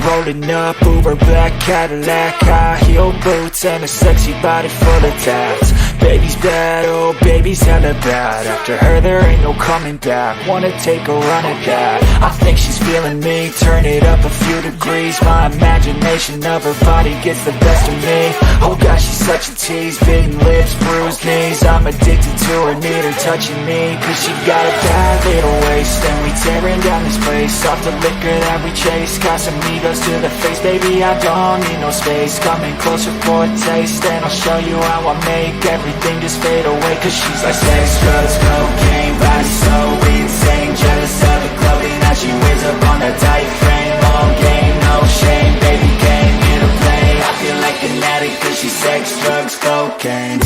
rolling up, Uber black Cadillac, high heel boots and a sexy body full of tats. Baby's bad, oh baby's hella bad. After her there ain't no coming back. Wanna take a run at that. I think she's feeling me, turn it up a few degrees. My imagination of her body gets the best of me. Oh gosh, she's such a tease, bitten lips, bruised knees. I'm addicted to her, need her touching me. Cause she got a bad little waist, and we tearing down this place. Off the liquor that we chase, Casamigos to the face. Baby, I don't need no space, coming closer for a taste. And I'll show you how I make everything just fade away. Cause she's like sex, drugs, cocaine, body so insane. Jealous of the clothing that she wears up on that tight frame. All game, no shame, baby came here to play. I feel like an addict cause she's sex, drugs, cocaine.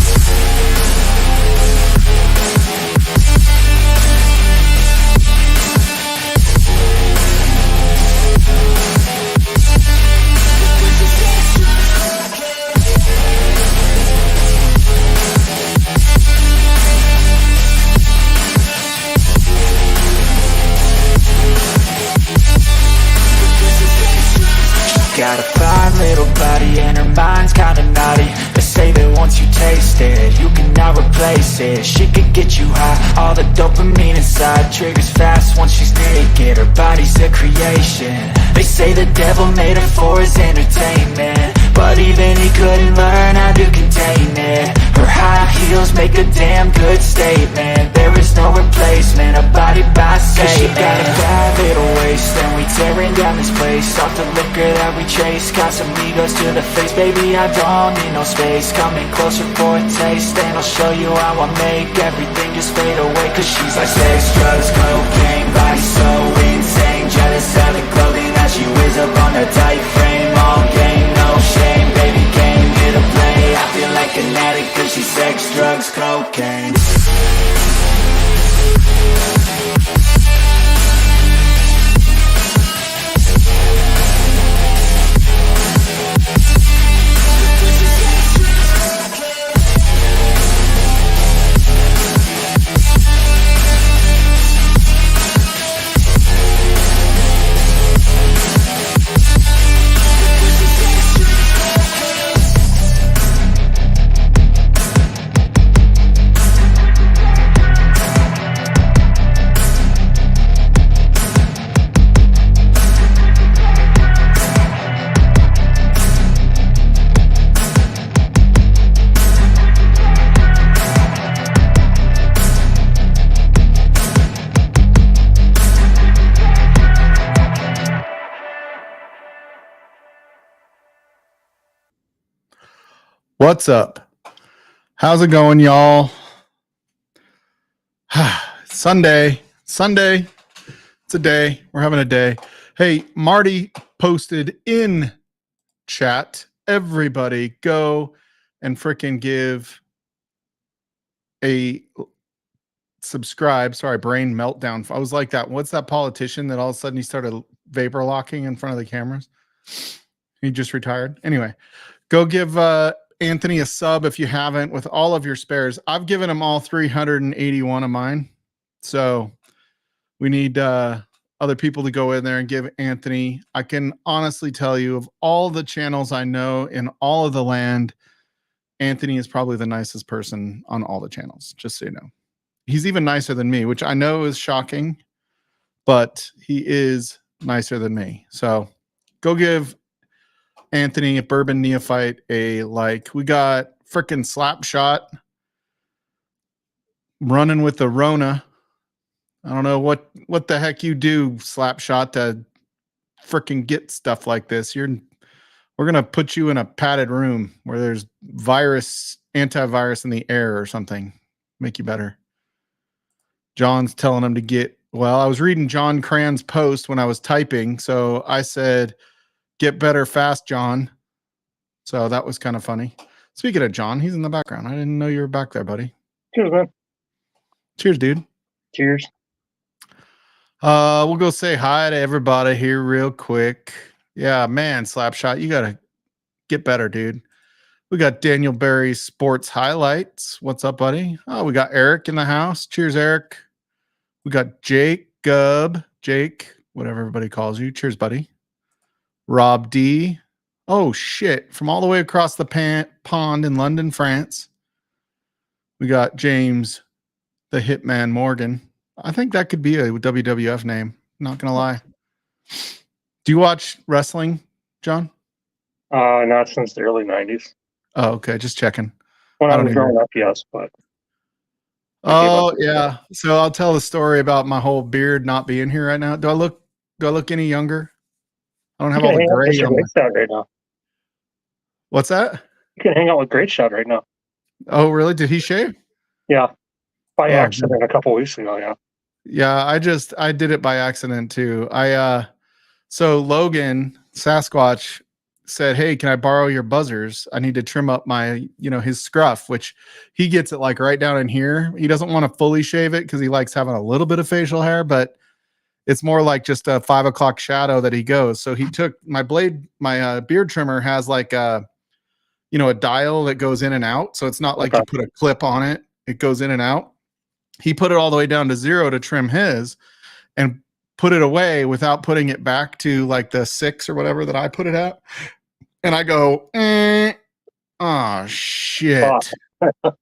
Got a fine little body and her mind's kinda naughty. They say that once you taste it, you cannot replace it. She could get you high, all the dopamine inside triggers fast once she's naked. Her body's a creation. They say the devil made her for his entertainment, but even he couldn't learn how to contain it. Her high heels make a damn good statement. There is no replacement, a body by Satan. Cause she got a bad little waist, and we tearing down this place. Off the liquor that we chase, Casamigos to the face. Baby, I don't need no space, coming closer for a taste. And I'll show you how I make everything just fade away. Cause she's like sex, drugs, cocaine, body so insane. Jealous of the clothing that she wears up on her tight frame. All game, no shame, baby came here to play. I feel like an addict cause she's sex, drugs, cocaine. What's up? How's it going, y'all? Sunday. It's a day. We're having a day. Hey, Marty posted in chat. Everybody go and freaking give a subscribe. Sorry, brain meltdown. I was like that. What's that politician that all of a sudden he started vapor locking in front of the cameras? He just retired. Anyway, go give Anthony a sub if you haven't with all of your spares. I've given him all 381 of mine. So we need other people to go in there and give Anthony. I can honestly tell you, of all the channels I know in all of the land, Anthony is probably the nicest person on all the channels, just so you know. He's even nicer than me, which I know is shocking, but he is nicer than me. So go give Anthony, a Bourbon Neophyte, a like. We got freaking Slapshot running with the Rona. I don't know what the heck you do, Slapshot, to freaking get stuff like this. We're gonna put you in a padded room where there's antivirus in the air or something. Make you better. John's telling him to get. Well, I was reading John Cran's post when I was typing, so I said, "Get better fast, John." So that was kind of funny. Speaking of John, he's in the background. I didn't know you were back there, buddy. Cheers, man. Cheers, dude. Cheers. We'll go say hi to everybody here real quick. Yeah, man, Slapshot, you gotta get better, dude. We got Daniel Berry's sports highlights. What's up, buddy? Oh, we got Eric in the house. Cheers, Eric. We got Jake, whatever everybody calls you. Cheers, buddy. Rob D. Oh, shit. From all the way across the pond in London, France. We got James, the Hitman Morgan. I think that could be a WWF name. Not going to lie. Do you watch wrestling, John? Not since the early 90s. Oh, okay. Just checking. When I I don't was either. growing up, yes, but Oh, yeah. So I'll tell the story about my whole beard not being here right now. Do I look any younger? I don't have you all can the hang out with gray on Great my... Shot right now. What's that? You can hang out with Great Shot right now. Oh, really? Did he shave? Yeah, by Oh, accident a couple weeks ago. Yeah. Yeah, I did it by accident too. So Logan Sasquatch said, "Hey, can I borrow your buzzers? I need to trim up my, his scruff, which he gets it like right down in here. He doesn't want to fully shave it because he likes having a little bit of facial hair, but it's more like just a 5 o'clock shadow that he goes. So he took my beard trimmer has like a dial that goes in and out. So it's not like you put a clip on it. It goes in and out. He put it all the way down to 0 to trim his and put it away without putting it back to like the 6 or whatever that I put it at. And I go, oh shit. And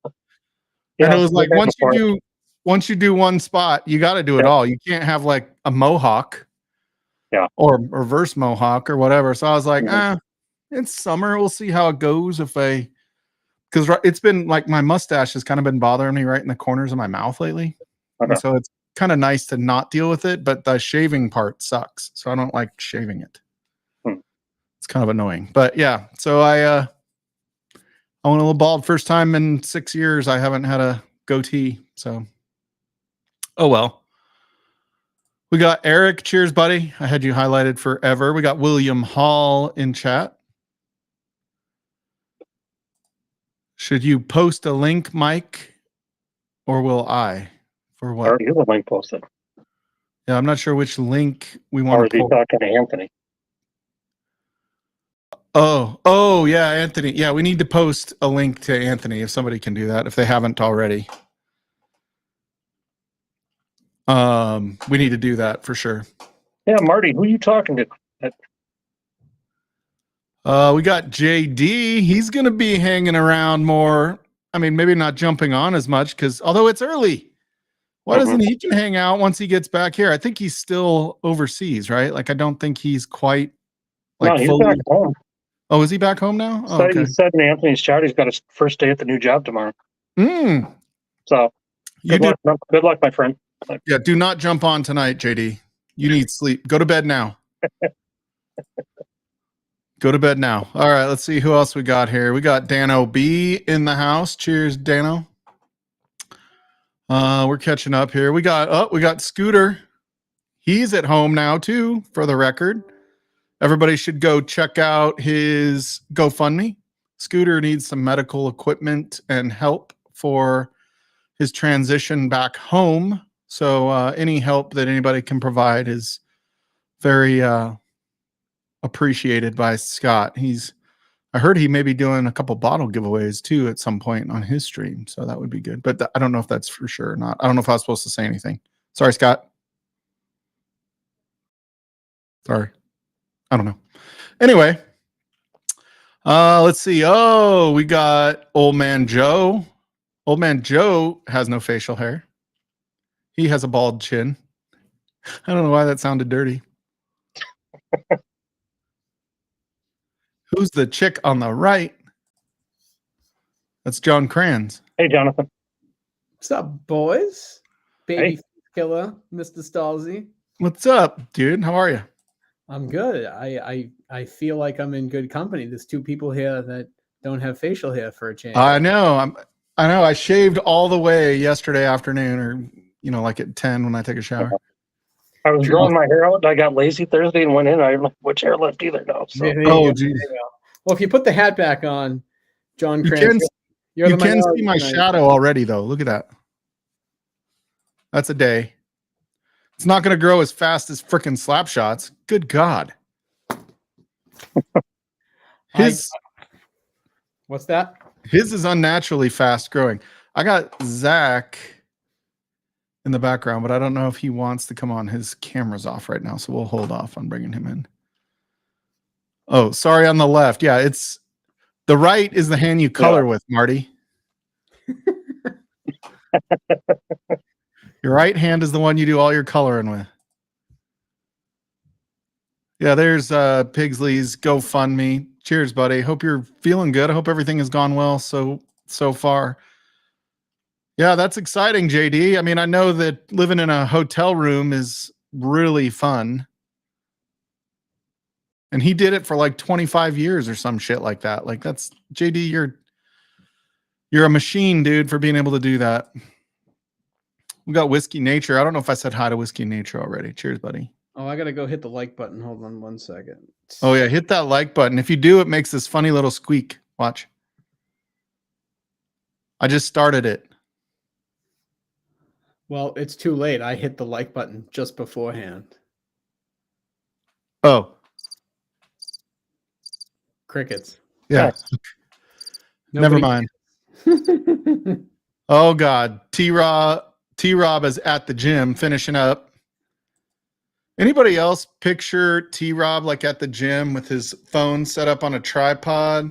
it was like, once you do one spot, you got to do it all. You can't have like a mohawk or reverse mohawk or whatever. So I was like, it's summer. We'll see how it goes because it's been like my mustache has kind of been bothering me right in the corners of my mouth lately. Okay. And so it's kind of nice to not deal with it, but the shaving part sucks. So I don't like shaving it. It's kind of annoying, but yeah. So I went a little bald. First time in 6 years. I haven't had a goatee. So, oh well. We got Eric. Cheers, buddy. I had you highlighted forever. We got William Hall in chat. Should you post a link, Mike, or will I? For what? I already have a link posted. Yeah, I'm not sure which link we want to post. Or is he talking to Anthony? Oh, yeah, Anthony. Yeah, we need to post a link to Anthony if somebody can do that, if they haven't already. We need to do that for sure. Yeah, Marty, who are you talking to? We got JD. He's going to be hanging around more. I mean, maybe not jumping on as much because although it's early, why doesn't he can hang out once he gets back here? I think he's still overseas, right? Like, I don't think he's quite like he's back home. Oh, is he back home now? So okay. He said in Anthony's chat he's got his first day at the new job tomorrow. So good luck, my friend. Yeah, do not jump on tonight, JD. You need sleep. Go to bed now. Go to bed now. All right, let's see who else we got here. We got Dano B in the house. Cheers, Dano. We're catching up here. We got Scooter. He's at home now too, for the record. Everybody should go check out his GoFundMe. Scooter needs some medical equipment and help for his transition back home. So any help that anybody can provide is very appreciated by Scott. I heard he may be doing a couple bottle giveaways too at some point on his stream. So that would be good. But I don't know if that's for sure or not. I don't know if I was supposed to say anything. Sorry, Scott. Sorry. I don't know. Anyway, let's see. Oh, we got Old Man Joe. Old Man Joe has no facial hair. He has a bald chin. I don't know why that sounded dirty. Who's the chick on the right? That's John Kranz. Hey, Jonathan. What's up, boys? Baby killer, Mr. Stalzy. What's up, dude? How are you? I'm good. I feel like I'm in good company. There's two people here that don't have facial hair for a change. I know. I shaved all the way yesterday afternoon, or like at 10 when I take a shower. I was growing my hair out, and I got lazy Thursday and went in. I didn't know which hair left either now. So. Oh, geez. Well, if you put the hat back on, John Kranz, you can see my shadow already, though. Look at that. That's a day. It's not going to grow as fast as frickin' Slapshots. Good God. What's that? His is unnaturally fast growing. I got Zach in the background, but I don't know if he wants to come on. His camera's off right now, so we'll hold off on bringing him in. Oh, sorry, on the left. Yeah, it's the right is the hand you color with, Marty. Your right hand is the one you do all your coloring with. Yeah, there's Pigsley's GoFundMe. Cheers, buddy. Hope you're feeling good. I hope everything has gone well so far. Yeah, that's exciting, JD. I mean, I know that living in a hotel room is really fun. And he did it for like 25 years or some shit like that. Like that's JD, you're a machine, dude, for being able to do that. We got Whiskey Nature. I don't know if I said hi to Whiskey Nature already. Cheers, buddy. Oh, I gotta go hit the like button. Hold on 1 second. Oh yeah, hit that like button. If you do, it makes this funny little squeak. Watch. I just started it. Well, it's too late. I hit the like button just beforehand. Oh. Crickets. Yeah. Never mind. Oh God. T-Rob is at the gym finishing up. Anybody else picture T-Rob like at the gym with his phone set up on a tripod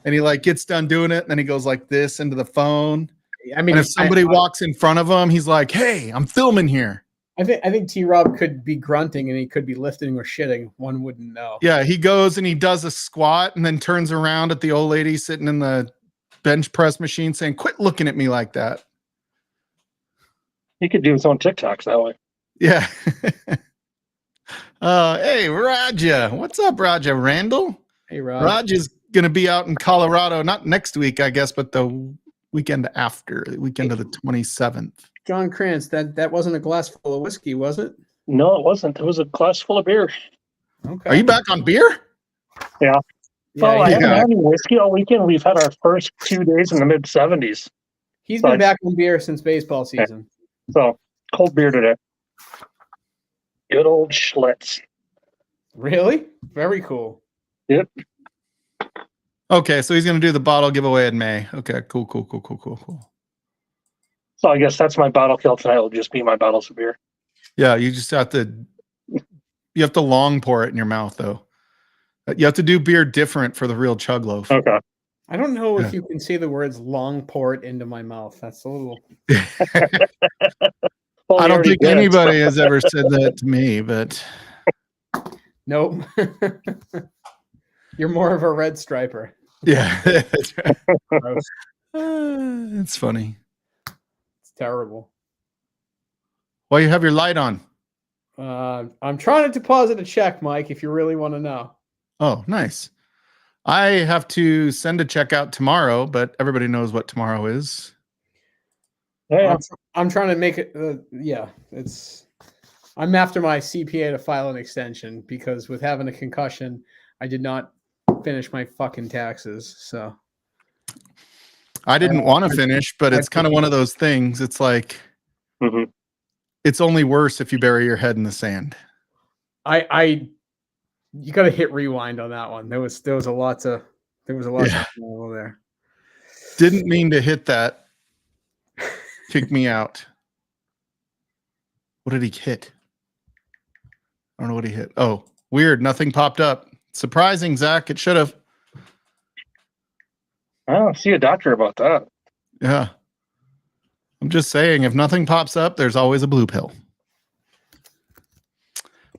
and he like gets done doing it and then he goes like this into the phone? I mean, if somebody walks in front of him, he's like, "Hey, I'm filming here." I think T-Rob could be grunting and he could be lifting or shitting. One wouldn't know. Yeah, he goes and he does a squat and then turns around at the old lady sitting in the bench press machine saying, "Quit looking at me like that." He could do his own TikToks that way. Yeah. Hey, Raja. What's up, Raja? Randall? Hey, Raj. Raja's going to be out in Colorado, not next week, I guess, but the weekend after, the weekend of the 27th. John Krantz, that wasn't a glass full of whiskey, was it? No, it wasn't. It was a glass full of beer. Okay. Are you back on beer? Yeah. Yeah, I haven't had any whiskey all weekend. We've had our first 2 days in the mid 70s. He's been back on beer since baseball season. So, cold beer today. Good old Schlitz. Really? Very cool. Yep. Okay, so he's going to do the bottle giveaway in May. Okay, cool. So I guess that's my bottle kill tonight. Will just be my bottles of beer. Yeah, you just have to long pour it in your mouth, though. You have to do beer different for the real chug loaf. Okay. I don't know if you can say the words "long pour it into my mouth." That's a little. I don't think anybody has ever said that to me, but nope. You're more of a red striper. Yeah, it's funny. It's terrible. Well, you have your light on. I'm trying to deposit a check, Mike, if you really want to know. Oh, nice. I have to send a check out tomorrow, but everybody knows what tomorrow is. Yeah. I'm trying to make it. I'm after my CPA to file an extension because with having a concussion, I did not finish my fucking taxes. So I didn't want to finish, but it's kind of one of those things. It's like it's only worse if you bury your head in the sand. You got to hit rewind on that one. There was a lot of there. Didn't mean to hit that. Kick me out. What did he hit? I don't know what he hit. Oh, weird. Nothing popped up. Surprising, Zach. It should have. I'll see a doctor about that. Yeah. I'm just saying, if nothing pops up, there's always a blue pill.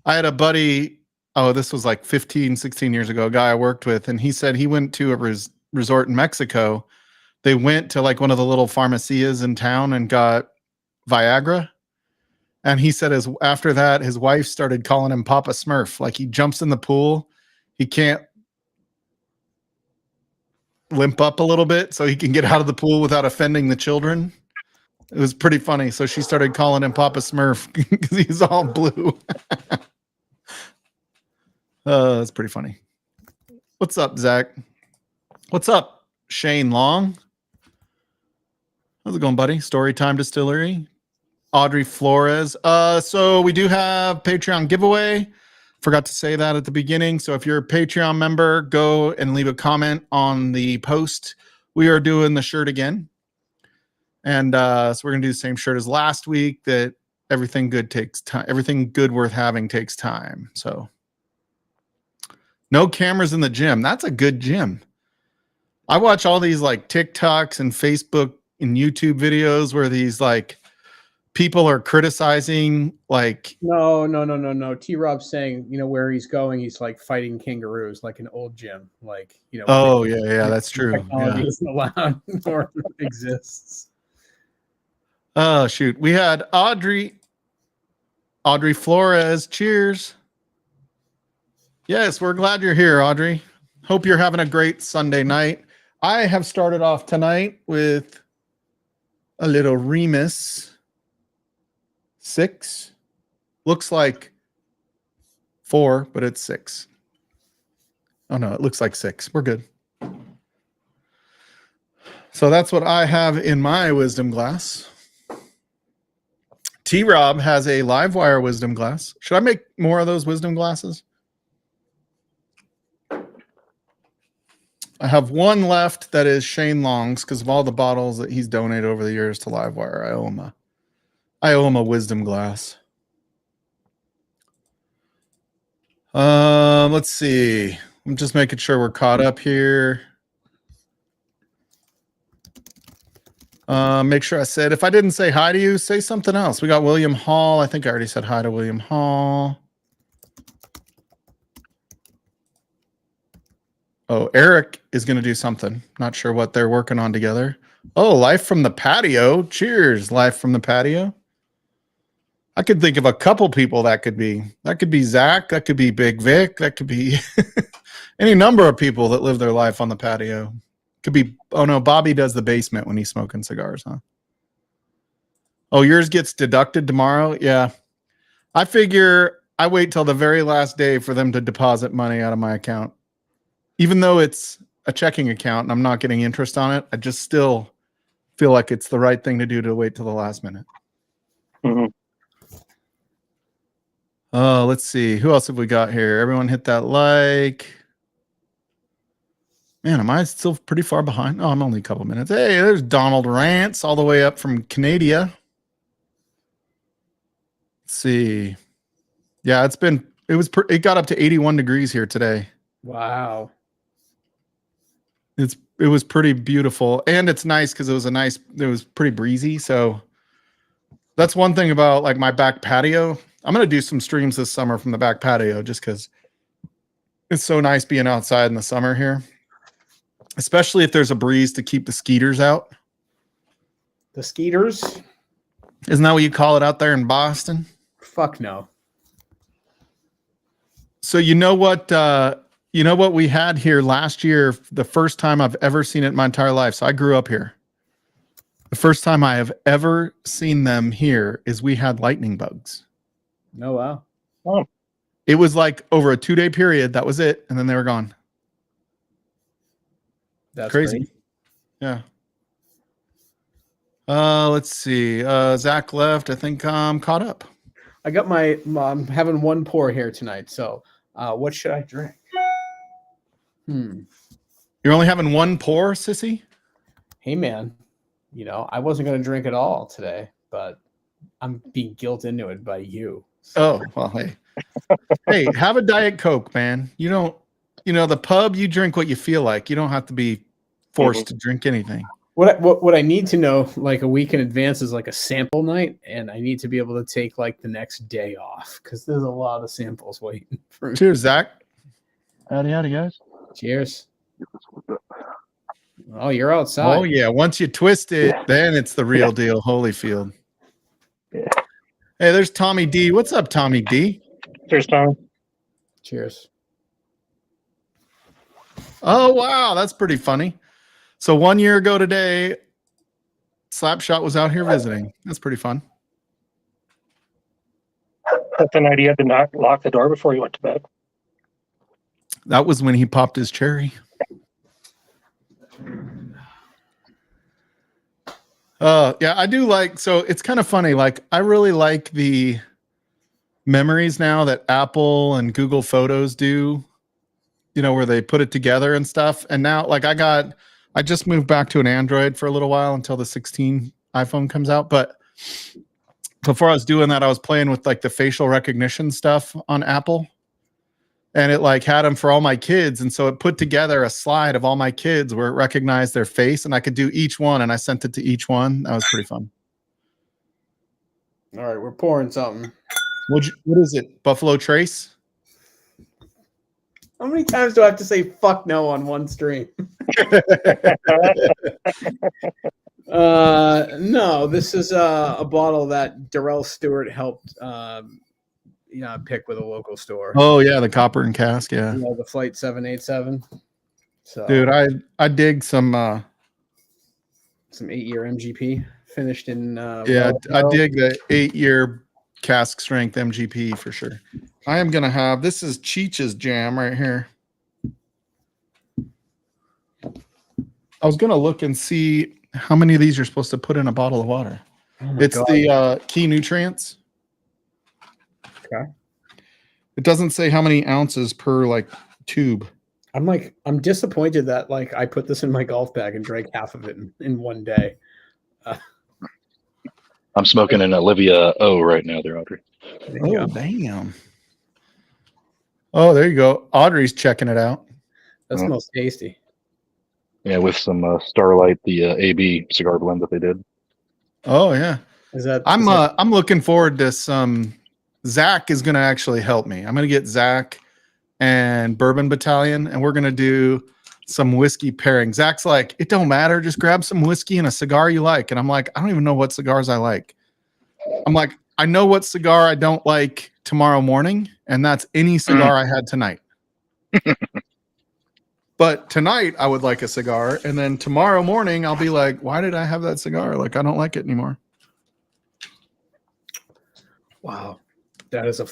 I had a buddy, this was like 15, 16 years ago, a guy I worked with, and he said he went to a resort in Mexico. They went to like one of the little pharmacias in town and got Viagra. And he said after that, his wife started calling him Papa Smurf. Like he jumps in the pool. He can't limp up a little bit so he can get out of the pool without offending the children. It was pretty funny. So she started calling him Papa Smurf because he's all blue. That's pretty funny. What's up, Zach? What's up, Shane Long? How's it going, buddy? Storytime Distillery. Audrey Flores. So we do have Patreon giveaway. Forgot to say that at the beginning. So if you're a Patreon member, go and leave a comment on the post. We are doing the shirt again. And so we're going to do the same shirt as last week, that everything good takes time. Everything good worth having takes time. So No cameras in the gym. That's a good gym. I watch all these like TikToks and Facebook and YouTube videos where these like people are criticizing like No. T-Rob's saying, where he's going, he's like fighting kangaroos, like an old gym, like oh yeah, that's true. Technology Yeah. isn't allowed or exists. Oh shoot. We had Audrey Flores. Cheers. Yes, we're glad you're here, Audrey. Hope you're having a great Sunday night. I have started off tonight with a little Remus 6. Looks like 4, but it's 6. Oh no, it looks like 6. We're good. So that's what I have in my wisdom glass. T-Rob has a LiveWire wisdom glass. Should I make more of those wisdom glasses? I have one left that is Shane Long's because of all the bottles that he's donated over the years to LiveWire. I owe him a wisdom glass. Let's see. I'm just making sure we're caught up here. Make sure I said, if I didn't say hi to you, say something else. We got William Hall. I think I already said hi to William Hall. Oh, Eric is going to do something. Not sure what they're working on together. Oh, Life from the Patio. Cheers, Life from the Patio. I could think of a couple people that could be. That could be Zach. That could be Big Vic. That could be any number of people that live their life on the patio. Could be, oh no, Bobby does the basement when he's smoking cigars, huh? Oh, yours gets deducted tomorrow? Yeah. I figure I wait till the very last day for them to deposit money out of my account. Even though it's a checking account and I'm not getting interest on it, I just still feel like it's the right thing to do to wait till the last minute. Mm-hmm. Let's see. Who else have we got here? Everyone hit that like. Man, am I still pretty far behind? Oh, I'm only a couple minutes. Hey, there's Donald Rance all the way up from Canada. Let's see. Yeah, it got up to 81 degrees here today. Wow. It was pretty beautiful, and it's nice because it was pretty breezy. So that's one thing about like my back patio. I'm gonna do some streams this summer from the back patio just because it's so nice being outside in the summer here, especially if there's a breeze to keep the skeeters out. The skeeters? Isn't that what you call it out there in Boston? Fuck no. So you know what we had here last year, the first time I've ever seen it in my entire life. So I grew up here. The first time I have ever seen them here is we had lightning bugs. Oh, wow. Oh. It was like over a 2-day period. That was it. And then they were gone. That's crazy. Yeah. Let's see. Zach left. I think I'm caught up. I got I'm having one pour here tonight. So what should I drink? You're only having one pour, sissy? Hey, man. I wasn't going to drink at all today, but I'm being guilted into it by you. So. Oh, well, hey. Hey, have a Diet Coke, man. You don't, the pub, you drink what you feel like. You don't have to be forced to drink anything. What I need to know like a week in advance is like a sample night, and I need to be able to take like the next day off because there's a lot of samples waiting for me. Cheers, Zach. Howdy, guys. Cheers. Oh, you're outside. Oh, yeah. Once you twist it, then it's the real deal. Holyfield. Yeah. Hey, there's Tommy D. What's up, Tommy D? Cheers, Tommy. Cheers. Oh, wow. That's pretty funny. So 1 year ago today, Slapshot was out here visiting. That's pretty fun. That's the night he had to lock the door before he went to bed. That was when he popped his cherry. Yeah, I do like, so it's kind of funny. Like, I really like the memories now that Apple and Google Photos do, where they put it together and stuff. And now, like, I just moved back to an Android for a little while until the 16 iPhone comes out. But before I was doing that, I was playing with like the facial recognition stuff on Apple. and it like had them for all my kids. And so it put together a slide of all my kids where it recognized their face, and I could do each one, and I sent it to each one. That was pretty fun. All right, we're pouring something. What is it? Buffalo Trace? How many times do I have to say fuck no on one stream? No, this is a bottle that Darrell Stewart helped pick with a local store. Oh yeah, the copper and cask, yeah. The Flight 787. So dude, I dig some 8-year MGP finished in I dig the 8-year cask strength MGP for sure. I am gonna have this is Cheech's jam right here. I was gonna look and see how many of these you're supposed to put in a bottle of water. It's God. The key nutrients. Okay. It doesn't say how many ounces per like tube. I'm disappointed that like I put this in my golf bag and drank half of it in one day. I'm smoking an Olivia O right now there, Audrey. Oh, damn. Oh, there you go. Audrey's checking it out. That smells tasty. Yeah, with some Starlight, the AB cigar blend that they did. Oh yeah. I'm looking forward to some. Zach is going to actually help me. I'm going to get Zach and Bourbon Battalion, and we're going to do some whiskey pairing. Zach's like, it don't matter. Just grab some whiskey and a cigar you like. And I'm like, I don't even know what cigars I like. I'm like, I know what cigar I don't like tomorrow morning, and that's any cigar I had tonight. But tonight I would like a cigar, and then tomorrow morning I'll be like, why did I have that cigar? Like, I don't like it anymore. Wow. That is so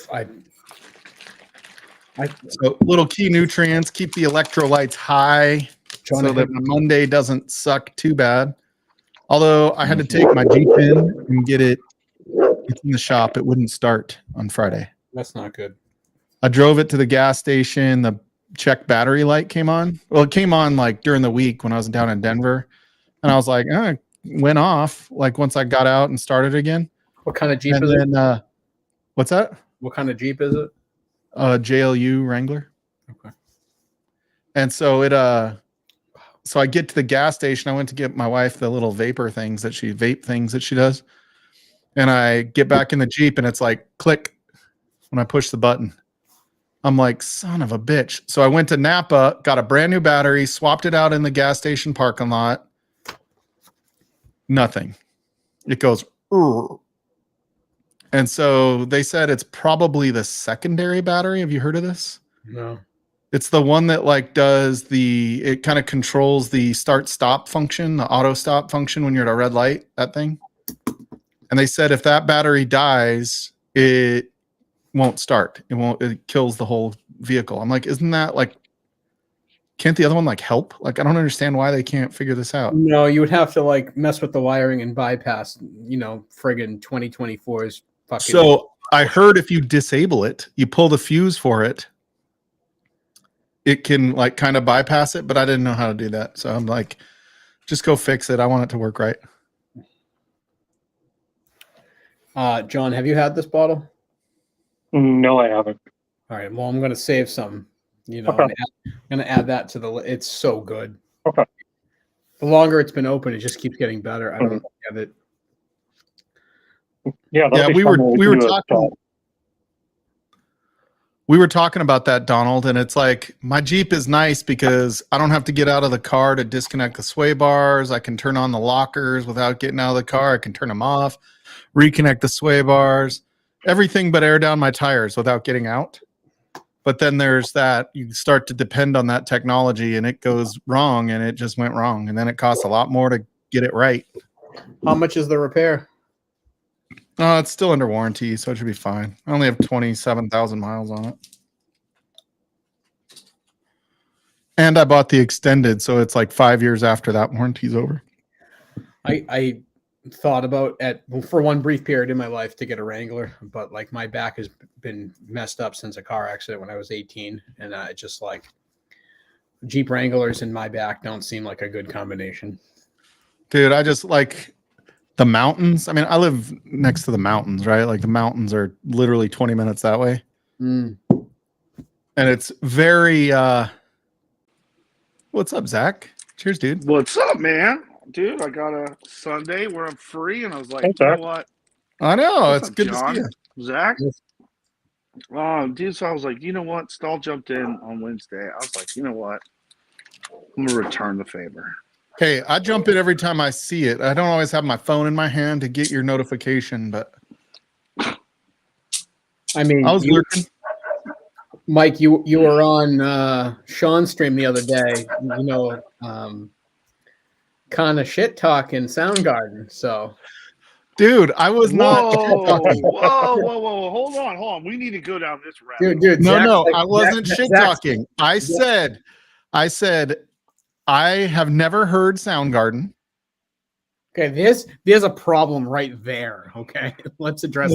little key nutrients, keep the electrolytes high so that Monday doesn't suck too bad. Although I had to take my Jeep in and get it. It's in the shop. It wouldn't start on Friday. That's not good. I drove it to the gas station. The check battery light came on. Well, it came on like during the week when I was down in Denver. And I was like, it went off like once I got out and started again. What kind of Jeep is it? What's that? What kind of Jeep is it? JLU Wrangler. Okay. And so so I get to the gas station. I went to get my wife the little vape things that she does. And I get back in the Jeep and it's like click when I push the button. I'm like, son of a bitch. So I went to Napa, got a brand new battery, swapped it out in the gas station parking lot. Nothing. It goes, Urgh. And so they said it's probably the secondary battery. Have you heard of this? No. It's the one that like it kind of controls the start stop function, the auto stop function when you're at a red light, that thing. And they said if that battery dies, it won't start. It kills the whole vehicle. I'm like, isn't that like, can't the other one like help? Like, I don't understand why they can't figure this out. No, you would have to like mess with the wiring and bypass, friggin' 2024's fucking. So I heard if you disable it, you pull the fuse for it, it can like kind of bypass it, but I didn't know how to do that. So I'm like, just go fix it. I want it to work right. John, have you had this bottle? No, I haven't. All right. Well, I'm going to save some, Okay. I'm going to add that to it's so good. Okay. The longer it's been open, it just keeps getting better. I don't know if you have it. Yeah, we were talking. We were talking about that, Donald, and it's like my Jeep is nice because I don't have to get out of the car to disconnect the sway bars. I can turn on the lockers without getting out of the car. I can turn them off, reconnect the sway bars, everything but air down my tires without getting out. But then there's that you start to depend on that technology and it goes wrong, and it just went wrong. And then it costs a lot more to get it right. How much is the repair? It's still under warranty, so it should be fine. I only have 27,000 miles on it. And I bought the extended, so it's like 5 years after that warranty's over. I thought about for one brief period in my life to get a Wrangler, but like my back has been messed up since a car accident when I was 18. And it just like Jeep Wranglers and my back don't seem like a good combination. Dude, I just like the mountains. I mean, I live next to the mountains, right? Like the mountains are literally 20 minutes that way. And it's very what's up, Zach? Cheers, dude. What's up, man? Dude, I got a Sunday where I'm free, and I was like, Hey, you know Zach. what? I know. What's It's up, good John? to see you. Zach? Dude, so I was like, you know what? Stall jumped in on Wednesday. I was like, you know what? I'm going to return the favor. Hey, I jump in every time I see it. I don't always have my phone in my hand to get your notification, but I mean, I was lurking. Mike, you were on Sean's stream the other day, kind of shit talking Soundgarden. So, Dude, I was not talking. Whoa. Hold on. We need to go down this rabbit hole. dude, No, Zach's I wasn't shit talking. I said, I have never heard Soundgarden. Okay, there's a problem right there. Okay, let's address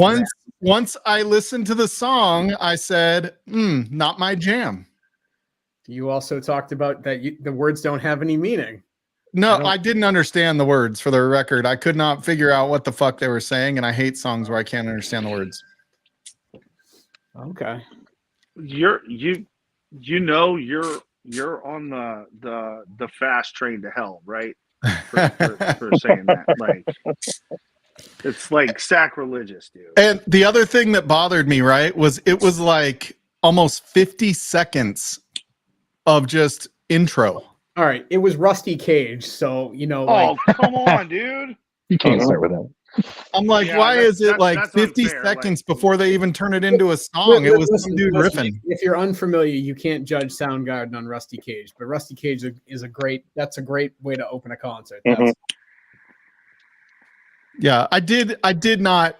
Once I listened to the song, I said, not my jam. You also talked about that the words don't have any meaning. No, I didn't understand the words, for the record. I could not figure out what the fuck they were saying, and I hate songs where I can't understand the words. Okay. You're on the fast train to hell, right? For saying that. Like, it's like sacrilegious, dude. And the other thing that bothered me, right, was it was like almost 50 seconds of just intro. All right, it was Rusty Cage, so come on, dude. You can't start with that. I'm like, why is it like 50 unfair. seconds before they even turn it into a song? It was some dude riffing. If you're unfamiliar, you can't judge Soundgarden on Rusty Cage, but Rusty Cage is a great way to open a concert. Yeah, I did not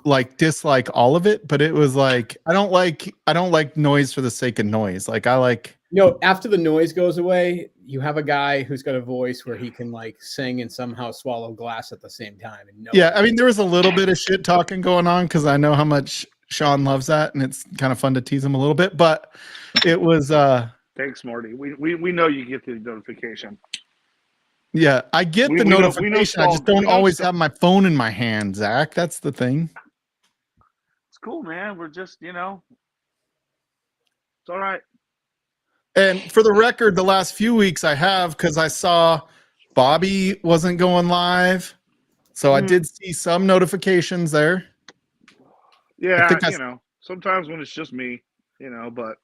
like dislike all of it, but it was like I don't like noise for the sake of noise. Like I like after the noise goes away, you have a guy who's got a voice where he can like sing and somehow swallow glass at the same time. Yeah, I mean there was a little bit of shit talking going on because I know how much Sean loves that, and it's kind of fun to tease him a little bit. But it was thanks, Marty. We know you get the notification. Yeah, I get the notification. I just don't always have my phone in my hand, Zach. That's the thing. It's cool, man. We're just, it's all right. And for the record, the last few weeks I have, because I saw Bobby wasn't going live. So I did see some notifications there. Yeah, sometimes when it's just me, but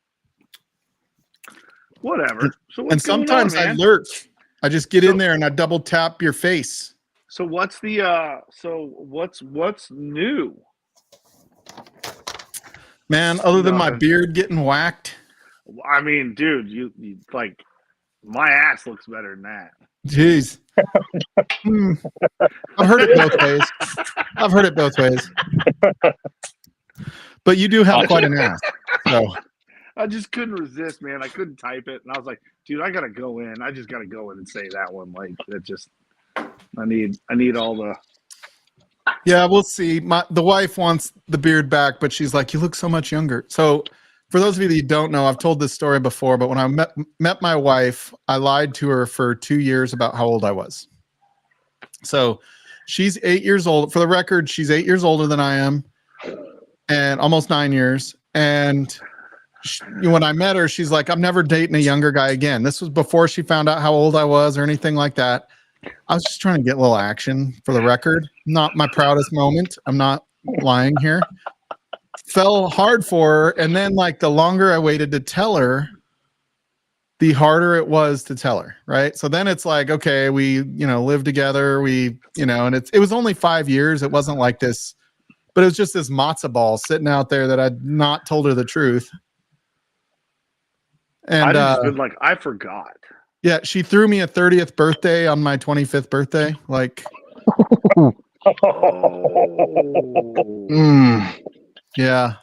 whatever. So what's sometimes going on, I lurk. I just get in there and I double tap your face. So what's what's new? Man, other than my beard getting whacked. I mean, dude, you like my ass looks better than that. Jeez. I've heard it both ways. But you do have quite an ass. So I just couldn't resist, man. I couldn't type it, and I was like, dude, I gotta go in. I just gotta go in and say that one. Like that just I need all the. Yeah, we'll see. The wife wants the beard back, but she's like, you look so much younger. So for those of you that don't know, I've told this story before, but when I met my wife, I lied to her for 2 years about how old I was. So she's 8 years old. For the record, she's 8 years older than I am, and almost 9 years. And when I met her, she's like, I'm never dating a younger guy again. This was before she found out how old I was or anything like that. I was just trying to get a little action for the record. Not my proudest moment. I'm not lying here. Fell hard for her. And then like the longer I waited to tell her, the harder it was to tell her. Right. So then it's like, okay, we, live together. We, and it was only 5 years. It wasn't like this, but it was just this matzo ball sitting out there that I'd not told her the truth. And I forgot. Yeah, she threw me a 30th birthday on my 25th birthday. Like, yeah,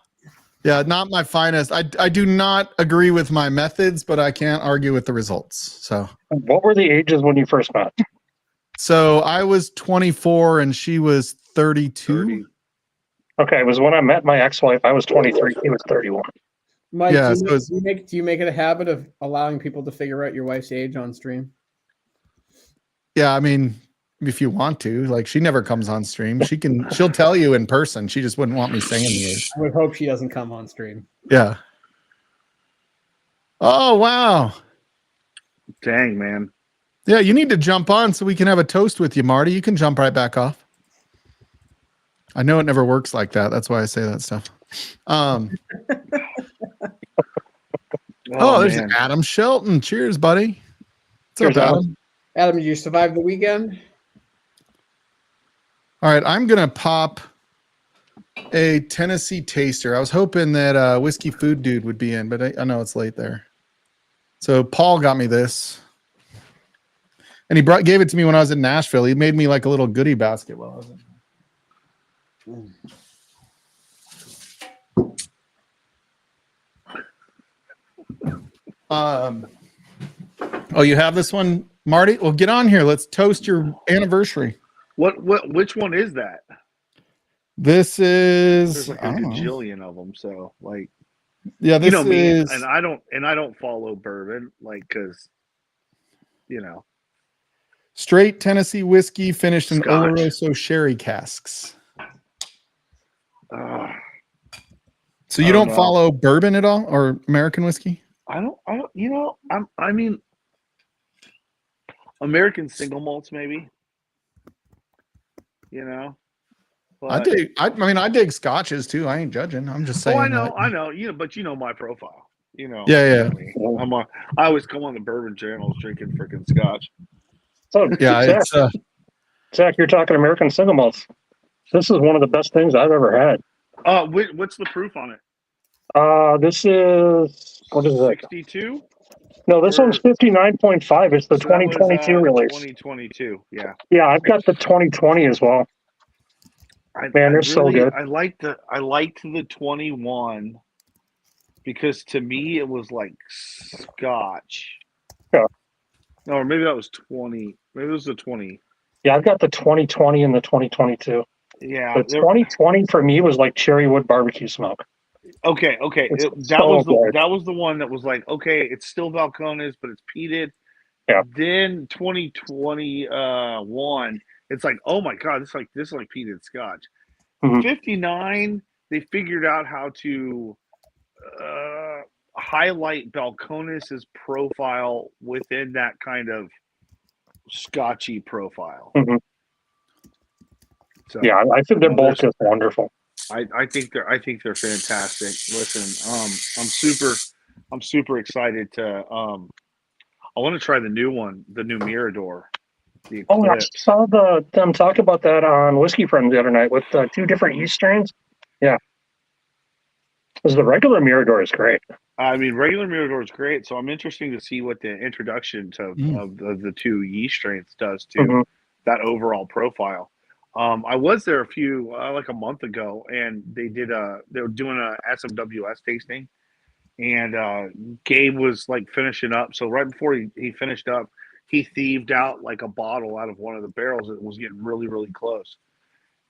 not my finest. I do not agree with my methods, but I can't argue with the results. So, what were the ages when you first met? So I was 24 and she was 32. 30. Okay, it was when I met my ex-wife. I was 23. He was 31. Mike, yeah, do you make it a habit of allowing people to figure out your wife's age on stream? Yeah, I mean, if you want to, like, she never comes on stream. She'll tell you in person. She just wouldn't want me saying the age. I would hope she doesn't come on stream. Yeah. Oh, wow. Dang, man. Yeah, you need to jump on so we can have a toast with you, Marty. You can jump right back off. I know it never works like that. That's why I say that stuff. Oh, there's Man. Adam Shelton. Cheers, buddy. What's Cheers, up, Adam. Adam? Adam, did you survive the weekend? All right, I'm going to pop a Tennessee taster. I was hoping that Whiskey Food Dude would be in, but I know it's late there. So Paul got me this. And he gave it to me when I was in Nashville. He made me like a little goodie basket while I was in Oh, you have this one, Marty? Well, get on here. Let's toast your anniversary. Which one is that? This is There's like a gajillion of them. So like, yeah, this you know me, is, and I don't follow bourbon, like, cause straight Tennessee whiskey finished in Scotch. Oloroso sherry casks. Uh, So you don't follow bourbon at all, or American whiskey? I don't. I mean, American single malts, maybe. But, I dig scotches too. I ain't judging. I'm just saying. I know. But you know my profile. Yeah. I always come on the bourbon channels drinking freaking scotch. So, Yeah, Zach, you're talking American single malts. This is one of the best things I've ever had. What's the proof on it? This is, what is it? 62? No, this one's 59.5. It's the So that was, 2022 release. 2022, yeah. Yeah, I've got the 2020 as well. They're so good. I liked the 21 because to me it was like scotch. Yeah. No, or maybe that was 20. Maybe it was the 20. Yeah, I've got the 2020 and the 2022. Yeah. The 2020 for me was like cherry wood barbecue smoke. Okay. That was the one that was like, okay, it's still Balcones, but it's peated. Yeah. Then 2021, it's like, oh my god, this is like peated scotch. Mhm. 59, they figured out how to highlight Balcones' profile within that kind of scotchy profile. Mhm. So Yeah, I think they're both just wonderful. I think they're fantastic. Listen, I'm super excited to I want to try the new one, the new Mirador. Oh, I saw them talk about that on Whiskey Friends the other night with 2 different yeast strains. Yeah. Because the regular Mirador is great. I mean, regular Mirador is great, so I'm interested to see what the introduction of the 2 yeast strains does to that overall profile. I was there like a month ago, and they were doing a SMWS tasting, and Gabe was like finishing up. So right before he finished up, he thieved out like a bottle out of one of the barrels that was getting really, really close.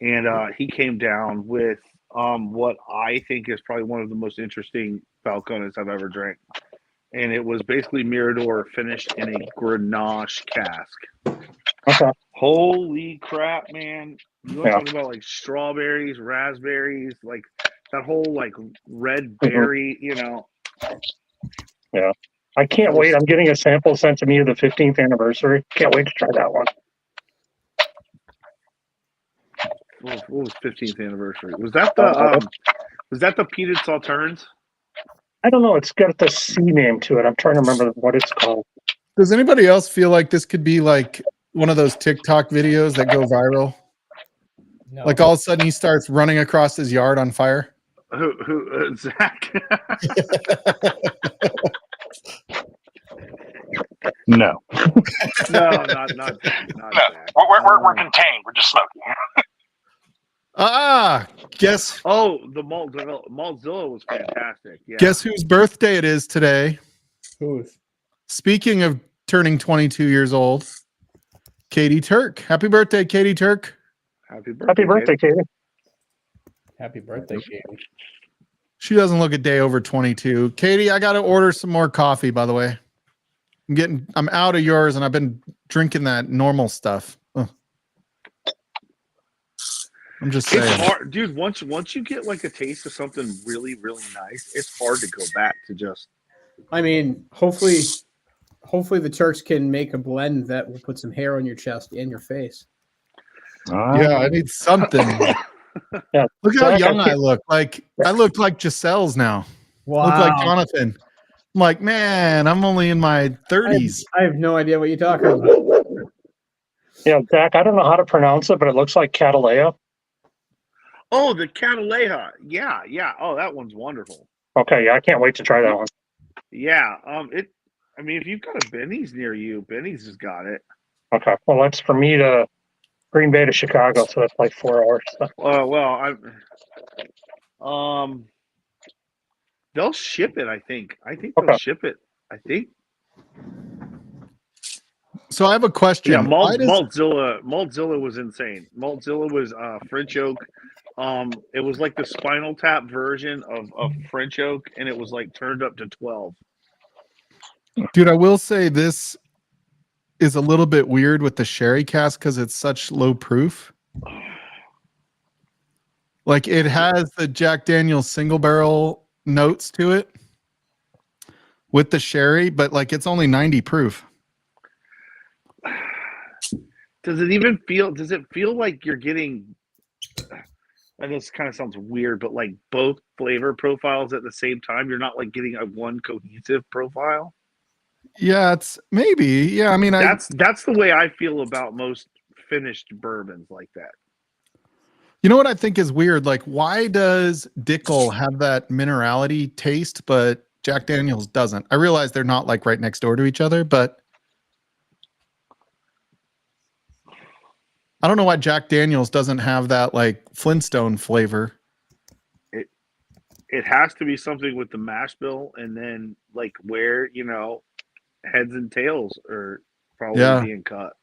And he came down with what I think is probably one of the most interesting Balcones I've ever drank. And it was basically Mirador finished in a Grenache cask. Okay. Holy crap, man. You want to talk about like strawberries, raspberries, like that whole like red berry, Yeah. I can't wait. I'm getting a sample sent to me of the 15th anniversary. Can't wait to try that one. What was 15th anniversary? Was that the peated Sauternes? I don't know. It's got the C name to it. I'm trying to remember what it's called. Does anybody else feel like this could be like one of those TikTok videos that go viral? No. Like all of a sudden he starts running across his yard on fire. Who Zach? No. No, not Zach. We're contained. We're just smoking. Guess. Oh, the Maltzilla was fantastic. Yeah. Guess whose birthday it is today? Whose? Speaking of turning 22 years old, Katie Turk. Happy birthday, Katie Turk. Happy birthday, Katie. Happy birthday, Katie. She doesn't look a day over 22. Katie, I got to order some more coffee, by the way. I'm out of yours, and I've been drinking that normal stuff. Ugh. I'm just saying. It's hard, dude. Once you get like a taste of something really, really nice, it's hard to go back to just I mean, hopefully the Turks can make a blend that will put some hair on your chest and your face. Yeah, I need something. Yeah. Look how Zach, young I look. Like I look like Giselle's now. Wow. Look like Jonathan. I'm like, man, I'm only in my 30s. I have no idea what you're talking about. Yeah, Zach, I don't know how to pronounce it, but it looks like Catalea. Oh, the Cataleja. Yeah, yeah. Oh, that one's wonderful. Okay, yeah, I can't wait to try that one. Yeah. I mean, if you've got a Benny's near you, Benny's has got it. Okay, well, that's for me to Green Bay to Chicago, so that's like 4 hours. Well, they'll ship it. I think they'll Okay. ship it. I think. So I have a question. Yeah, Why does- Maltzilla was insane. Maltzilla was French oak. It was like the Spinal Tap version of French oak, and it was like turned up to 12. Dude, I will say this is a little bit weird with the sherry cask because it's such low proof. Like it has the Jack Daniel's single barrel notes to it with the sherry, but like it's only 90 proof. Does it feel like you're getting, and this kind of sounds weird, but like both flavor profiles at the same time? You're not like getting a one cohesive profile? Yeah, it's maybe. Yeah, I mean, That's the way I feel about most finished bourbons like that. You know what I think is weird? Like, why does Dickel have that minerality taste, but Jack Daniel's doesn't? I realize they're not like right next door to each other, but I don't know why Jack Daniel's doesn't have that like Flintstone flavor. It has to be something with the mash bill, and then like where, heads and tails are probably being cut.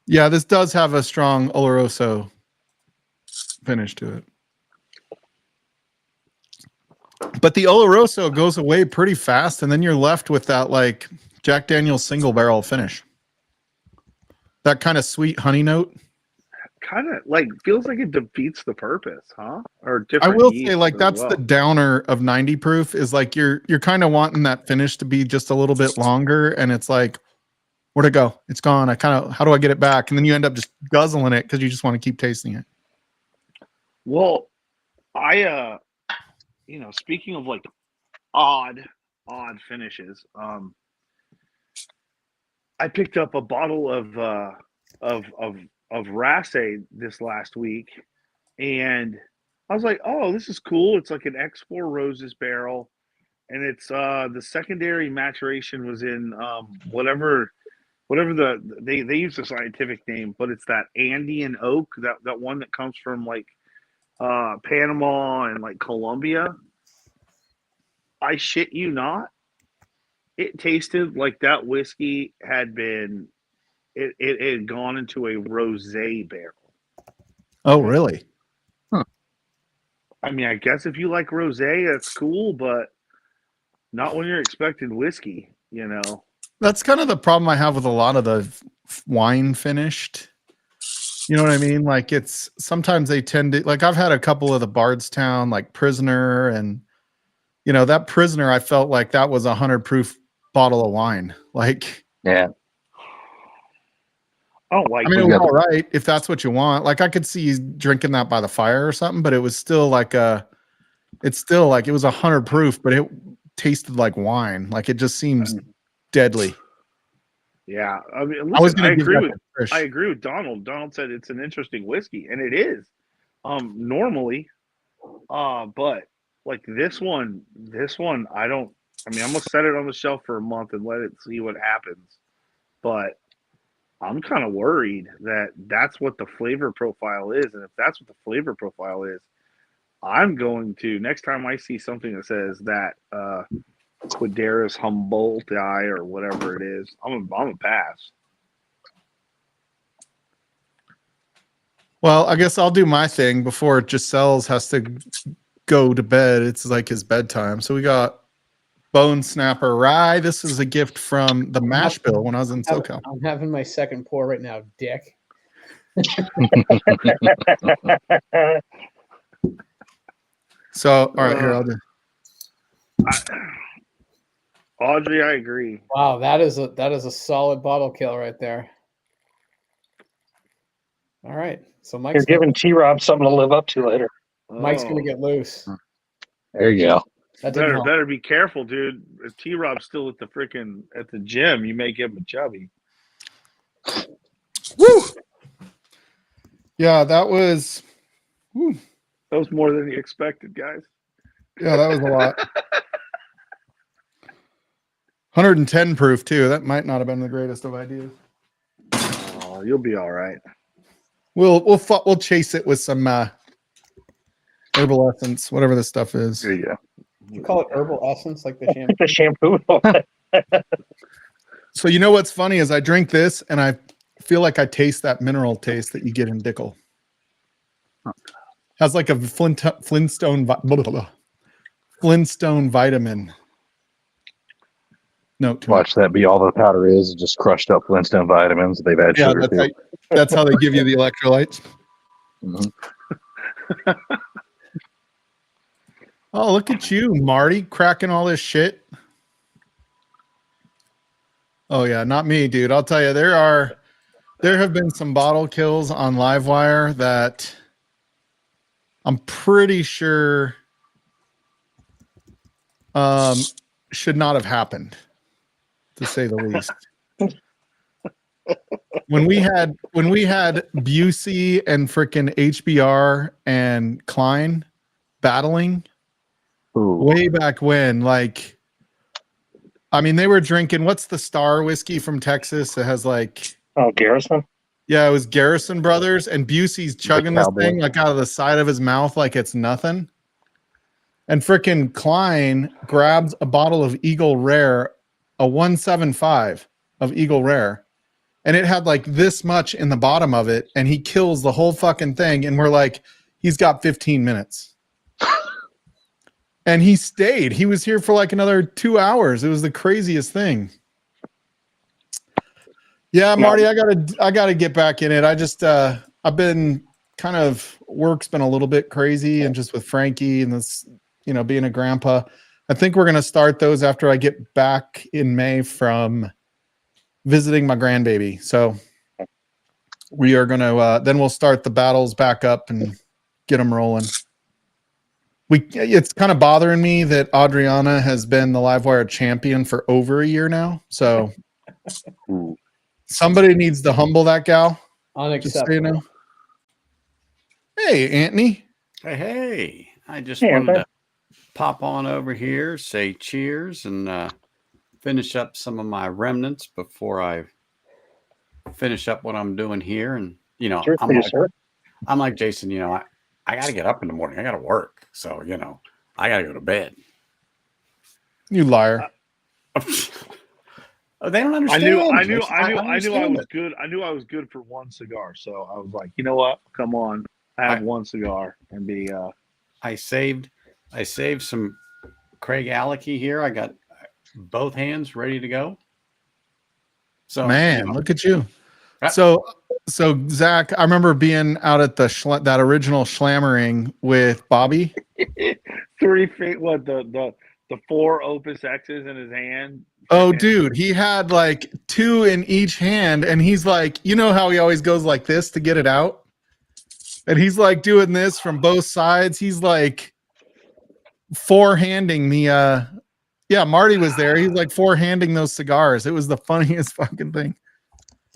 Yeah, this does have a strong Oloroso finish to it. But the Oloroso goes away pretty fast, and then you're left with that like Jack Daniel's single barrel finish. That kind of sweet honey note. Kind of like feels like it defeats the purpose, huh? Or I different. will say, like that's the downer of 90 proof is like you're kind of wanting that finish to be just a little bit longer, and it's like, where'd it go? It's gone. How do I get it back? And then you end up just guzzling it because you just want to keep tasting it. Well, I speaking of like odd finishes, I picked up a bottle of Race this last week, and I was like, oh, this is cool. It's like an X4 Roses barrel, and it's the secondary maturation was in whatever they use the scientific name, but it's that Andean oak, that one that comes from like Panama and like Colombia. I shit you not, it tasted like that whiskey had been it had gone into a rosé barrel. Oh, really? Huh. I mean, I guess if you like rosé, that's cool, but not when you're expecting whiskey, That's kind of the problem I have with a lot of the wine finished. You know what I mean? Like it's sometimes they tend to like I've had a couple of the Bardstown like Prisoner, and that Prisoner I felt like that was 100 proof bottle of wine. Like Yeah. Oh, like I mean, it was all right if that's what you want. Like I could see you drinking that by the fire or something, but it was still like it was 100 proof, but it tasted like wine. Like it just seems deadly. Yeah, I mean, listen, I agree with Donald. Donald said it's an interesting whiskey, and it is. Normally, but like this one, I don't. I mean, I'm gonna set it on the shelf for a month and let it see what happens. But I'm kind of worried that that's what the flavor profile is, and if that's what the flavor profile is, I'm going to next time I see something that says that Quaderis Humboldt or whatever it is, I'm a pass. Well, I guess I'll do my thing before Giselle's has to go to bed. It's like his bedtime. So we got Bone Snapper Rye. This is a gift from the mash bill when I was in SoCal. I'm having my second pour right now, Dick. So, all right, here I'll do. Audrey, I agree. Wow, that is a solid bottle kill right there. All right, so You're Mike's giving T-Rob something to live up to later. gonna get loose. There you go. That didn't help. Better be careful, dude. If T-Rob's still at the gym, you may give him a chubby. Woo! Yeah, that was. Woo. That was more than you expected, guys. Yeah, that was a lot. 110 proof too. That might not have been the greatest of ideas. Oh, you'll be all right. We'll chase it with some herbal essence, whatever this stuff is. There you go. You call it herbal essence, like the shampoo? The shampoo. So you know what's funny is I drink this and I feel like I taste that mineral taste that you get in Dickel. Has like a Flintstone vitamin. No, Watch that be all the powder is just crushed up Flintstone vitamins. They've had sugar too. That's how they give you the electrolytes. Mm-hmm. Oh, look at you, Marty, cracking all this shit. Oh yeah, not me, dude. I'll tell you, there have been some bottle kills on LiveWire that I'm pretty sure should not have happened, to say the least. When we had Busey and frickin' HBR and Klein battling way back when, like, I mean, they were drinking, what's the Star whiskey from Texas? It has like, Oh, Garrison? yeah, it was Garrison Brothers, and Busey's chugging this thing like out of the side of his mouth like it's nothing. And frickin' Klein grabs a bottle of Eagle Rare, a 175 of Eagle Rare, and it had like this much in the bottom of it, and he kills the whole fucking thing, and we're like, he's got 15 minutes. And he stayed. He was here for like another 2 hours. It was the craziest thing. Yeah, Marty, I gotta get back in it. I just I've been kind of, work's been a little bit crazy, and just with Frankie and this, you know, being a grandpa. I think we're gonna start those after I get back in May from visiting my grandbaby. So we are gonna then we'll start the battles back up and get them rolling. It's kind of bothering me that Adriana has been the LiveWire champion for over a year now. So somebody needs to humble that gal. Unacceptable. So you know. Hey, Anthony. Hey. I just wanted to pop on over here, say cheers, and finish up some of my remnants before I finish up what I'm doing here. And, you know, I'm like Jason, you know, I got to get up in the morning. I got to work. So, you know, I got to go to bed. You liar. They don't understand. I knew I was good. I knew I was good for one cigar. So I was like, you know what? Come on. Have one cigar and be I saved some Craig Alecky here. I got both hands ready to go. So man, look at you. So Zach, I remember being out at that original Schlammering with Bobby. 3 feet. What the 4 Opus X's in his hand? Oh, dude, he had like 2 in each hand, and he's like, you know how he always goes like this to get it out, and he's like doing this from both sides. He's like four-handing the. Yeah, Marty was there. He's like four-handing those cigars. It was the funniest fucking thing.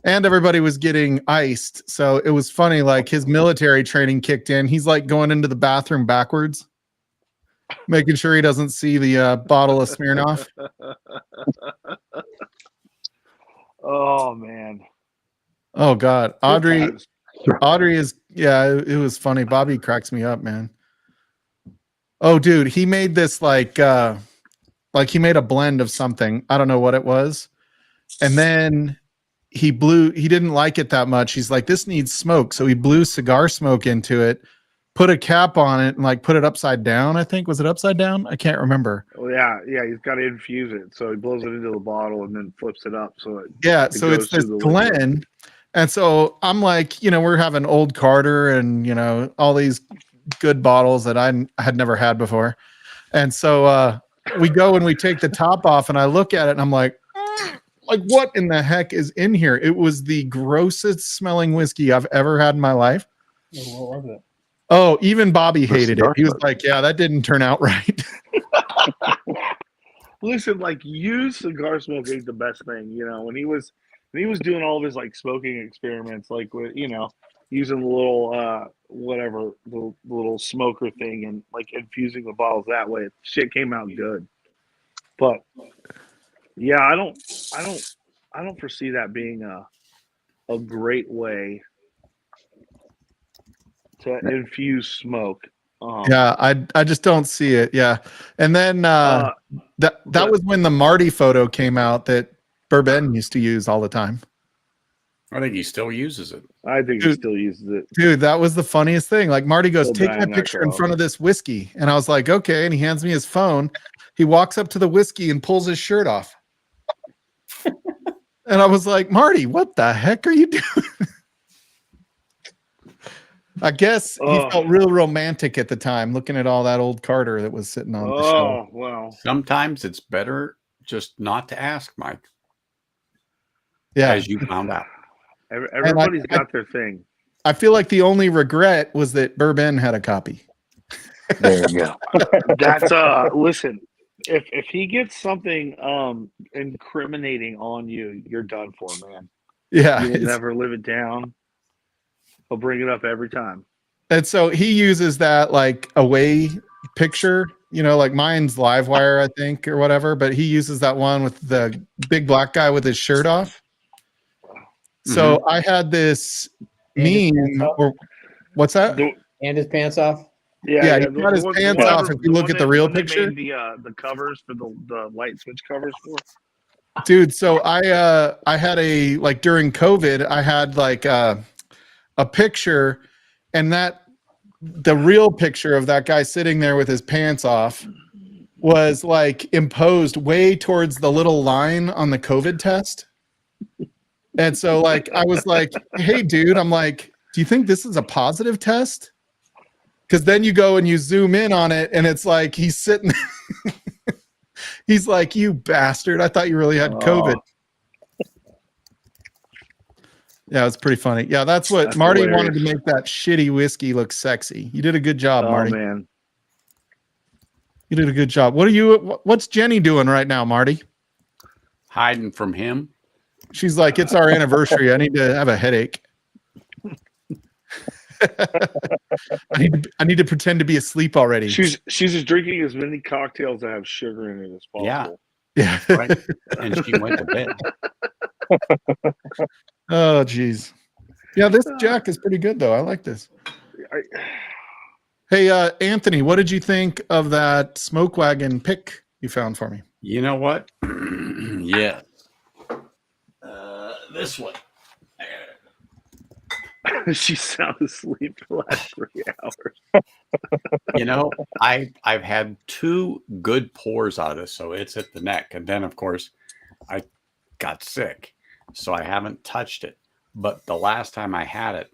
And everybody was getting iced. So it was funny. Like his military training kicked in. He's like going into the bathroom backwards, making sure he doesn't see the bottle of Smirnoff. Oh, man. Oh, God. Audrey is, yeah, it was funny. Bobby cracks me up, man. Oh, dude, he made this like he made a blend of something. I don't know what it was. And then he didn't like it that much. He's like, this needs smoke. So he blew cigar smoke into it, put a cap on it, and like put it upside down. I think, was it upside down? I can't remember. Oh yeah. He's got to infuse it. So he blows it into the bottle and then flips it up. So so it's this blend. And so I'm like, you know, we're having Old Carter and, you know, all these good bottles that I had never had before. And so we go and we take the top off, and I look at it, and I'm like what in the heck is in here? It was the grossest smelling whiskey I've ever had in my life. What was it? Oh, even Bobby hated it. cigar He was smoke. like, "Yeah, that didn't turn out right." Listen, like used cigar smoke ain't the best thing, you know. When he was doing all of his like smoking experiments, like with using the little whatever the little smoker thing and like infusing the bottles that way, shit came out good. But yeah, I don't foresee that being a great way to infuse smoke. Yeah, I just don't see it. Yeah, and then that was when the Marty photo came out that Bourbon used to use all the time. I think he still uses it. I think he still uses it. Dude, that was the funniest thing. Like Marty goes, Still "Take my buying that picture in club. front of this whiskey," and I was like, "Okay." And he hands me his phone. He walks up to the whiskey and pulls his shirt off. And I was like, "Marty, what the heck are you doing?" I guess he felt real romantic at the time, looking at all that old Carter that was sitting on the shelf. Oh, well. Sometimes it's better just not to ask, Mike. Yeah, as you found out. Everybody's got their thing. I feel like the only regret was that Bourbon had a copy. There you go. That's listen, if he gets something incriminating on you, you're done for, man. Yeah, You'll never live it down. He'll bring it up every time. And so he uses that like away picture, like mine's LiveWire, I think, or whatever, but he uses that one with the big black guy with his shirt off. So I had this meme, or what's that? And his pants off. Yeah, he got his pants off. If you look at the real picture, the covers for the light switch covers for. Dude, so I had a like during COVID, I had like a picture, and the real picture of that guy sitting there with his pants off was like imposed way towards the little line on the COVID test. And so like I was like, "Hey dude," I'm like, "Do you think this is a positive test?" Because then you go and you zoom in on it, and it's like he's sitting he's like, "You bastard, I thought you really had COVID." Yeah, it's pretty funny. Yeah, that's Marty hilarious. wanted to make that shitty whiskey look sexy. You did a good job, Marty. Oh man, you did a good job. What's Jenny doing right now, Marty? Hiding from him. She's like, "It's our anniversary. I need to have a headache. I need to pretend to be asleep already." She's just drinking as many cocktails that have sugar in it as possible. Yeah. Right. And she went to bed. Oh, geez. Yeah, this Jack is pretty good, though. I like this. Hey, Anthony, what did you think of that Smoke Wagon pick you found for me? You know what? Yeah. This one. She sound asleep for the last 3 hours. I've had 2 good pours out of this, so it's at the neck. And then, of course, I got sick, so I haven't touched it. But the last time I had it,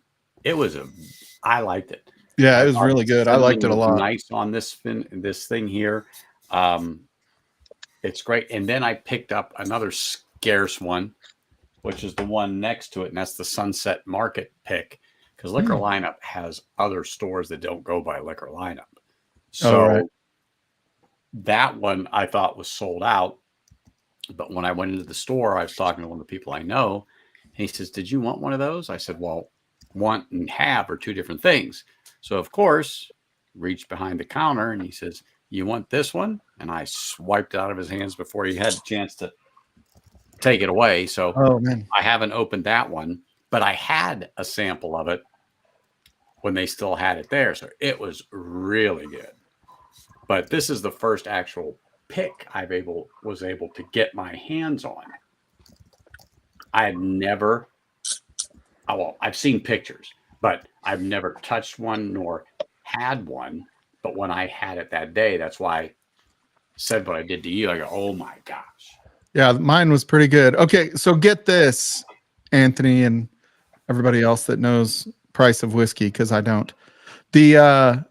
I liked it. Yeah, it was really good. I liked it a lot. Nice on this thing here. It's great. And then I picked up another scarce one, which is the one next to it, and that's the Sunset Market pick, because Liquor Lineup has other stores that don't go by Liquor Lineup. So that one I thought was sold out, but when I went into the store, I was talking to one of the people I know, and he says, "Did you want one of those?" I said, "Well, want and have are 2 different things." So of course, reached behind the counter, and he says, "You want this one?" And I swiped it out of his hands before he had a chance to take it away. So I haven't opened that one, but I had a sample of it when they still had it there. So it was really good. But this is the first actual pick was able to get my hands on. I had never, I've seen pictures, but I've never touched one nor had one. But when I had it that day, that's why I said what I did to you. I go, "Oh my gosh." Yeah, mine was pretty good. Okay, so get this, Anthony, and everybody else that knows price of whiskey, because I don't. The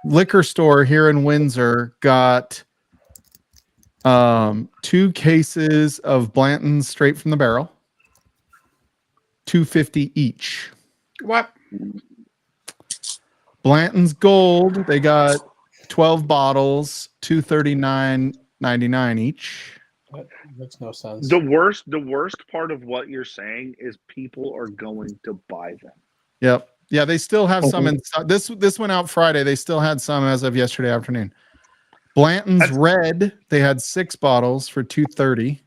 liquor store here in Windsor got 2 cases of Blanton's straight from the barrel, $2.50 each. What? Blanton's Gold, they got 12 bottles, $239.99 each. That makes no sense. The worst part of what you're saying is people are going to buy them. Yep. Yeah, they still have some in this went out Friday. They still had some as of yesterday afternoon. Blanton's Red, they had 6 bottles for $2.30.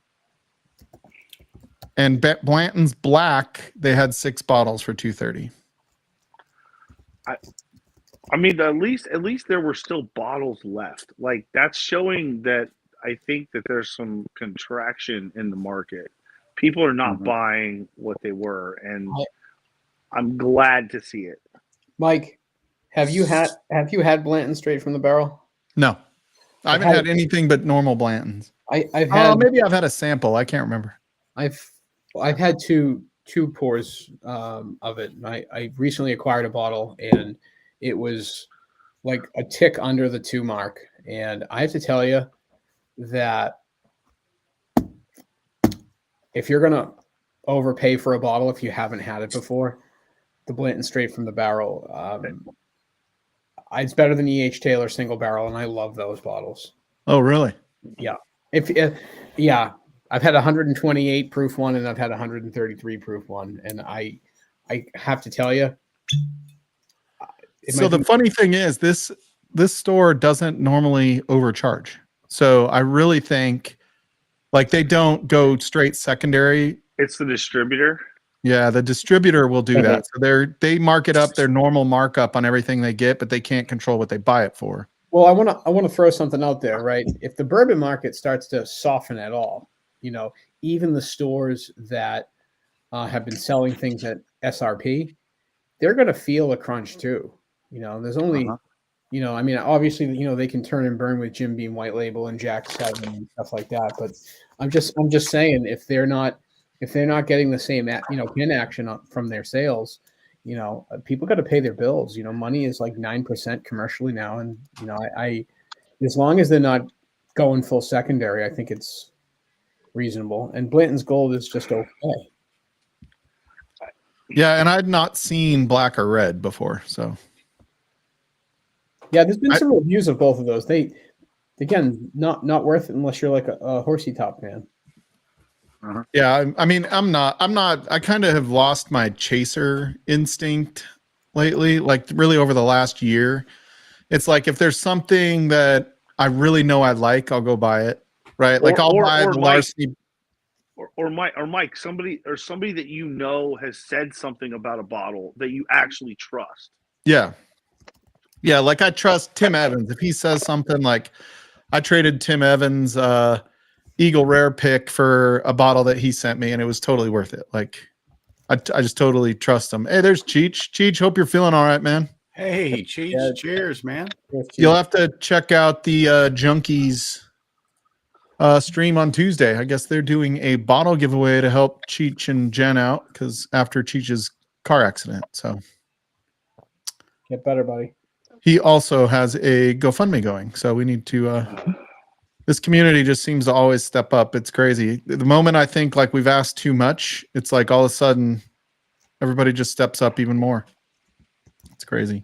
And Blanton's Black, they had 6 bottles for $2.30. I mean, at least there were still bottles left. Like, that's showing that I think that there's some contraction in the market. People are not buying what they were, and I'm glad to see it. Mike, have you had Blanton straight from the barrel? No, I haven't had anything but normal Blantons. I've had maybe I've had a sample. I can't remember. I've had two pours of it. I recently acquired a bottle, and it was like a tick under the 2 mark. And I have to tell you that if you're gonna overpay for a bottle, if you haven't had it before, the Blanton straight from the barrel, it's better than E.H. Taylor single barrel, and I love those bottles. Oh, really? Yeah. Yeah, I've had 128 proof one, and I've had 133 proof one, and I have to tell you. So the funny thing is, this store doesn't normally overcharge. So I really think, like, they don't go straight secondary. It's the distributor. Yeah, the distributor will do that. So they mark it up their normal markup on everything they get, but they can't control what they buy it for. Well, I want to throw something out there, right? If the bourbon market starts to soften at all, even the stores that have been selling things at SRP, they're going to feel a crunch too. There's only, I mean, obviously, they can turn and burn with Jim Beam White Label and Jack 7 and stuff like that. But I'm just saying, if they're not getting the same, pin action from their sales, people got to pay their bills. Money is like 9% commercially now. And, I as long as they're not going full secondary, I think it's reasonable. And Blanton's Gold is just okay. Yeah. And I'd not seen Black or Red before. So. Yeah, there's been some reviews of both of those. They, again, not worth it unless you're like a horsey top fan. Yeah, I mean, I'm not. I kind of have lost my chaser instinct lately. Like, really over the last year, it's like if there's something that I really know I like, I'll go buy it. Right? Like, I'll buy the Larceny. Or Mike, somebody that has said something about a bottle that you actually trust. Yeah. Yeah, like I trust Tim Evans. If he says something, like, I traded Tim Evans' Eagle Rare pick for a bottle that he sent me, and it was totally worth it. Like, I just totally trust him. Hey, there's Cheech. Cheech, hope you're feeling all right, man. Hey, Cheech, cheers, man. You'll have to check out the Junkies stream on Tuesday. I guess they're doing a bottle giveaway to help Cheech and Jen out because after Cheech's car accident. So get better, buddy. He also has a GoFundMe going, so we need to. This community just seems to always step up. It's crazy. The moment I think like we've asked too much, it's like all of a sudden everybody just steps up even more. It's crazy.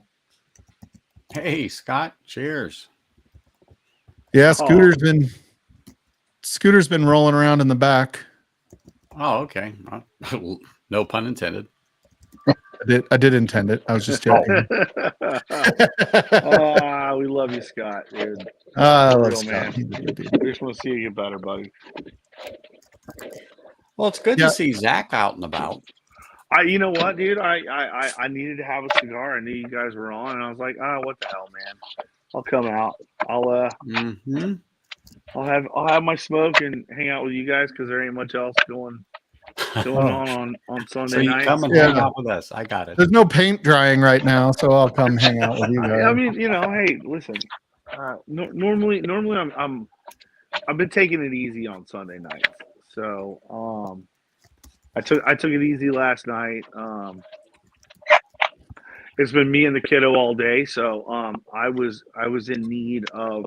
Hey, Scott, cheers. Yeah, Scooter's been rolling around in the back. Oh, okay. No pun intended. I did intend it. I was just joking. We love you, Scott, dude. I love Scott. Man. We just want to see you get better, buddy. Well, it's good to see Zach out and about. You know what, dude? I needed to have a cigar. I knew you guys were on, and I was like, what the hell, man? I'll come out. I'll have my smoke and hang out with you guys because there ain't much else going on Sunday night. Come and hang out with us. I got it. There's no paint drying right now, so I'll come hang out with you guys. I mean, hey, listen. Normally, I've been taking it easy on Sunday nights. So, I took it easy last night. It's been me and the kiddo all day, so I was in need of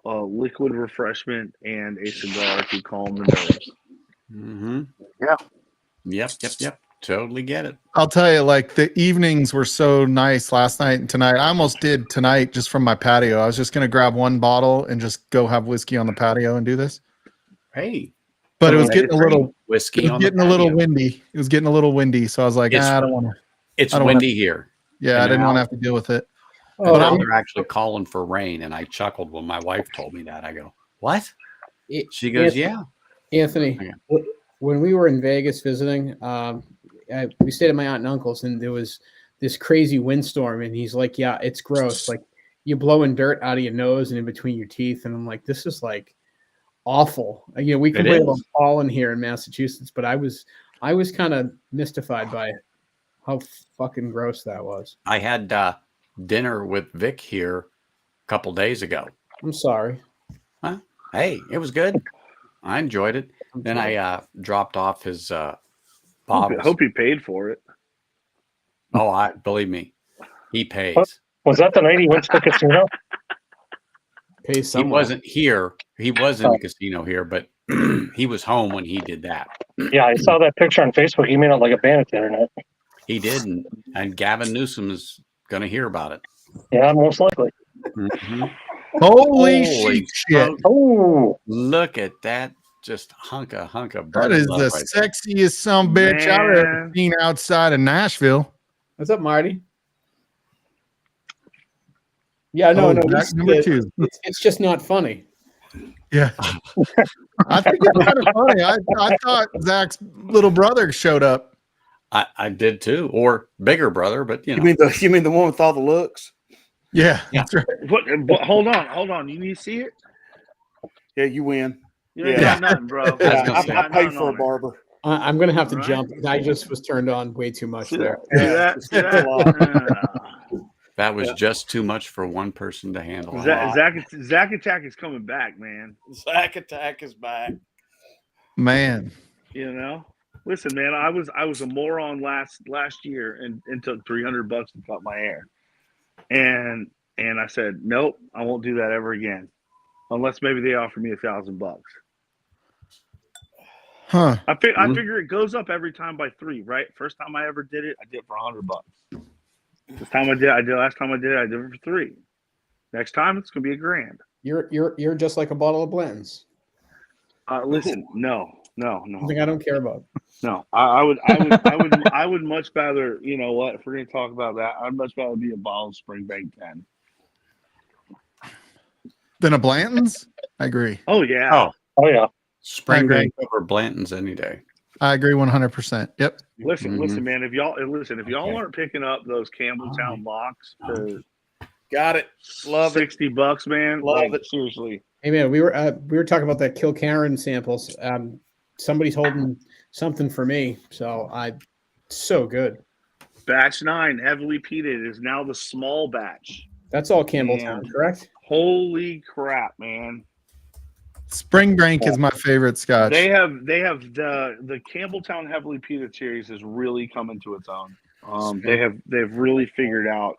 liquid refreshment and a cigar to calm the nerves. Mm-hmm. Yeah. Yep. Totally get it. I'll tell you, like the evenings were so nice last night and tonight. I almost did tonight just from my patio. I was just going to grab one bottle and just go have whiskey on the patio and do this. Hey, But it was getting a little whiskey it was on the getting a little patio. windy. It was getting a little windy, so I was like, I don't want to. It's I don't windy here. Yeah, And I didn't want to now- have to deal with it. But But they're actually calling for rain, and I chuckled when my wife told me that. I go, "What?" She goes, "Yeah." Anthony, Okay. when we were in Vegas visiting, we stayed at my aunt and uncle's, and there was this crazy windstorm, and he's like, "Yeah, it's gross. Like you're blowing dirt out of your nose and in between your teeth." And I'm like, "This is like awful." You know, we complain about pollen here in Massachusetts, but I was kind of mystified by how fucking gross that was. I had dinner with Vic here a couple days ago. I'm sorry. Huh? Hey, it was good. I enjoyed it. Then I dropped off his bottles. I hope he paid for it. Oh, I believe me, he pays. Was that the night he went to the casino? Pay He wasn't here. He was in the casino here, but he was home when he did that. Yeah, I saw that picture on Facebook. He made it like a bandit the internet. He did, and Gavin Newsom is going to hear about it. Yeah, most likely. Mm-hmm. Holy shit! Oh, look at that! Just hunk of That is the sexiest some bitch I've ever seen outside of Nashville. What's up, Marty? Yeah, no. Number two. It's just not funny. Yeah, I think it's kind of funny. I thought Zach's little brother showed up. I did too, or bigger brother, but you know. You mean the one with all the looks? Yeah, that's right. But hold on. You need to see it? Yeah, you win. You ain't got nothing, bro. I paid for a barber. I'm gonna have to jump. I just was turned on way too much there. That was just too much for one person to handle. Zach Attack is coming back, man. Zach Attack is back. Man. You know? Listen, man, I was a moron last year and took $300 to cut my hair. And I said, nope, I won't do that ever again. Unless maybe they offer me $1,000. Huh. I figure it goes up every time by 3, right? First time I ever did it, I did it for $100. This time I did last time I did it for 3. Next time it's gonna be $1,000. You're just like a bottle of Blends. Listen, no. Something I don't care about. No, I would much rather, you know what, if we're gonna talk about that, I'd much rather be a bottle of Springbank 10. Than a Blanton's? I agree. Oh yeah. Oh yeah. Springbank over Blanton's any day. I agree 100%. Yep. Listen, man. If y'all aren't picking up those Campbelltown locks for got it, love $60, man. Love it. Seriously. Hey man, we were talking about that Kilcarron samples. Somebody's holding something for me, so good. Batch 9, heavily peated, is now the small batch. That's all Campbelltown, correct? Holy crap, man! Springbank is my favorite scotch. They have the Campbelltown heavily peated series is really coming to its own. They've really figured out.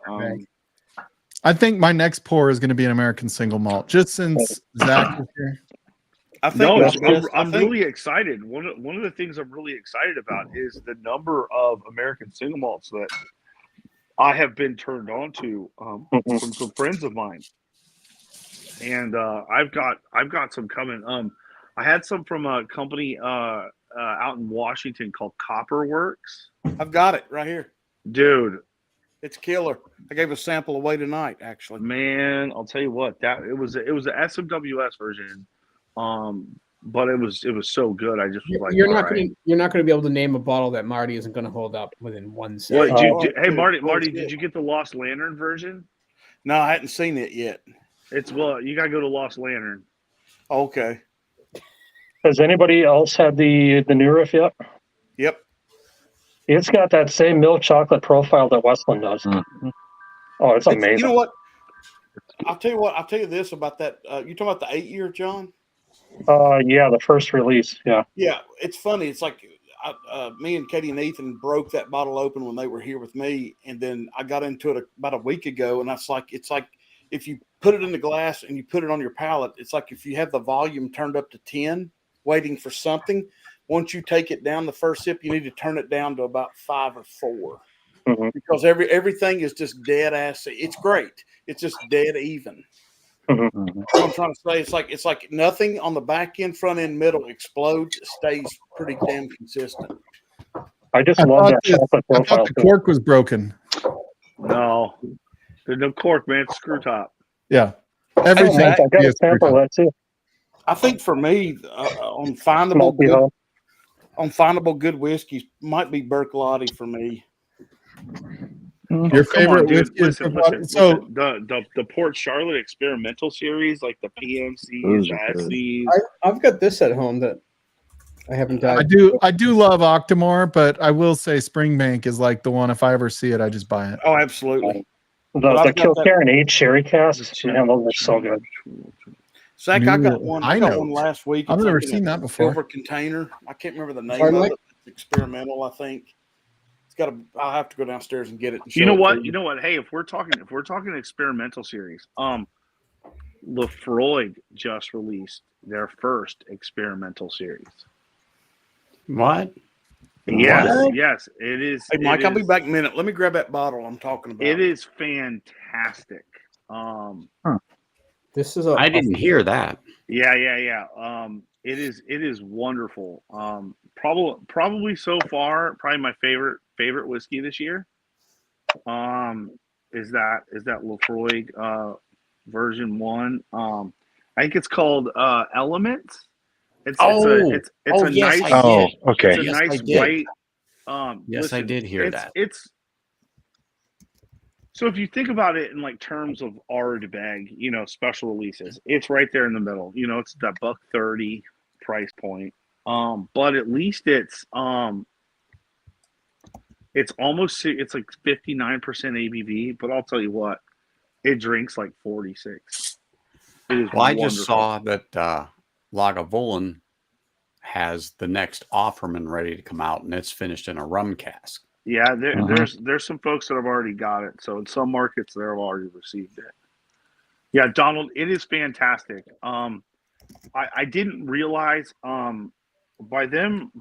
I think my next pour is going to be an American single malt, just since Zach is here. I'm really excited. One of the things I'm really excited about is the number of American single malts that I have been turned on to from some friends of mine. And I've got some coming. I had some from a company out in Washington called Copperworks. I've got it right here, dude. It's killer. I gave a sample away tonight, actually. Man, I'll tell you what, it was an SMWS version, but it was so good. I just was like, you're not going to be able to name a bottle that Marty isn't going to hold up within 1 second. Hey Marty, did you get the Lost Lantern version? No, I hadn't seen it yet. You gotta go to Lost Lantern. Okay. Has anybody else had the new riff yet? Yep. It's got that same milk chocolate profile that Westland does. Mm-hmm. Oh, it's amazing. You know what? I'll tell you this about that. You talking about the 8-year, John? Yeah, the first release. Yeah. Yeah, it's funny. It's like me and Katie and Ethan broke that bottle open when they were here with me, and then I got into it about a week ago, and it's like if you put it in the glass and you put it on your palate, it's like if you have the volume turned up to 10, waiting for something. Once you take it down the first sip, you need to turn it down to about 5 or 4 because everything is just dead ass. It's great. It's just dead even. What I'm trying to say, it's like nothing on the back end, front end, middle explodes. It stays pretty damn consistent. I just love that chocolate I profile. thought the cork was broken. No, there's no cork, man. It's screw top. Yeah, everything. I got to sample that too. I think for me, on findable good whiskeys might be Berklotti for me. Your favorite whiskey? Listen. So the Port Charlotte Experimental Series, like the PMCs, SCs. I've got this at home that I haven't done. I do love Octomore, but I will say Springbank is like the one. If I ever see it, I just buy it. Oh, absolutely. The Kilcairn 8 sherry casks, man, those are so good. Zach, I got one. I got one last week. I've never seen that before. Silver container. I can't remember the name of it. It's experimental, I think. It's got a. I'll have to go downstairs and get it. And you know what? You know what? Hey, if we're talking experimental series, Lefroy just released their first experimental series. What? Yes, it is. Hey, Mike, I'll be back in a minute. Let me grab that bottle I'm talking about. It is fantastic. This is I didn't hear that. Yeah. It is wonderful. Probably so far, probably my favorite whiskey this year. Is that Lefroy version 1. I think it's called Elements. It's a yes, nice. Oh, okay. It's a nice white. Yes, listen, I did hear that. It's so if you think about it in like terms of Ardbeg, special releases, it's right there in the middle. It's that $130 price point. But at least it's like 59% ABV. But I'll tell you what, it drinks like 46. It is. Well, I just saw that Lagavulin has the next Offerman ready to come out, and it's finished in a rum cask. Yeah, there's some folks that have already got it. So in some markets, they've already received it. Yeah, Donald, it is fantastic. I didn't realize by them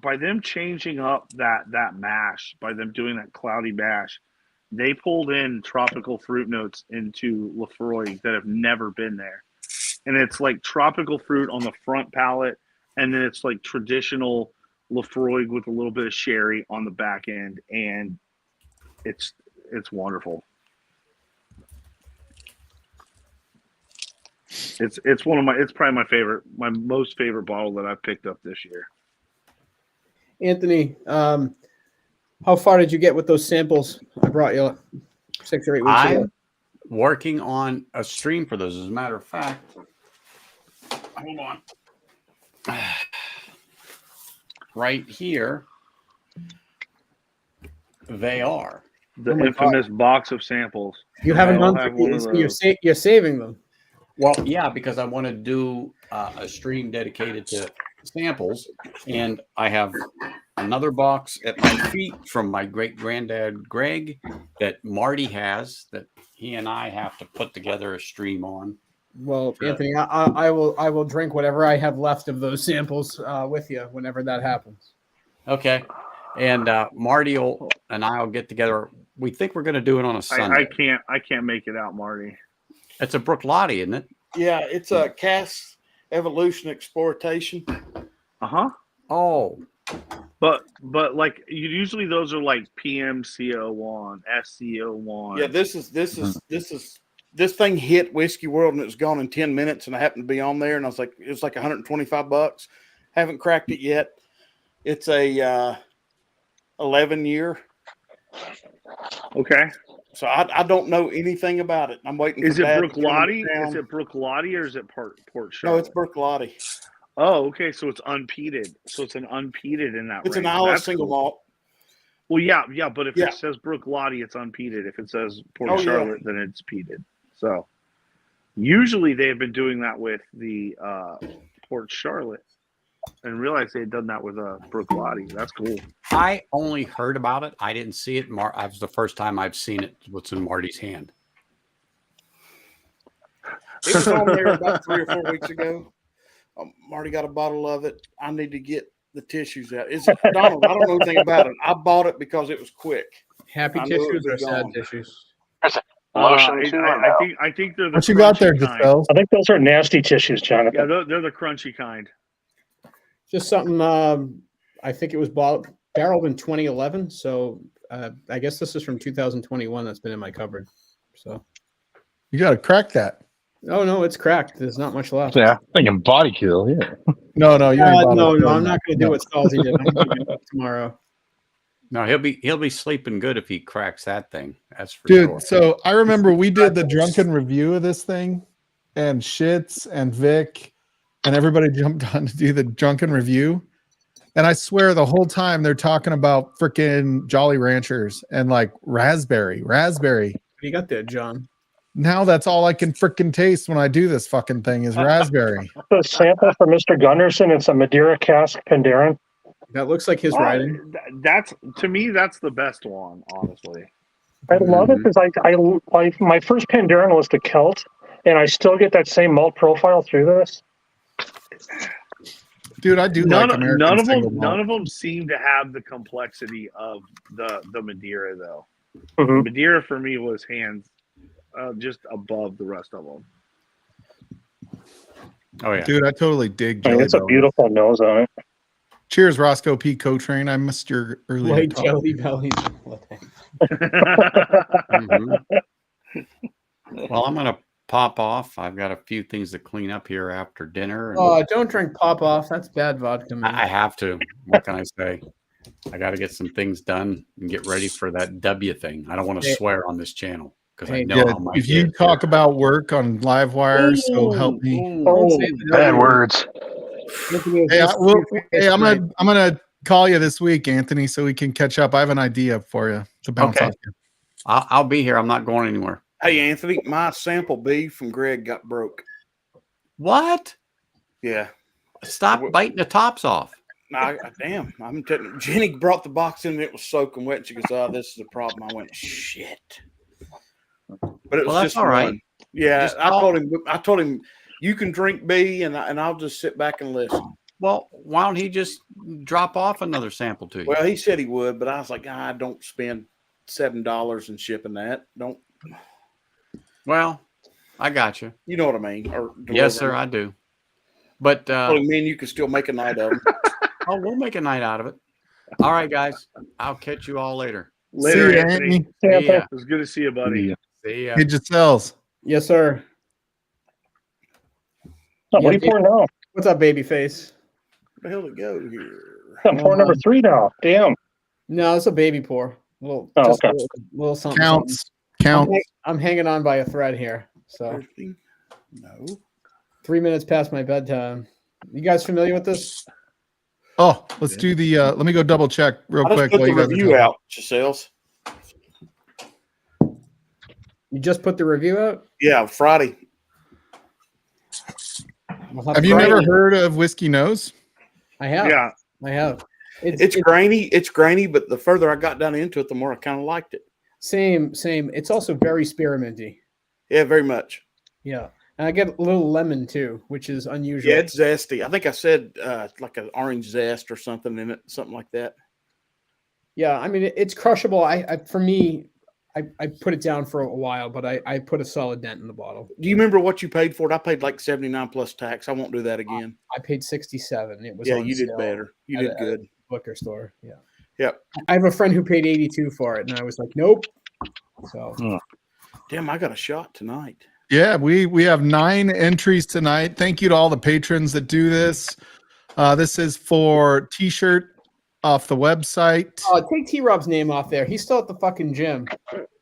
changing up that mash, by them doing that cloudy mash, they pulled in tropical fruit notes into Lefroy that have never been there. And it's like tropical fruit on the front palate, and then it's like traditional Lefroy with a little bit of sherry on the back end, and it's wonderful. It's probably my most favorite bottle that I've picked up this year. Anthony, how far did you get with those samples I brought you 6 or 8 weeks ago? I'm working on a stream for those. As a matter of fact, hold on. Right here, they are. The infamous box of samples. You haven't done you're saving them. Well, yeah, because I want to do a stream dedicated to samples, and I have another box at my feet from my great granddad Greg that Marty has that he and I have to put together a stream on. Well, Anthony, I will drink whatever I have left of those samples with you whenever that happens. Okay, and Marty and I'll get together. We think we're going to do it on a Sunday. I can't make it out, Marty. It's a Brooklotti, isn't it? Yeah, it's a cask evolution exploitation. Oh, but like usually those are like PMCO1, SCO1. Yeah, this thing hit Whiskey World and it was gone in 10 minutes, and I happened to be on there, and I was like, it was like $125. Haven't cracked it yet. It's a 11-year. Okay. So I don't know anything about it. I'm waiting. Is it Brooklotti? Is it Brooklotti or is it Port Charlotte? No, it's Brooklotti. Oh, okay. So it's unpeated. So it's an unpeated in that. It's range. an Isla single malt. Well, yeah. But if it says Brooklotti, it's unpeated. If it says Port Charlotte, then it's peated. So usually they've been doing that with the Port Charlotte, and realized they had done that with Brooklotti. That's cool. I only heard about it. I didn't see it. It was the first time I've seen it. What's in Marty's hand? It was on there about 3 or 4 weeks ago. Marty got a bottle of it. I need to get the tissues out. It's Donald. I don't know anything about it. I bought it because it was quick. Happy I knew it tissues would or be sad gone. tissues? Lotion too, or no? I think they're the What you got there, crunchy kind. Giselle? I think those are nasty tissues, Jonathan. Yeah, they're the crunchy kind. Just something. I think it was barreled in 2011. So I guess this is from 2021. That's been in my cupboard. So You got to crack that. oh no, it's cracked. There's not much left. Yeah, thinking body kill. Yeah. No, you ain't bought no, it. I'm not going to do what Scalzi did. I'm gonna do it tomorrow. No, he'll be sleeping good if he cracks that thing. That's for Dude, sure. so I remember we did the drunken review of this thing, and Shits and Vic and everybody jumped on to do the drunken review. And I swear the whole time they're talking about freaking Jolly Ranchers and like raspberry. What do you got there, John? Now that's all I can freaking taste when I do this fucking thing is raspberry. The sample for Mr. Gunderson, it's a Madeira cask Penderyn. That looks like his writing. That's to me. That's the best one, honestly. I love it because I my first Penderyn was the Celt, and I still get that same malt profile through this. Dude, I do None like American single malt. none of them seem to have the complexity of the Madeira, though. Mhm. Madeira for me was hands just above the rest of them. Oh yeah, Dude, I totally dig I mean, Jelly it's a Belly. beautiful nose on it. Cheers, Roscoe P. Cotrain. I missed your earlier White talk. jelly bellies. Mhm. Well, I'm gonna pop off. I've got a few things to clean up here after dinner. And Oh, don't drink pop off. That's bad vodka, man. I have to. What can I say? I got to get some things done and get ready for that W thing. I don't want to Hey. swear on this channel because I Hey, know Yeah, how my if you kids talk about work on LiveWire, so help me. Don't say the Bad W. words. Anthony, Hey, it's I'm great. gonna call you this week, Anthony, so we can catch up. I have an idea for you to bounce Okay. off you. I'll be here. I'm not going anywhere. Hey, Anthony, my sample B from Greg got broke. What? Yeah. Stop biting the tops off. No, damn. I'm telling you, Jenny brought the box in and it was soaking wet. She goes, "Oh, this is a problem." I went, "Shit." But it was Well, that's just all right. one. Yeah, Just I told him you can drink B and I'll just sit back and listen. Well, why don't he just drop off another sample to you? Well, he said he would, but I was like, I don't spend $7 in shipping that. Don't Well, I got you. you know what I mean? Or Yes, sir, I do. But Well, me and you can still make a night of it. oh, we'll make a night out of it. All right, guys. I'll catch you all later. Later, See ya, Anthony. Anthony. See ya. It was good to see you, buddy. Yeah. See ya. Hey, Giselle's. Yes, sir. Oh, what are you pouring now? What's up, babyface? Where the hell did it go here? I'm pouring number 3 now. Damn. No, it's a baby pour. Oh, Just okay. a little something. Counts. something. Counts. I'm hanging on by a thread here. So Everything? No. 3 minutes past my bedtime. You guys familiar with this? Oh, let's do the let me go double check real I just quick. put while the you guys are review talking. out, Giselles. You just put the review out? Yeah, Friday. I'll Have to you try never it. heard of Whiskey Nose? I have. Yeah. I have. It's grainy. It's grainy, but the further I got down into it, the more I kind of liked it. Same. It's also very spearminty. Yeah, very much. Yeah. And I get a little lemon too, which is unusual. Yeah, it's zesty. I think I said like an orange zest or something in it, something like that. Yeah, I mean it's crushable. For me, I put it down for a while, but I put a solid dent in the bottle. Do you remember what you paid for it? I paid like 79 plus tax. I won't do that again. I paid 67. It was Yeah, on you did sale better. You at did a good. liquor store. Yeah. Yep. I have a friend who paid 82 for it, and I was like, nope. So Damn, I got a shot tonight. Yeah, we have 9 entries tonight. Thank you to all the patrons that do this. This is for t-shirt off the website. take T-Rob's name off there. He's still at the fucking gym.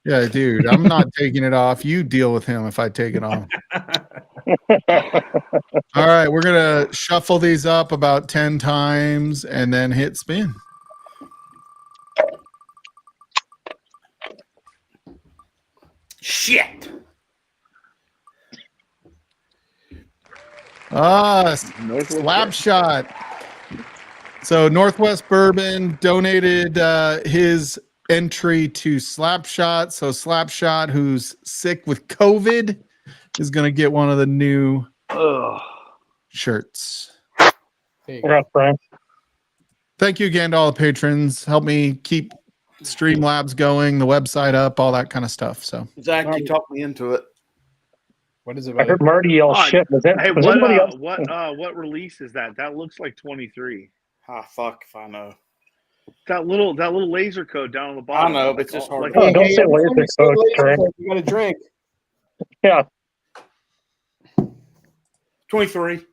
Yeah, dude, I'm not taking it off. You deal with him if I take it off. All right, we're going to shuffle these up about 10 times and then hit spin. Shit. Slap shot. So Northwest Bourbon donated his entry to Slapshot. So Slapshot, who's sick with COVID, is going to get one of the new Ugh. shirts. There you go. Congrats, Brian. Thank you again to all the patrons. Help me keep Streamlabs going, the website up, all that kind of stuff. So Zach, you talked me into it. What is it? I heard Marty yell shit. Was Hey, anybody else? what release is that? That looks like 23. Ah, fuck if I know. That little laser code down on the I bottom. know, but it's just hard. Oh, don't say laser code, Trey. You got a drink. Yeah. 23.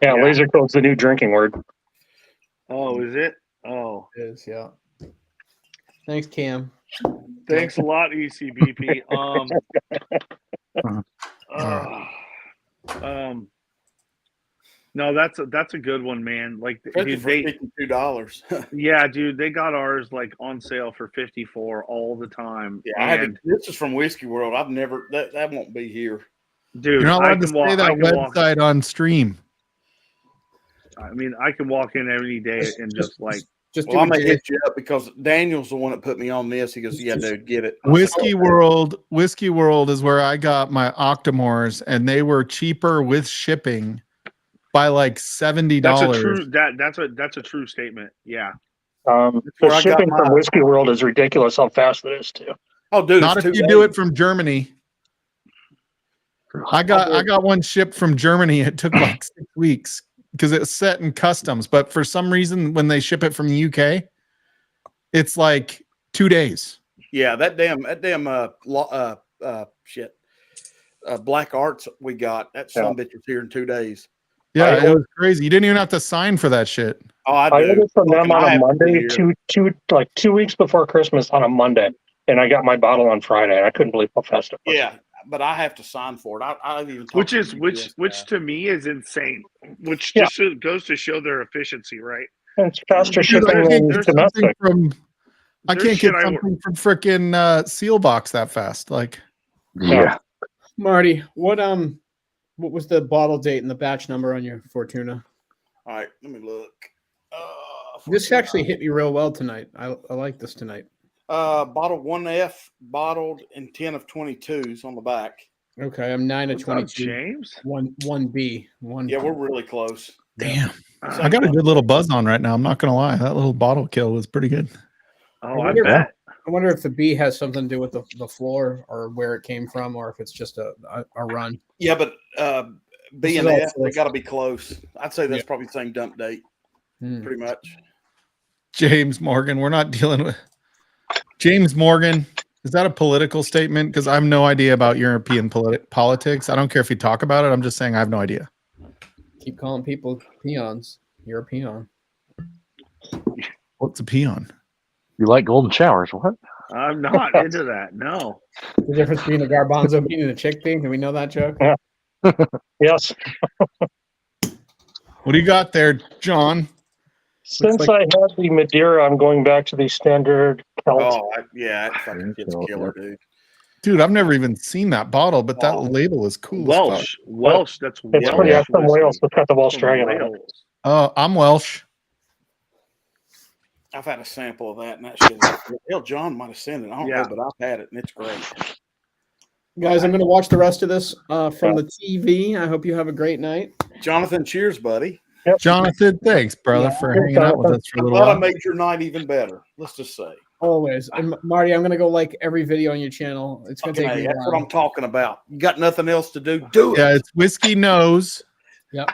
Yeah, laser code's the new drinking word. Oh, is it? Oh. It is, yeah. Thanks, Cam. Thanks a lot, ECBP. No, that's a good one, man. Like, dude, $52. Yeah, dude, they got ours like on sale for $54 all the time. Yeah, this is from Whiskey World. I've never that won't be here. Dude, you're not allowed to say that website on stream. I mean, I can walk in every day and just like. I'm gonna hit you up because Daniel's the one that put me on this. He goes, "Yeah, dude, get it." Whiskey World is where I got my Octomores, and they were cheaper with shipping by like $70. That's a true statement. Yeah. The shipping from Whiskey World is ridiculous how fast it is too. Oh, dude, not if you do it from Germany. I got one shipped from Germany. It took like 6 weeks because it's set in customs. But for some reason, when they ship it from the UK, it's like 2 days. Yeah, that damn Black Arts we got. That son bitch is here in 2 days. Yeah, it was crazy. You didn't even have to sign for that shit. Oh, I ordered from them on a Monday, 2 weeks before Christmas on a Monday, and I got my bottle on Friday. And I couldn't believe how fast it was. Yeah, but I have to sign for it. I even which to me is insane. Which just goes to show their efficiency, right? And it's faster shipping than domestic. I can't get something from frickin' Sealbox that fast. Like, yeah. Marty, what was the bottle date and the batch number on your Fortuna? All right, let me look. This actually hit me real well tonight. I like this tonight. Bottle 1F, bottled in 10 of 22s on the back. Okay, I'm 9 of 22. James? 1B. Yeah, we're really close. Damn. I got a good little buzz on right now. I'm not going to lie. That little bottle kill was pretty good. Oh, I bet. I wonder if the B has something to do with the floor or where it came from, or if it's just a run. Yeah, but B and F, they got to be close. I'd say that's probably the same dump date, pretty much. James Morgan, we're not dealing with James Morgan. Is that a political statement? Because I have no idea about European politics. I don't care if you talk about it. I'm just saying I have no idea. Keep calling people peons. You're a peon. What's a peon? You like golden showers? What? I'm not into that. No. The difference between a garbanzo bean and a chickpea. Do we know that joke? Yeah. Yes. What do you got there, John? Since I had the Madeira, I'm going back to the standard Celt. Oh, that fucking kid's killer, dude. Dude, I've never even seen that bottle, but that label is cool. Welsh. That's Welsh. It's pretty. I'm from Wales. It's got the Welsh dragon on it. Oh, I'm Welsh. I've had a sample of that, and that shit. Hell, John might have sent it. I don't know, but I've had it, and it's great. Guys, I'm going to watch the rest of this from the TV. I hope you have a great night. Jonathan, cheers, buddy. Yep. Jonathan, thanks, brother, for hanging out with us for a little while. I made your night even better. Let's just say. Always. And Marty, I'm going to go like every video on your channel. It's going to take me a while. That's what I'm talking about. You got nothing else to do? Do it. Yeah, it's Whiskey Nose. Yep.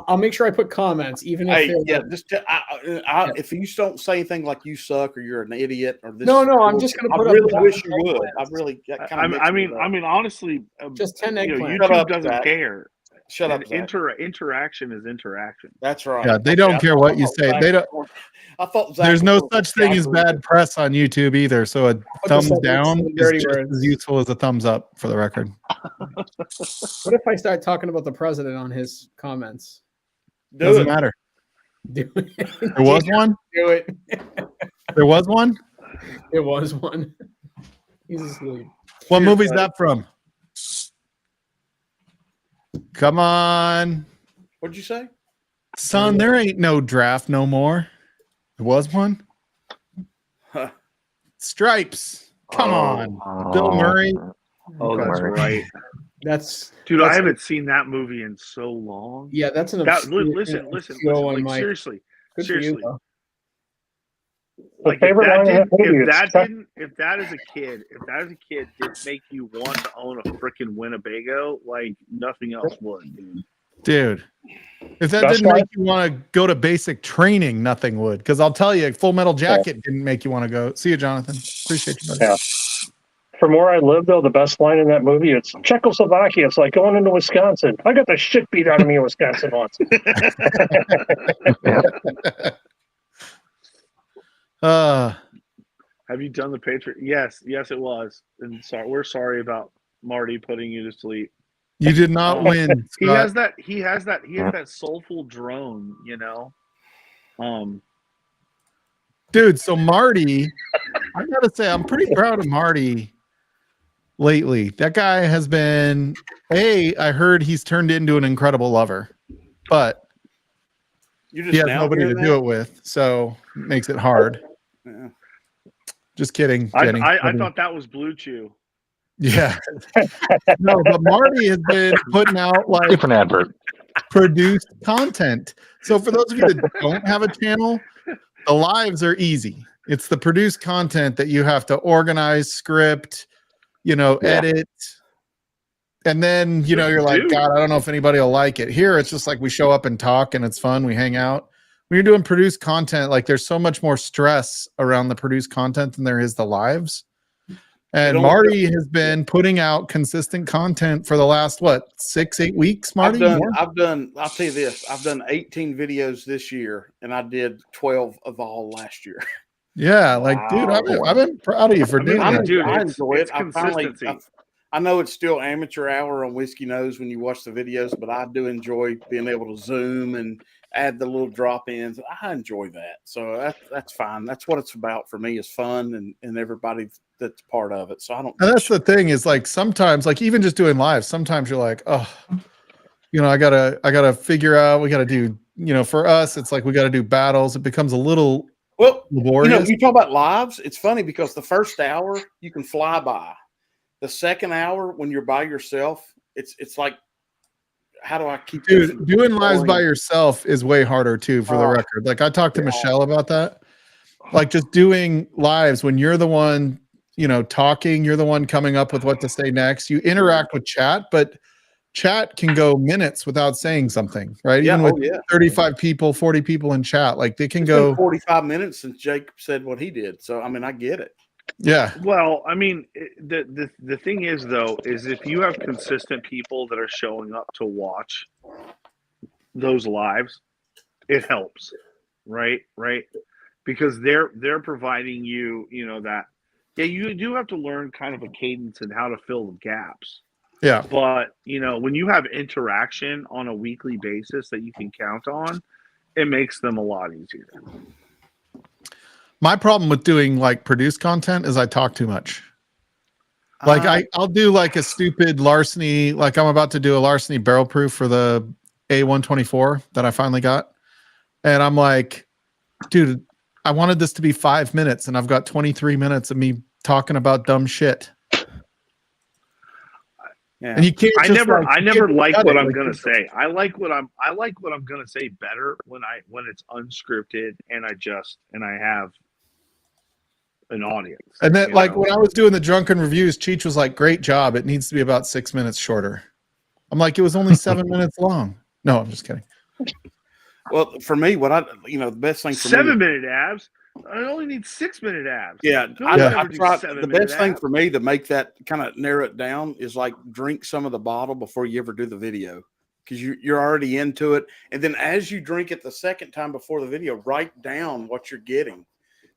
I'll make sure I put comments, even if if you don't say anything like you suck or you're an idiot or this. No, I'm just going to put. I really wish you would. I really. I mean, honestly, just 10 eggplants. YouTube doesn't care. Shut up. Interaction is interaction. That's right. Yeah, they don't care what you say. They don't. I thought there's no such thing as bad press on YouTube either. So a thumbs down is just as useful as a thumbs up, for the record. What if I start talking about the president on his comments? Doesn't matter. Do it. There was one. Do it. There was one. There was one. He's asleep. What movie's that from? Come on. What'd you say? Son, there ain't no draft no more. There was one? Stripes. Come on. Bill Murray. Oh, that's right. Dude, I haven't seen that movie in so long. Yeah, that's an listen. Like, seriously. Good for you, though. Like favorite line in that movie if that as a kid didn't make you want to own a freaking Winnebago, like nothing else would, dude. If that didn't make you want to go to basic training, nothing would. Because I'll tell you, Full Metal Jacket didn't make you want to go. See you, Jonathan. Appreciate you, buddy. Yeah. From where I live, though, the best line in that movie, it's Czechoslovakia. It's like going into Wisconsin. I got the shit beat out of me in Wisconsin once. Have you done the Patriot? Yes, it was. And we're sorry about Marty putting you to sleep. You did not win. He has that soulful drone, Dude, so Marty, I gotta say, I'm pretty proud of Marty lately. That guy has been I heard he's turned into an incredible lover, but he has nobody to do it with, so it makes it hard. Yeah. Just kidding, Jenny. I thought that was Blue Chew. Yeah. No, but Marty has been putting out like different advert produced content. So for those of you that don't have a channel, the lives are easy. It's the produced content that you have to organize, script, edit. And then, you're like, God, I don't know if anybody will like it. Here, it's just like we show up and talk and it's fun. We hang out. When you're doing produced content, like there's so much more stress around the produced content than there is the lives. And Marty has been putting out consistent content for the last, 6-8 weeks, Marty? I'll tell you this. I've done 18 videos this year, and I did 12 of all last year. Yeah, dude, I've been proud of you for doing that. Dude, I enjoy it. Consistency. I know it's still amateur hour on Whiskey Nose when you watch the videos, but I do enjoy being able to zoom and add the little drop-ins. I enjoy that. So that's fine. That's what it's about for me, is fun and everybody that's part of it. So I don't. And that's the thing is, like, sometimes, like, even just doing live, sometimes you're like, oh, I gotta figure out, we gotta do, for us, it's like we gotta do battles. It becomes a little laborious. You talk about lives. It's funny because the first hour you can fly by. The second hour, when you're by yourself, it's like, how do I keep doing lives by yourself is way harder too, for the record. Like, I talked to Michelle about that. Like, just doing lives when you're the one, talking, you're the one coming up with what to say next. You interact with chat, but chat can go minutes without saying something, right? Yeah, Even with 35 people, 40 people in chat, like they can go 45 minutes since Jake said what he did. So, I mean, I get it. Yeah. Well, I mean, the thing is, though, is if you have consistent people that are showing up to watch those lives, it helps, right? Because they're providing you, that. Yeah, you do have to learn kind of a cadence and how to fill the gaps. Yeah. But, when you have interaction on a weekly basis that you can count on, it makes them a lot easier. My problem with doing like produced content is I talk too much. Like I'll do like a stupid larceny, like I'm about to do a larceny barrel proof for the A124 that I finally got. And I'm like, dude, I wanted this to be 5 minutes and I've got 23 minutes of me talking about dumb shit. Yeah. And you can't. I never like what I'm gonna say. I like what I'm gonna say better when it's unscripted and I have an audience. And then, like, when I was doing the drunken reviews, Cheech was like, "Great job. It needs to be about 6 minutes shorter." I'm like, "It was only 7 minutes long." No, I'm just kidding. Well, for me, the best thing for 7 minute abs. I only need 6 minute abs. Yeah, I tried. The best thing for me to make that kind of narrow it down is like drink some of the bottle before you ever do the video, because you're already into it. And then as you drink it the second time before the video, write down what you're getting.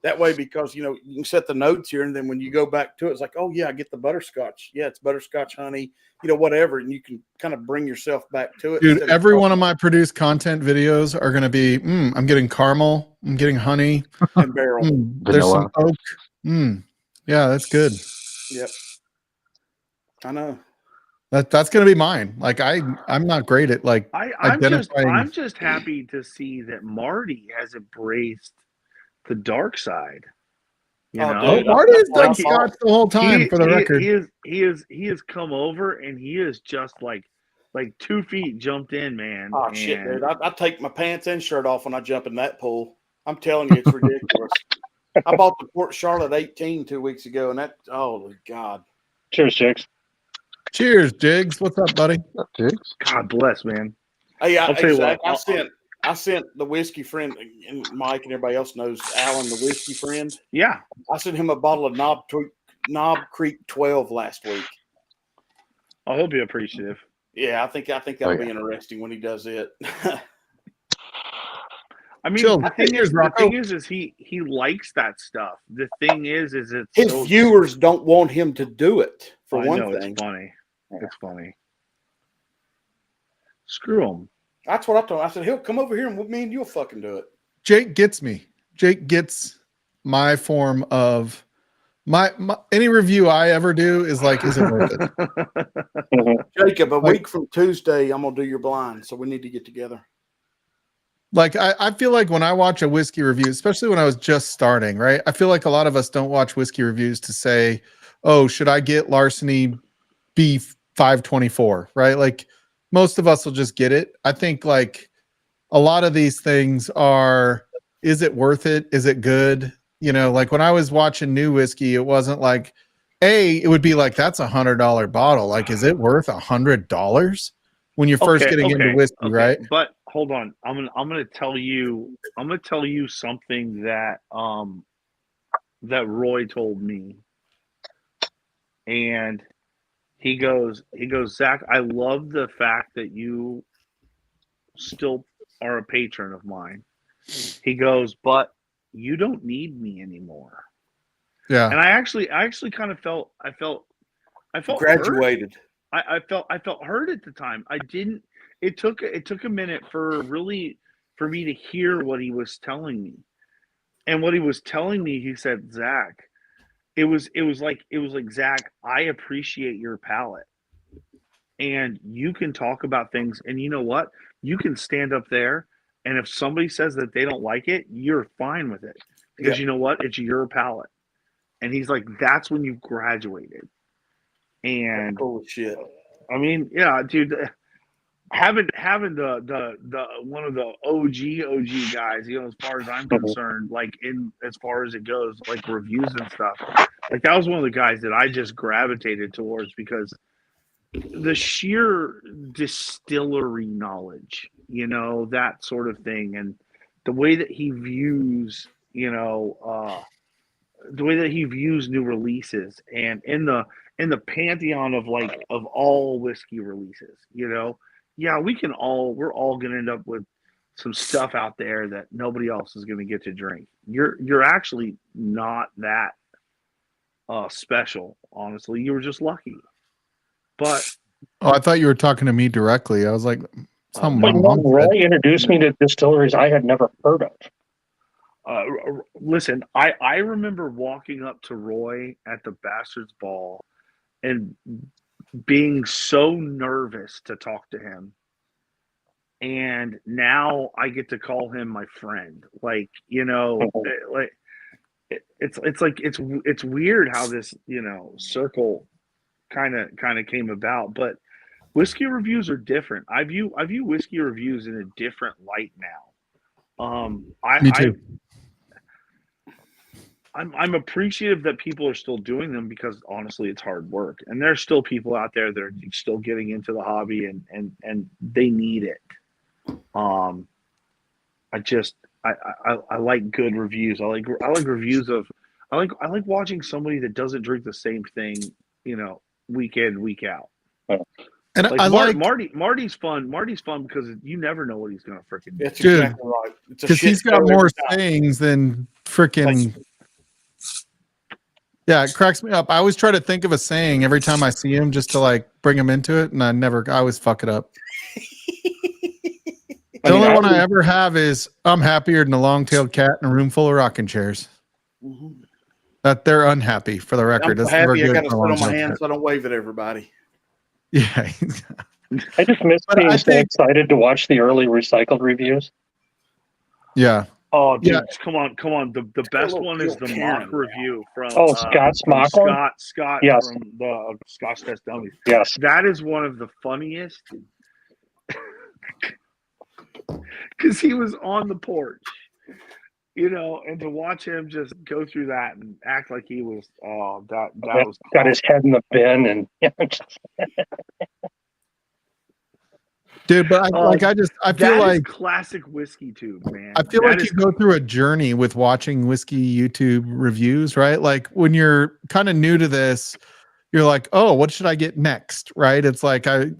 That way, because you can set the notes here, and then when you go back to it, it's like, oh yeah, I get the butterscotch. Yeah, it's butterscotch honey, whatever, and you can kind of bring yourself back to it. Dude, every one of my produced content videos are going to be, I'm getting caramel, I'm getting honey, and barrel. There's some oak. Yeah, that's good. Yep, I know. That's going to be mine. Like I'm not great at like identifying. I'm just happy to see that Marty has embraced the dark side. You Oh, know, dude, Marty's done he- scotch the whole time, for the record. he has come over and he is just like 2 feet jumped in, man. Oh shit, dude! I take my pants and shirt off when I jump in that pool. I'm telling you, it's ridiculous. I bought the Port Charlotte 18 2 weeks ago, and that, oh God! Cheers, chicks. Cheers, Jigs. What's up, buddy? Jigs? God bless, man. Hey, I'll tell you what, I sent the whiskey friend, and Mike and everybody else knows Alan, the whiskey friend. Yeah, I sent him a bottle of Knob Creek 12 last week. oh, he'll be appreciative. Yeah, I think that'll be interesting when he does it. I mean, Chill. the thing Cheers, is, Rocco. he likes that stuff. The thing is it's His viewers don't want him to do it. For I one know, thing, it's funny. It's funny. Screw him. that's what I told him. I said, "He'll come over here and me and you'll fucking do it." Jake gets me. Jake gets my form of my any review I ever do is like, is it worth it? Jacob, a week from Tuesday, I'm gonna do your blind, so we need to get together. Like I feel like when I watch a whiskey review, especially when I was just starting, right? I feel like a lot of us don't watch whiskey reviews to say, oh, should I get Larceny B524, right? Like most of us will just get it. I think like a lot of these things are, is it worth it? Is it good? You know, like when I was watching new whiskey, it wasn't like, it would be like, that's $100 bottle. Like, is it worth $100 when you're first getting into whiskey, right? But hold on, I'm gonna tell you something that that Roy told me, and he goes, Zach, I love the fact that you still are a patron of mine. He goes, but you don't need me anymore. Yeah. And I actually kind of felt Graduated. hurt. I felt hurt at the time. I didn't. It took a minute for me to hear what he was telling me, and what he was telling me, he said, Zach, it was like Zach, I appreciate your palate, and you can talk about things, and you know what, you can stand up there, and if somebody says that they don't like it, you're fine with it, because you know what, it's your palate. And he's like, that's when you've graduated. And holy shit. I mean, yeah, dude, having the one of the OG guys, you know, as far as I'm concerned, like as far as it goes, like reviews and stuff, like that was one of the guys that I just gravitated towards, because the sheer distillery knowledge, you know, that sort of thing, and the way that he views, you know, the way that he views new releases, and in the pantheon of all whiskey releases, you know, yeah, we're all gonna end up with some stuff out there that nobody else is gonna get to drink. You're actually not that special, honestly. You were just lucky. But I thought you were talking to me directly. I was like, something my But mom Roy said. introduced me to distilleries I had never heard of. Listen, I remember walking up to Roy at the Bastards Ball and being so nervous to talk to him. And now I get to call him my friend. Like, you know, it's weird how this, you know, circle kind of came about, but whiskey reviews are different. I view whiskey reviews in a different light now. Me too. I'm appreciative that people are still doing them, because honestly, it's hard work, and there's still people out there that are still getting into the hobby, and they need it. I like good reviews. I like reviews of. I like watching somebody that doesn't drink the same thing, you know, week in, week out. And Like Marty's fun. Marty's fun because you never know what he's gonna freaking do. That's Dude, exactly right. because he's got more sayings than freaking. Yeah, it cracks me up. I always try to think of a saying every time I see him, just to like bring him into it, and I always fuck it up. The only one I ever have is, I'm happier than a long-tailed cat in a room full of rocking chairs. Mm-hmm. That they're unhappy, for the record. I'm That's never happy I good got to for a sit on my long-tailed hands cat. so I don't wave at everybody. Yeah. I just miss But being I so think- excited to watch the early recycled reviews. Yeah. Oh, dude, Yeah. come on. The best little one is the mock cannon. review from Scott's from mock one? Scott Yes. from the Scotch Test Dummies. Yes. That is one of the funniest because he was on the porch, and to watch him just go through that and act like he was that was got his head in the bin and Dude, but I feel that is like classic whiskey tube, man. I feel That like is you go through a journey with watching whiskey YouTube reviews, right? Like when you're kind of new to this, you're like, oh, what should I get next? Right. It's like I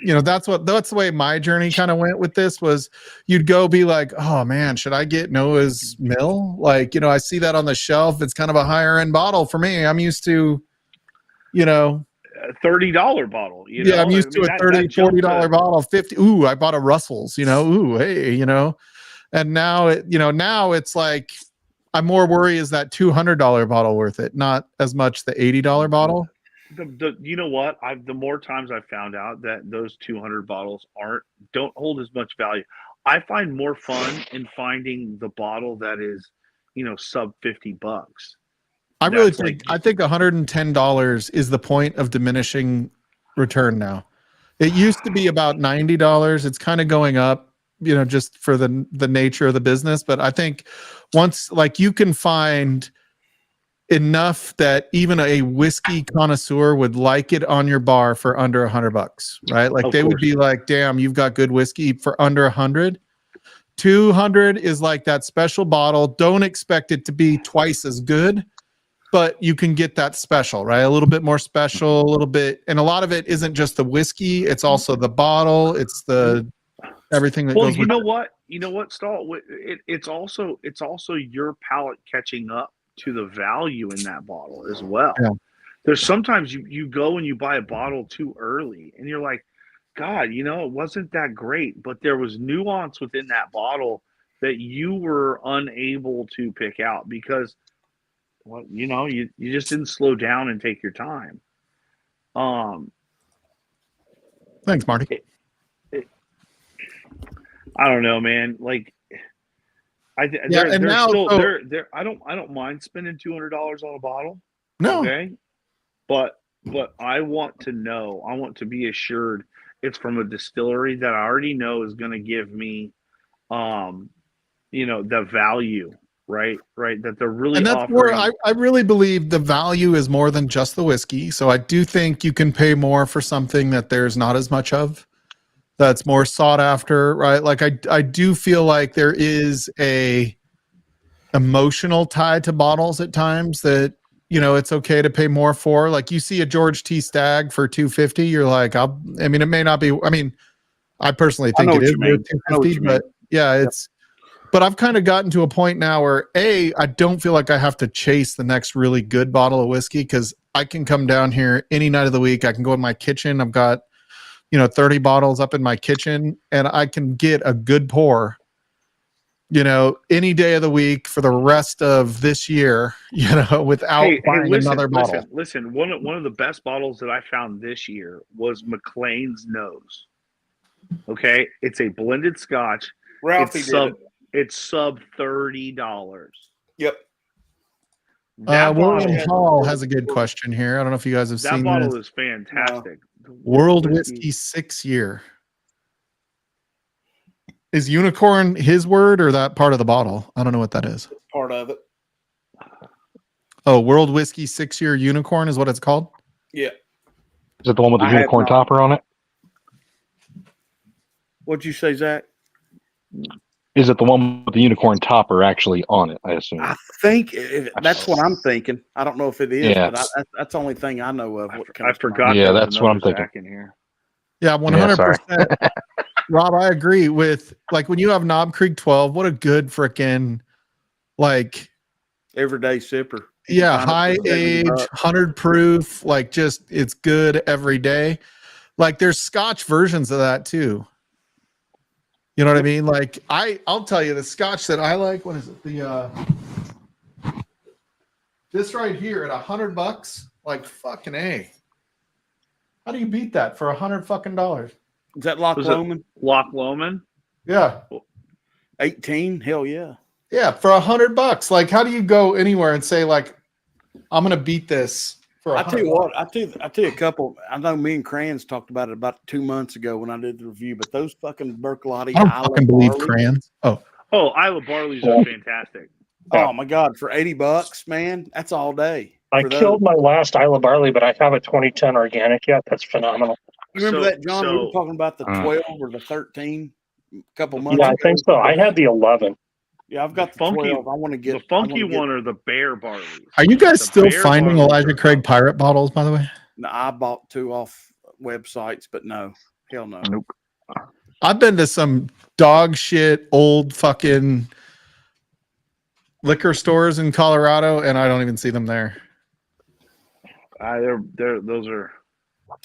that's the way my journey kind of went with this was you'd go be like, oh man, should I get Noah's Mill? Like, I see that on the shelf. It's kind of a higher end bottle for me. I'm used to, $30 bottle. I'm used to a $30, $40 bottle, 50. Ooh, I bought a Russell's, ooh, hey, and now it's like, I'm more worried, is that $200 bottle worth it? Not as much the $80 bottle. You know what? The more times I've found out that those 200 bottles don't hold as much value. I find more fun in finding the bottle that is, sub $50. I think $110 is the point of diminishing return now. It used to be about $90. It's kind of going up, just for the nature of the business. But I think once, like, you can find enough that even a whiskey connoisseur would like it on your bar for under $100, right? Like they would be like, damn, you've got good whiskey for under 100. 200 is like that special bottle. Don't expect it to be twice as good, but you can get that special, right? A little bit more special, a little bit. And a lot of it isn't just the whiskey. It's also the bottle. It's the everything that goes with it. You know what, Stahl? It's also your palate catching up to the value in that bottle as well. Yeah. There's sometimes you go and you buy a bottle too early and you're like, God, it wasn't that great, but there was nuance within that bottle that you were unable to pick out because, well, you just didn't slow down and take your time. Thanks, Marty. I don't know, man. Like, I don't mind spending $200 on a bottle. No. Okay. But I want to know. I want to be assured it's from a distillery that I already know is going to give me, the value. Right. That they're really and that's offering. more. I really believe the value is more than just the whiskey. So I do think you can pay more for something that there's not as much of. That's more sought after, right? Like I do feel like there is a emotional tie to bottles at times that, it's okay to pay more for. Like you see a George T. Stagg for $250, you're like, it may not be. I mean, I personally think it is $250, but yeah, but I've kind of gotten to a point now where I don't feel like I have to chase the next really good bottle of whiskey because I can come down here any night of the week. I can go in my kitchen. I've got 30 bottles up in my kitchen and I can get a good pour, any day of the week for the rest of this year, without buying another bottle. Listen, one of the best bottles that I found this year was McLean's Nose. Okay. It's a blended Scotch. It's sub $30. Yep. William Hall has a good question here. I don't know if you guys have seen that. Bottle this. is fantastic. World Whiskey 6 year. Is unicorn his word or that part of the bottle? I don't know what that is. Part of it. Oh, World Whiskey 6 year unicorn is what it's called? Yeah. Is it the one with the unicorn topper on it? What'd you say, Zach? Is it the one with the unicorn topper actually on it, I assume? I think that's what I'm thinking. I don't know if it is, but that's the only thing I know of. I forgot. Yeah, that's what I'm thinking. In here. Yeah, 100%. Rob, I agree with, like, when you have Knob Creek 12, what a good freaking, like, everyday sipper. Yeah, high age, 100 proof, like, just, it's good every day. Like, there's Scotch versions of that too. You know what I mean? Like, I'll tell you the Scotch that I like. What is it? This right here at $100, like, fucking A. How do you beat that for $100 fucking dollars? Is that Loch Lomond? Loch Lomond? Yeah. 18? Hell yeah. Yeah, for $100. Like, how do you go anywhere and say like, I'm gonna beat this for? I tell you what, I tell you a couple. I know me and Crayons talked about it about 2 months ago when I did the review. But those fucking Berklotti, I don't fucking believe crayons. Oh, Isla Barley's are fantastic. Oh my God, for $80, man, that's all day. I killed my last Isla Barley, but I have a 2010 organic yet. That's phenomenal. You remember that, John? We were talking about the 12 or the 13 a couple months ago. I think so. I had the 11. Yeah, I've got the funky, 12. I want to get the funky one or the bear barley. Are you guys still finding Elijah Craig pirate bottles, by the way? No, I bought 2 off websites, but no, hell no. Nope. I've been to some dog shit old fucking liquor stores in Colorado, and I don't even see them there. Those are.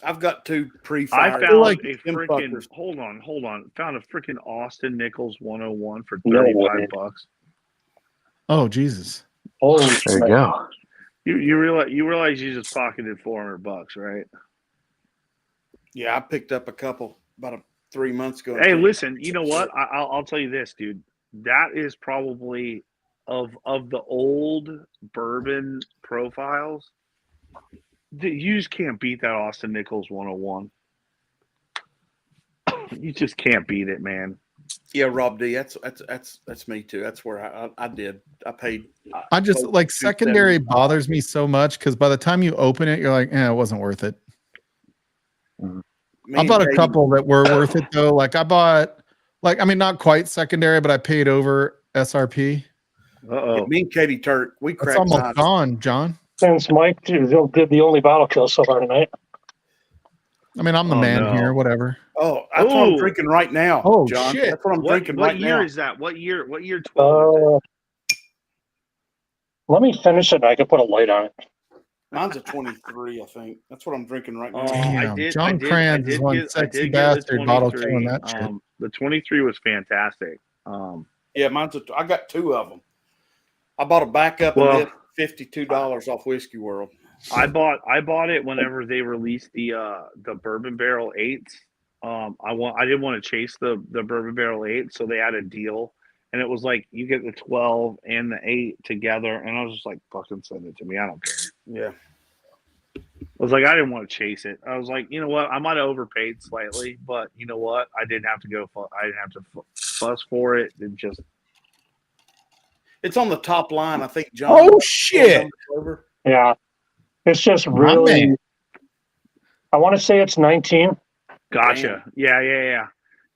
I've got 2 pre-fired. I found like a freaking. Hold on. Found a freaking Austin Nichols 101 for $35. Oh Jesus! Oh, there you go. You realize you just pocketed $400, right? Yeah, I picked up a couple about 3 months ago. Hey, listen, you know what? I'll tell you this, dude. That is probably of the old bourbon profiles. You just can't beat that Austin Nichols 101. You just can't beat it, man. Yeah, Rob D. That's me too. That's where I did. I paid. I just like secondary bothers me so much because by the time you open it, you're like, it wasn't worth it. I bought a couple that were worth it though. Like I bought, not quite secondary, but I paid over SRP. Me and Katie Turk, we It's cracked. almost gone, John. Since Mike did the only bottle kill so far tonight. I'm the man here. Whatever. Oh, that's what I'm drinking right now. Oh, John. shit. That's what I'm drinking right now. What year is that? What year 12 is it? Let me finish it and I can put a light on it. Mine's a 23, I think. That's what I'm drinking right now. Damn, John Crans is one sexy bastard bottle killing that shit. The 23 was fantastic. Yeah, I got 2 of them. I bought a backup and $52 off Whiskey World. I bought it whenever they released the Bourbon Barrel 8s. I didn't want to chase the Bourbon Barrel 8, so they had a deal, and it was like you get the 12 and the 8 together, and I was just like, fucking send it to me. I don't care. Yeah. I was like, I didn't want to chase it. I was like, you know what? I might have overpaid slightly, but you know what? I didn't have to fuss for it. It's on the top line, I think, John. Oh shit! Yeah, it's just really. I want to say it's 19. Gotcha. Damn. Yeah.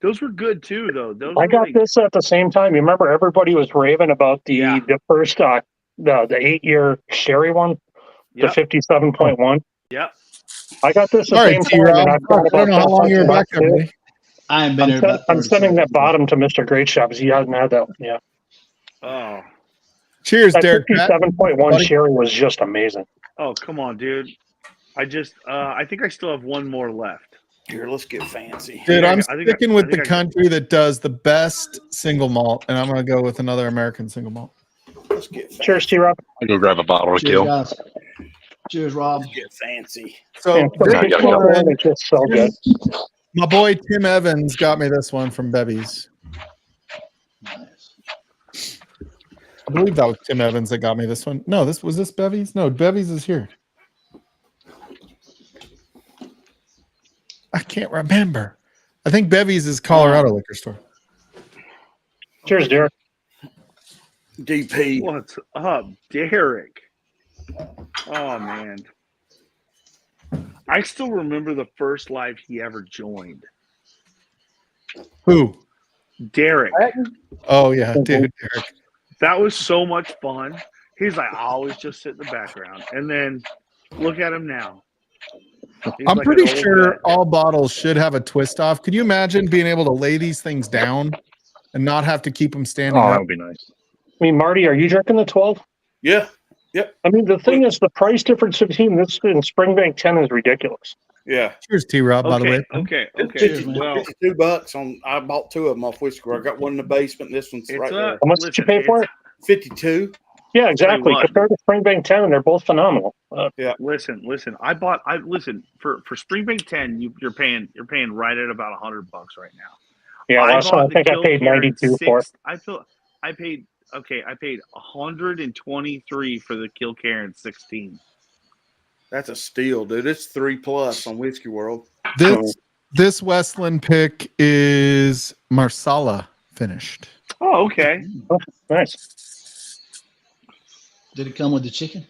Those were good too, though. I got this at the same time. You remember everybody was raving about the first the 8-year sherry one, the 57.1. Yep. I got this at the same time. And I've got I don't know how long you were back there. I ain't been there. I'm sending that bottom to Mr. Great Shop because he hasn't had that one. Yeah. Oh. Cheers, Derek. 57.1 sherry was just amazing. Oh, come on, dude. I think I still have one more left. Here, let's get fancy. Dude, I'm sticking with the country that does the best single malt, and I'm going to go with another American single malt. Let's get fancy. Cheers, T-Rob. I'll go grab a bottle to kill. Guys. Cheers, Rob. Let's get fancy. So, it's just so good. My boy Tim Evans got me this one from Bevy's. Nice. I believe that was Tim Evans that got me this one. No, this Bevy's? No, Bevy's is here. I can't remember. I think Bevy's is Colorado liquor store. Cheers, Derek. DP. What's up, Derek? Oh, man. I still remember the first live he ever joined. Who? Derek. Oh, yeah, dude, Derek. That was so much fun. He's like, I always just sit in the background. And then look at him now. I'm pretty sure all bottles should have a twist off. Could you imagine being able to lay these things down and not have to keep them standing Oh, up? that would be nice. I mean, Marty, are you drinking the 12? Yeah. Yep. I mean, the thing is, the price difference between this and Springbank 10 is ridiculous. Yeah. Cheers, T-Rob, by the way. Okay. Well, $52 I bought 2 of them off Whiskey World. I got one in the basement. This one's right there. How much did you pay for it? 52. Yeah, exactly. Compared to Springbank 10, and they're both phenomenal. Yeah. Listen. Listen for Springbank 10, you're paying right at about $100 right now. Yeah, last time I think I paid 92 for it. I paid $123 for the Kilcairn 16. That's a steal, dude. It's 3+ on Whiskey World. This Westland pick is Marsala finished. Oh, okay. Oh, nice. Did it come with the chicken?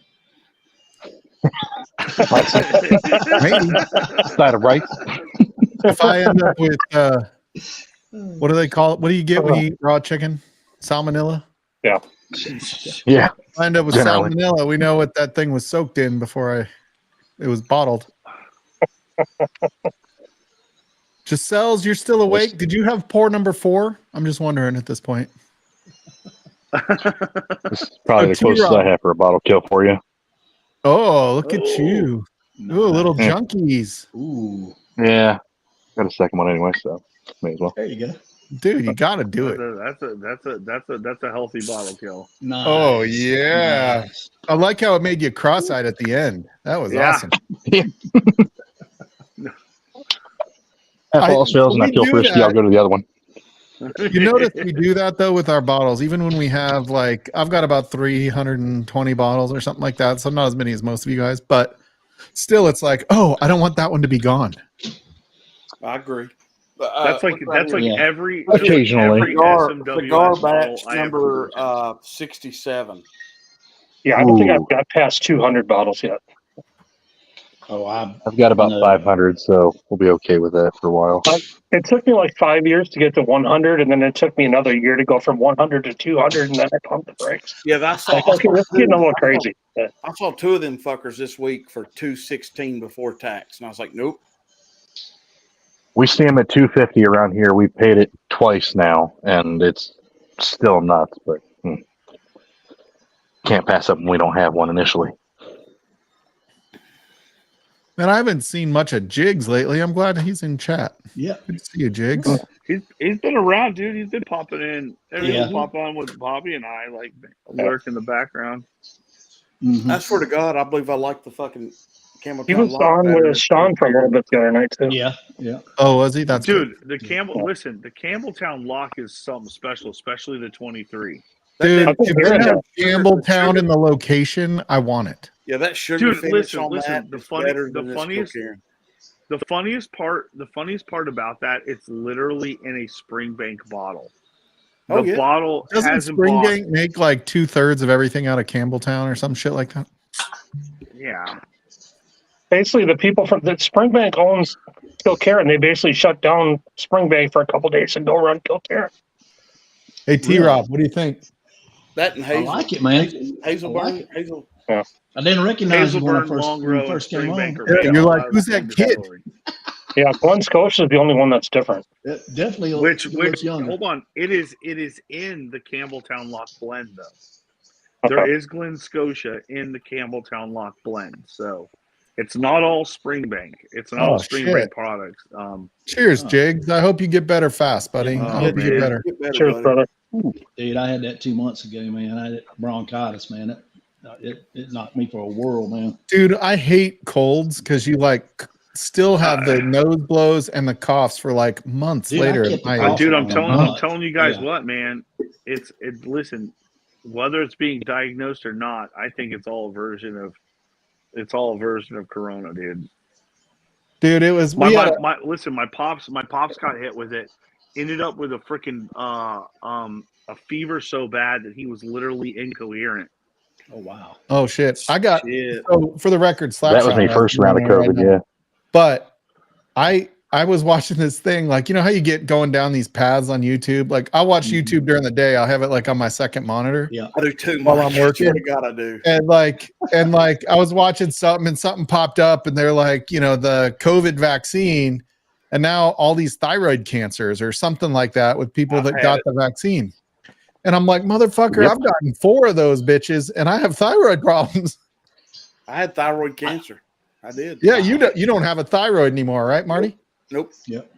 Maybe. Side of rice. If I end up with what do they call it? What do you get when you eat raw chicken? Salmonella? Yeah. Yeah. If I end up with Generally. salmonella, we know what that thing was soaked in before it was bottled. Giselle's, you're still awake. Did you have pour number 4? I'm just wondering at this point. This is probably the closest I have for a bottle kill for you. Oh, look at you. Ooh, little Yeah. junkies. Ooh, Yeah. Got a second one anyway, so may as well. there you go. Dude, you gotta do it. That's a healthy bottle kill. Nice. Oh, yeah. Nice. I like how it made you cross-eyed at the end. That was Yeah. awesome. If all else fails and I we feel do frisky, that. I'll go to the other one. You notice we do that though with our bottles, even when we have like I've got about 320 bottles or something like that. So not as many as most of you guys, but still it's like, oh, I don't want that one to be gone. I agree. That's like Yeah. every Occasionally. every cigar SMWS bottle batch I ever number purchased. 67. Yeah, I don't think Ooh. I've got past 200 bottles yet. Oh, I've got about 500, so we'll be okay with that for a while. It took me like 5 years to get to 100, and then it took me another year to go from 100 to 200, and then I pumped the brakes. Yeah, that's Like, okay, this is getting a little crazy. Yeah. I saw 2 of them fuckers this week for $216 before tax, and I was like, nope. We see them at 250 around here. We paid it twice now, and it's still nuts, but can't pass up when we don't have one initially. Man, I haven't seen much of Jigs lately. I'm glad he's in chat. Yeah. Good to see you, Jigs. He's been around, dude. He's been popping in. Everyone Yeah. pop on with Bobby and I, like lurk in the background. Mhm. I swear to God, I believe I like the fucking Camel He Town was Lock on better with than Sean for a little bit the other night too. Yeah. Yeah. Oh, was he? That's Dude, good. the Campbelltown lock is something special, especially the 23. Dude, I think if they're you in have it. Campbelltown in the location, I want it. Yeah, that sugar Dude, finish listen, on that the is funny- better the than this funniest- Kilcairn. The funniest part about that, it's literally in a Springbank bottle. The Oh, yeah. bottle Doesn't has embossed. Springbank make like 2/3 of everything out of Campbelltown or some shit like that? Yeah. Basically, the people from the Springbank owns Kilcairn. They basically shut down Springbank for a couple days and go run Kilcairn. Hey, T-Rob, what do you think? That and I Hazel. like it, man. Hazelburn. I like it. Hazel. I didn't recognize you when I Hazelburn, first, Long when you Row, first came Springbank on. are Yeah, made you're all like, out of who's the that same kid? distillery. Yeah, Glen Scotia is the only one that's different. It definitely Which looks younger. hold on, it is in the Campbelltown Lock blend though. There is Glen Scotia in the Campbelltown Lock blend, so it's not all Springbank. It's not all Springbank shit. products. Cheers, Jigs. I hope you get better fast, buddy. Yeah, I hope you get man. better. Get better, Cheers, buddy. brother. Dude, I had that 2 months ago, man. I had bronchitis, man. It knocked me for a whirl, man. Dude, I hate colds because you like still have the nose blows and the coughs for like months Dude, I later. kept the I- cough Dude, for I'm a telling month. you guys Yeah. what, man. It's listen, whether it's being diagnosed or not, I think it's all a version of Corona, dude. Dude, it was My pops got hit with it. Ended up with a freaking a fever so bad that he was literally incoherent. Oh, wow. oh shit. I got Shit. so for the record, That was Slapshot my has first round of corona right COVID, now. yeah. But I was watching this thing, like, you know how you get going down these paths on YouTube? Like, I'll watch YouTube during the day. I'll have it like on my second monitor. Yeah. I do too. While Mike. I'm working. I swear to God, I do. And like I was watching something and something popped up and they're like, you know, the COVID vaccine and now all these thyroid cancers or something like that with people I've that had got it. the vaccine. And I'm like, motherfucker, Yep. I've gotten 4 of those bitches and I have thyroid problems. I had thyroid cancer. I did. Yeah, you don't have a thyroid anymore, right, Marty? Nope. Yep.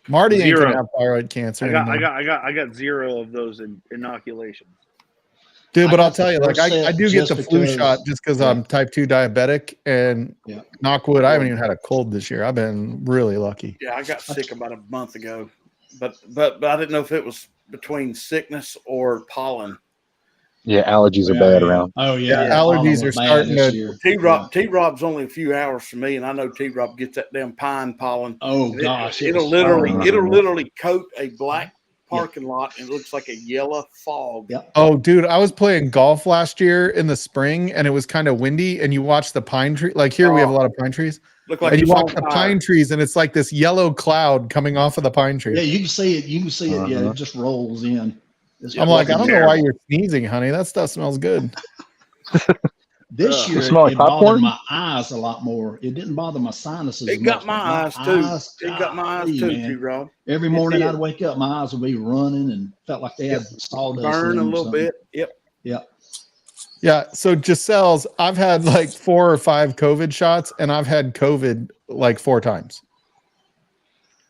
Marty ain't Zero. gonna have thyroid cancer anymore. I got 0 of those inoculations. Dude, but I I'll got the tell you, like first I set do get just the flu because- shot just because Yeah. I'm type 2 diabetic and Yeah. knockwood, I haven't even had a cold this year. I've been really lucky. Yeah, I got sick about a month ago, but I didn't know if it was between sickness or pollen. Yeah, allergies are bad around. Oh yeah, allergies are starting this to. year. T-Rob's only a few hours from me, and I know T-Rob gets that damn pine pollen. Oh gosh, it'll literally coat a black parking lot, and it looks like a yellow fog. Yep. Oh, dude, I was playing golf last year in the spring, and it was kind of windy. And you watch the pine tree. Like here, we have a lot of pine trees. Look like and you watch the pine trees, and it's like this yellow cloud coming off of the pine tree. Yeah, you can see it. You can see it. Yeah, it just rolls in. I'm like, I don't know why you're sneezing, honey. That stuff smells good. This year, smell like it bothered popcorn? my eyes a lot more. It didn't bother my sinuses. It got my eyes too. It got my eyes too, T-Rob. Every morning I'd wake up, my eyes would be running and felt like they had sawdust. Burn a little bit. Yep. Yep. Yeah. So Giselle's, I've had like 4 or 5 COVID shots, and I've had COVID like 4 times.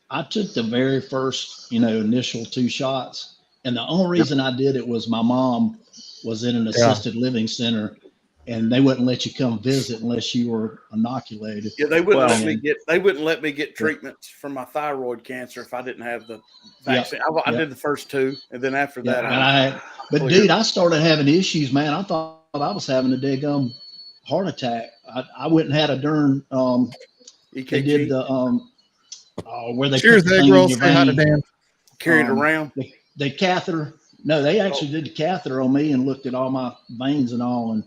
I took the very first, initial 2 shots. And the only reason I did it was my mom was in an assisted living center, and they wouldn't let you come visit unless you were inoculated. Yeah, they wouldn't let me get treatments for my thyroid cancer if I didn't have the vaccine. I did the first 2, and then after that, dude, I started having issues, man. I thought I was having a daggum heart attack. I went and had a darn EKG. They did the where they Cheers, put the egg thing in rolls. your Say hi to vein. Dan. Carried around. The catheter. No, they actually did the catheter on me and looked at all my veins and all, and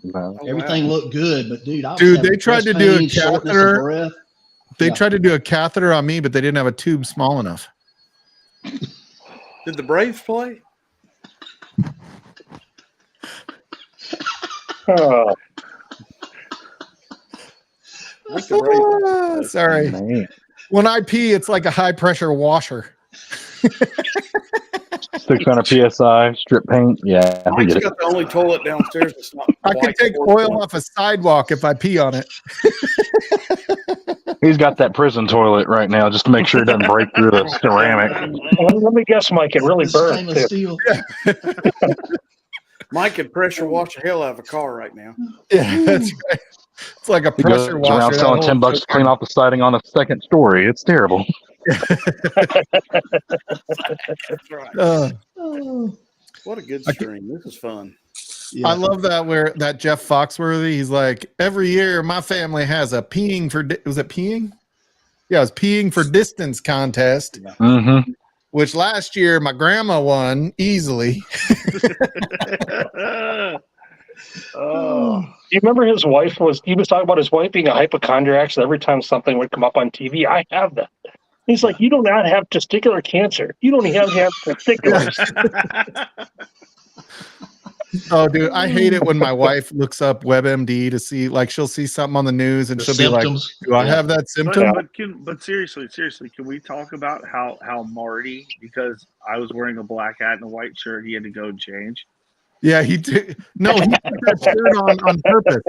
everything looked good. But dude, they tried to do a catheter. They tried to do a catheter on me, but they didn't have a tube small enough. Did the Braves play? Sorry. Man. When I pee, it's like a high pressure washer. 600 psi, strip paint. Yeah, Mike's got the only toilet downstairs that's not. I can take oil off a sidewalk if I pee on it. He's got that prison toilet right now just to make sure it doesn't break through the ceramic. Let me guess, Mike. It really burns. Steel. Mike could pressure wash the hell out of a car right now. Yeah, that's right. It's like a He goes pressure around washer. selling $10 to clean off the siding on the 2nd story. It's terrible. That's right. What a good stream. This is fun. Yeah. I love that that Jeff Foxworthy, he's like, every year my family has a peeing for, was it peeing? Yeah, it was peeing for distance contest, Mm-hmm. which last year my grandma won easily. Do you remember his wife he was talking about his wife being a hypochondriac, so every time something would come up on TV, I have that. He's like, you do not have testicular cancer. You don't even have testiculars. Oh, dude, I hate it when my wife looks up WebMD to see, like, she'll see something on the news and she'll be like, do I have that symptom? But seriously, can we talk about how Marty, because I was wearing a black hat and a white shirt, he had to go change? Yeah, he did. No, he put that shirt on purpose.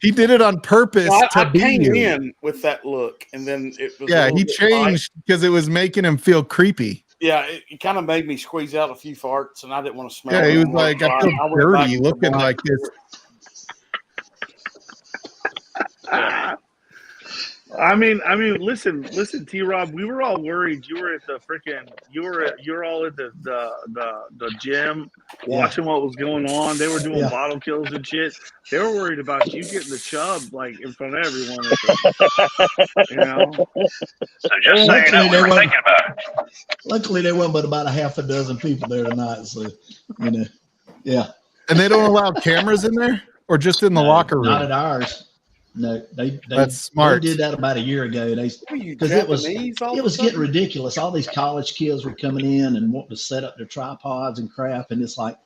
He did it on purpose. I came in with that look, and then it was. Yeah, he changed because it was making him feel creepy. Yeah, it kind of made me squeeze out a few farts, and I didn't want to smell. Yeah, it he was anymore. like, I feel dirty looking like this. I mean, listen, T-Rob, we were all worried. You were at the freaking, you're all at the gym watching what was going on. They were doing bottle kills and shit. They were worried about you getting the chub like in front of everyone. You know. So just so you know what we're thinking about. Luckily, there wasn't but about a half a dozen people there tonight, so yeah. And they don't allow cameras in there, or just in the locker room? Not at ours. No, That's smart. They did that about a year ago. Because it was getting ridiculous. All these college kids were coming in and wanting to set up their tripods and crap, and it's like,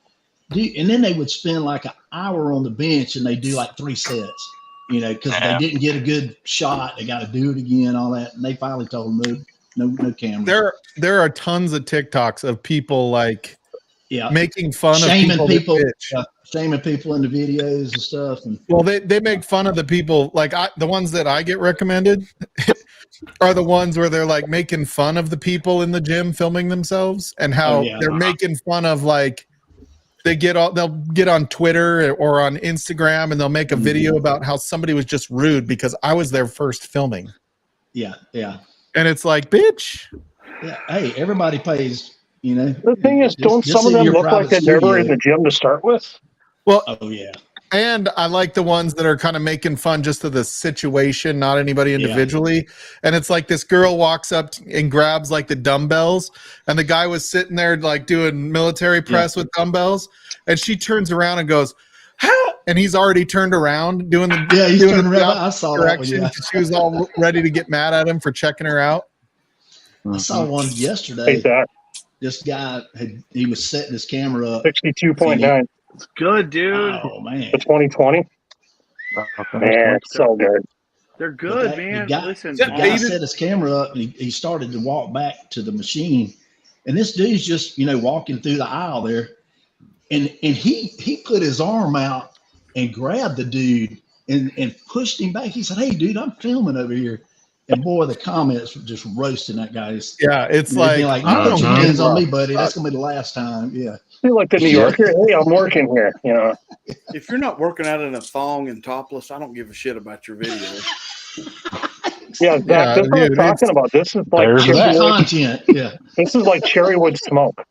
and then they would spend like an hour on the bench and they do like 3 sets, because they didn't get a good shot. They got to do it again, all that, and they finally told them no camera. There are tons of TikToks of people like making fun shaming of people. Shaming people in the videos and stuff. Well, they make fun of the people, like the ones that I get recommended are the ones where they're like making fun of the people in the gym filming themselves, and how they're making fun of, like, they'll get on Twitter or on Instagram and they'll make a video about how somebody was just rude because I was their first filming. Yeah. And it's like, bitch. Yeah. Hey, everybody pays You know, The thing is, don't some of them look like they're never in the gym to start with? Well, oh yeah. And I like the ones that are kind of making fun just of the situation, not anybody individually. Yeah. And it's like this girl walks up and grabs like the dumbbells, and the guy was sitting there like doing military press with dumbbells, and she turns around and goes, "Ha!" And he's already turned around doing the he's doing turning around. I saw that one, yeah. She was all ready to get mad at him for checking her out. I saw one yesterday. This guy he was setting his camera up. 62.9. It's good, dude. Oh man, the 2020. Man, it's so good. They're good, man. Listen, the guy set his camera up and he started to walk back to the machine, and this dude's just walking through the aisle there, and he put his arm out and grabbed the dude and pushed him back. He said, "Hey, dude, I'm filming over here." And boy, the comments were just roasting that guy. It's like, you put your hands on me, buddy. That's gonna be the last time. Yeah. I feel like the New Yorker. Hey, I'm working here. If you're not working out in a thong and topless, I don't give a shit about your video. Yeah, Zach, that's what I'm talking about. This is like content. Yeah. This is like cherrywood smoke.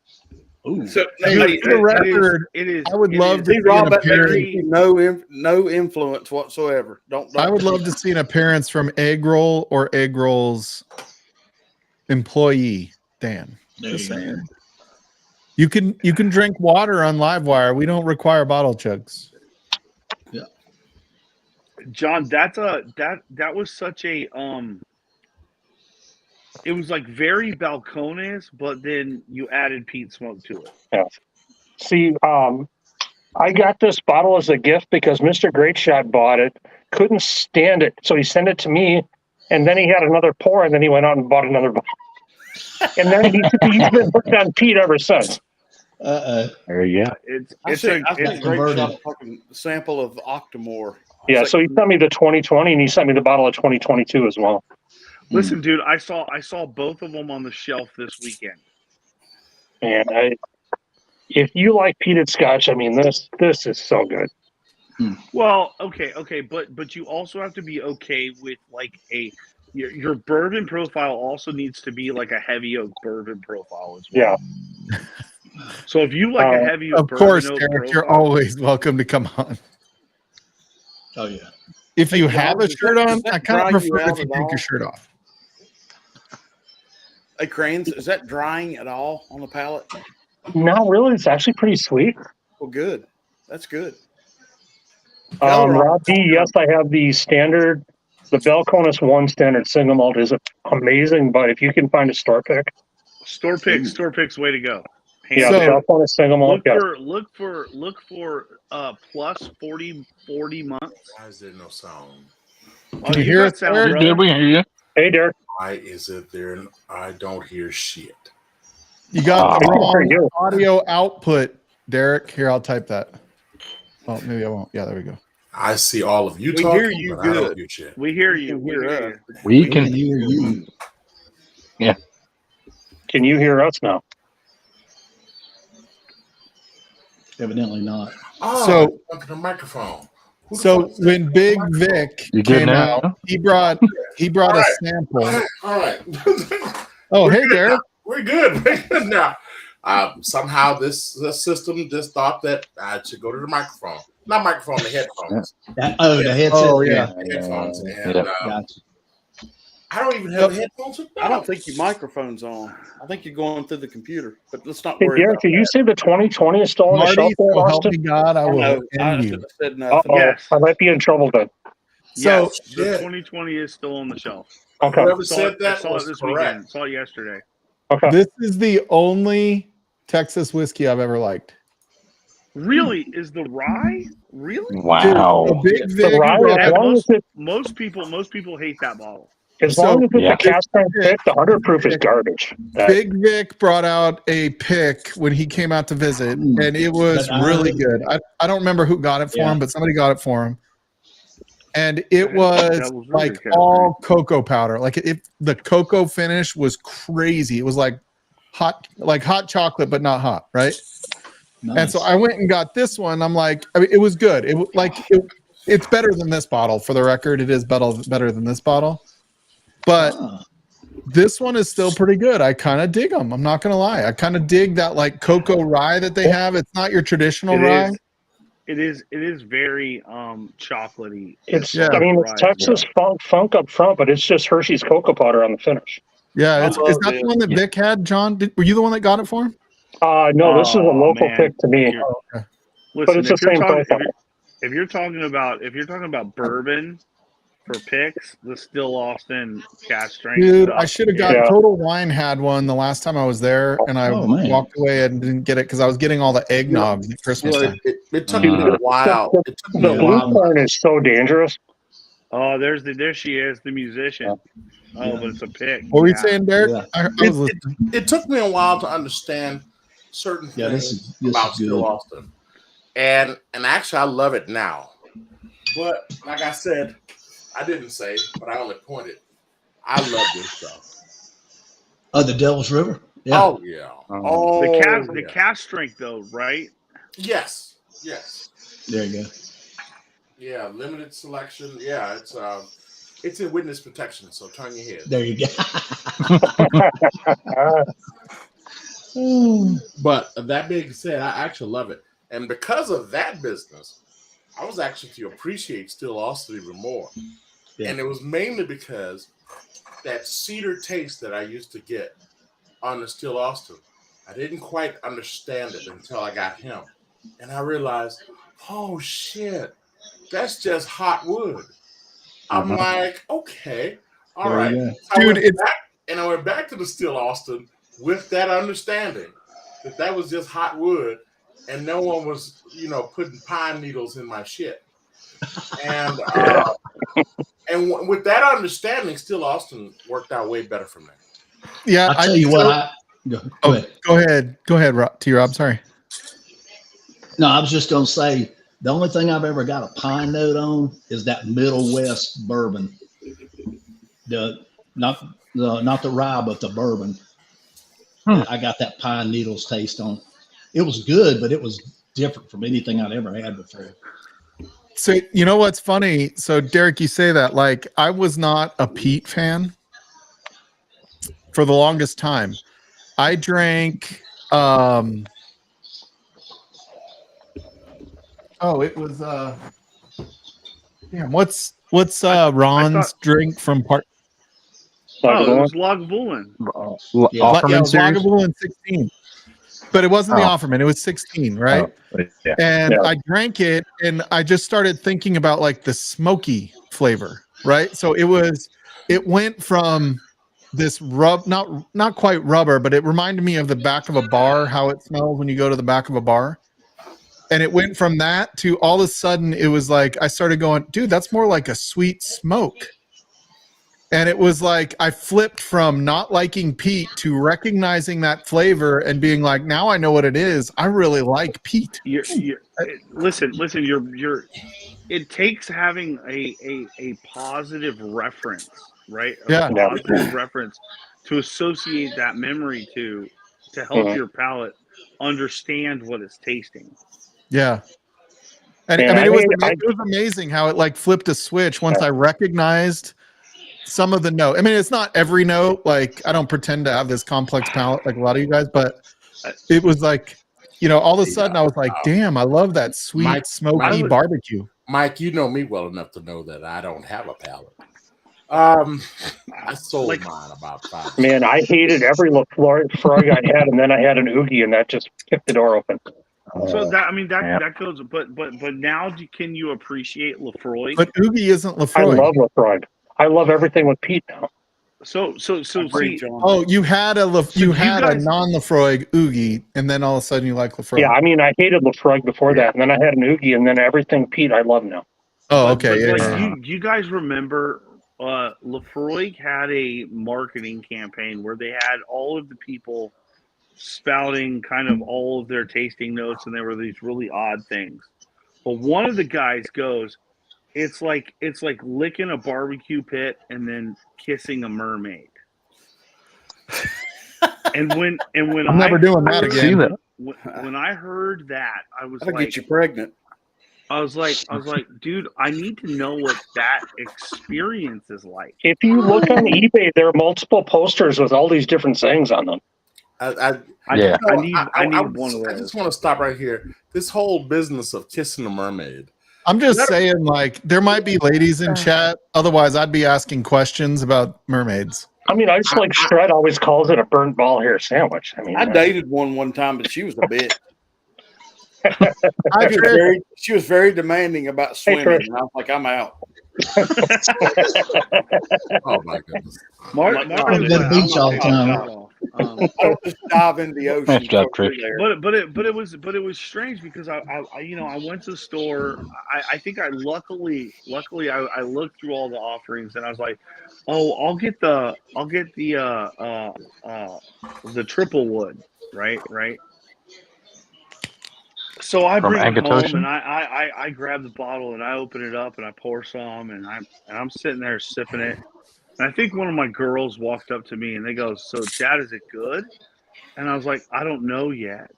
Ooh. So, for the record, I would love to see an appearance. No influence whatsoever. Don't I would love to see an appearance from Egg Roll or Egg Roll's employee, Dan. Just saying. You can drink water on LiveWire. We don't require bottle chugs. Yeah. John, that was such a it was like very balcones, but then you added peat smoke to it. Yeah. See, I got this bottle as a gift because Mr. Great Shot bought it, couldn't stand it, so he sent it to me, and then he had another pour, and then he went out and bought another bottle. And then he's been hooked on peat ever since. There you go. It's a Great Shot fucking sample of Octomore. Yeah, so he sent me the 2020, and he sent me the bottle of 2022 as well. Listen, dude, I saw both of them on the shelf this weekend. And if you like peated scotch, I mean, this is so good. Well, okay, but you also have to be okay with like your bourbon profile also needs to be like a heavy oak bourbon profile as well. Yeah. So if you like a heavy oak of course, oak Eric, profile, you're always welcome to come on. Oh yeah. If you have a shirt on, I kind of prefer if you take your shirt off. Hey, Cranes, is that drying at all on the palate? No, really. It's actually pretty sweet. Well, good. That's good. Rob D, yes, I have the standard. The Balcones 1 standard single malt is amazing, but if you can find a store pick. Store pick's way to go. Yeah, the Balcones single malt. Look for plus 40 months. Why is there no sound? Can you hear us, Derek? Did we hear you? Hey, Derek. Why is it there? I don't hear shit. You got the wrong audio output, Derek. Here, I'll type that. Oh, maybe I won't. Yeah, there we go. I see all of you we talking, hear you but good. I don't hear shit. We hear you. We can hear you. Yeah. Can you hear us now? Evidently not. Oh, so the microphone. So when Big Vic came out, he brought a sample. All right. Oh, hey, Derek. We're good. We're good now. Somehow this system just thought that I should go to the microphone. Not microphone, the headphones. The headset. Oh, yeah. The headphones. And Gotcha. I don't even have the headphones. I don't think your microphone's on. I think you're going through the computer. But let's not Hey, worry Derek, about did you say the 2020 is still on the shelf? So help me God, I will I end should you. have said nothing. Yes. I might be in trouble then. So Yes, the 2020 is still on the shelf. Okay. Whoever said I that saw was it this correct. weekend. Saw it yesterday. Okay. this is the only Texas whiskey I've ever liked. Really? Is the rye? Really? Wow. Dude, Big Vic The rye, brought as out- long as it- Most people hate that bottle. As long as it's yeah. a cast iron pick, the 100 proof is garbage. Big Vic brought out a pick when he came out to visit, and it was really good. I don't remember who got it for him, but somebody got it for him. And it was That was really like good. all cocoa powder. Like the cocoa finish was crazy. It was like hot chocolate, but not hot, right? Nice. And so I went and got this one. I'm like, I mean, it was good. It's better than this bottle. For the record, it is better than this bottle. But this one is still pretty good. I kind of dig them. I'm not gonna lie. I kind of dig that like cocoa rye that they have. It's not your traditional rye. It is very chocolatey. It's it's Texas funk up front, but it's just Hershey's cocoa powder on the finish. Yeah, is that the one that Vic had, John? Were you the one that got it for him? No, this is a local pick to me. Okay. Listen, but it's the same profile. If you're talking about bourbon for picks, the Still Austin cast strength. Dude, stuff. I should have got Total Wine had one the last time I was there, and I walked away and didn't get it because I was getting all the eggnog at Christmas time. It took me a while. The blue corn is so dangerous. Oh, there she is, the musician. Oh, but it's a pick. What were you saying, Derek? Yeah. It took me a while to understand certain things about Still Austin. And actually I love it now. But like I said, I didn't say, but I only pointed. I love this stuff. Oh, the Devil's River? Yeah. Oh yeah. Oh, the cast strength though, right? Yes. There you go. Yeah, limited selection. Yeah, it's in witness protection, so turn your head. There you go. But that being said, I actually love it. And because of that business, I was actually to appreciate Still Austin even more. Yeah. And it was mainly because that cedar taste that I used to get on the Still Austin, I didn't quite understand it until I got him. And I realized, oh shit, that's just hot wood. I'm like, okay, all right. Dude, I went back to the Still Austin with that understanding that was just hot wood. And no one was, putting pine needles in my shit. And with that understanding, Still Austin worked out way better for me. Yeah, I'll tell you what. Go ahead, T-Rob. Sorry. No, I was just going to say, the only thing I've ever got a pine note on is that Middle West bourbon. Not the rye, but the bourbon. I got that pine needles taste on it. It was good, but it was different from anything I'd ever had before. So, you know what's funny? So, Derek, you say that. Like, I was not a peat fan for the longest time. I drank, it was, damn, what's Ron's drink from part? Oh, it was Lagavulin. Lagavulin 16. But it wasn't the Offerman. It was 16, right? Yeah. And I drank it, and I just started thinking about like the smoky flavor, right? So it went from this not quite rubber, but it reminded me of the back of a bar, how it smells when you go to the back of a bar. And it went from that to all of a sudden it was like I started going, dude, that's more like a sweet smoke. And it was like I flipped from not liking peat to recognizing that flavor and being like, now I know what it is. I really like peat. Listen. It takes having a positive reference, right? A positive reference to associate that memory to help your palate understand what it's tasting. Yeah. And I mean, it was amazing how it like flipped a switch once I recognized some of the note. I mean, it's not every note. Like, I don't pretend to have this complex palate like a lot of you guys, but it was like, all of a sudden I was like, damn, I love that sweet, smoky barbecue. Mike, you know me well enough to know that I don't have a palate. I sold mine about 5. Man, I hated every Lafroig I had, and then I had an Oogie, and that just kicked the door open. So that goes, but now can you appreciate Lafroig? But Oogie isn't Lafroig. I love Lafroig. I love everything with peat now. So see, you had a non-Lafroig Oogie, and then all of a sudden you like Lafroig. Yeah, I mean, I hated Lafroig before that, and then I had an Oogie, and then everything peat I love now. Oh, okay. You guys remember Lafroig had a marketing campaign where they had all of the people spouting kind of all of their tasting notes, and there were these really odd things. But one of the guys goes, It's like licking a barbecue pit and then kissing a mermaid. and when I'm never doing that again. When I heard that, I was That'll like, get you pregnant. I was like, dude, I need to know what that experience is like. If you look on eBay, there are multiple posters with all these different sayings on them. I need one of those. I just want to stop right here. This whole business of kissing a mermaid. I'm just saying, like, there might be ladies in chat. Otherwise, I'd be asking questions about mermaids. I mean, I just like Shred always calls it a burnt ball hair sandwich. I mean, I dated one time, but she was a bitch. She was very demanding about swimming, and I was like, I'm out. Oh my goodness! Mark I'm going to the beach all the time. I just dive into the ocean. Nice job, Trish. But it was strange because I went to the store. I think I luckily I looked through all the offerings and I was like, oh, I'll get the triple wood, right. So I bring it home and I grab the bottle and I open it up and I pour some and I'm sitting there sipping it. And I think one of my girls walked up to me and they go, "So, Dad, is it good?" And I was like, "I don't know yet."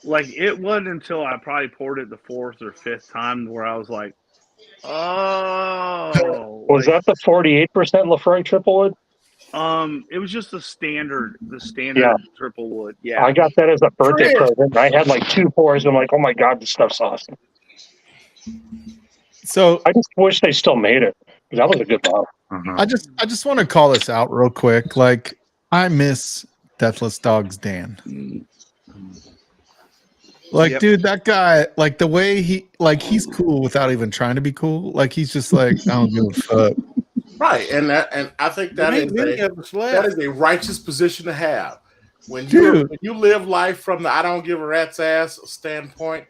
Like, it wasn't until I probably poured it the fourth or fifth time where I was like, "Oh." Was that the 48% Lefroy triple wood? It was just the standard triple wood. Yeah, I got that as a birthday present. I had like 2 pours. And I'm like, oh my god, this stuff's awesome. So I just wish they still made it. That was a good bottle. I just want to call this out real quick. Like, I miss Deathless Dogs Dan. Like, dude, that guy, like the way he's cool without even trying to be cool. Like, he's just like, I don't give a fuck. Right, and I think that is a righteous position to have. When you live life from the I don't give a rat's ass standpoint,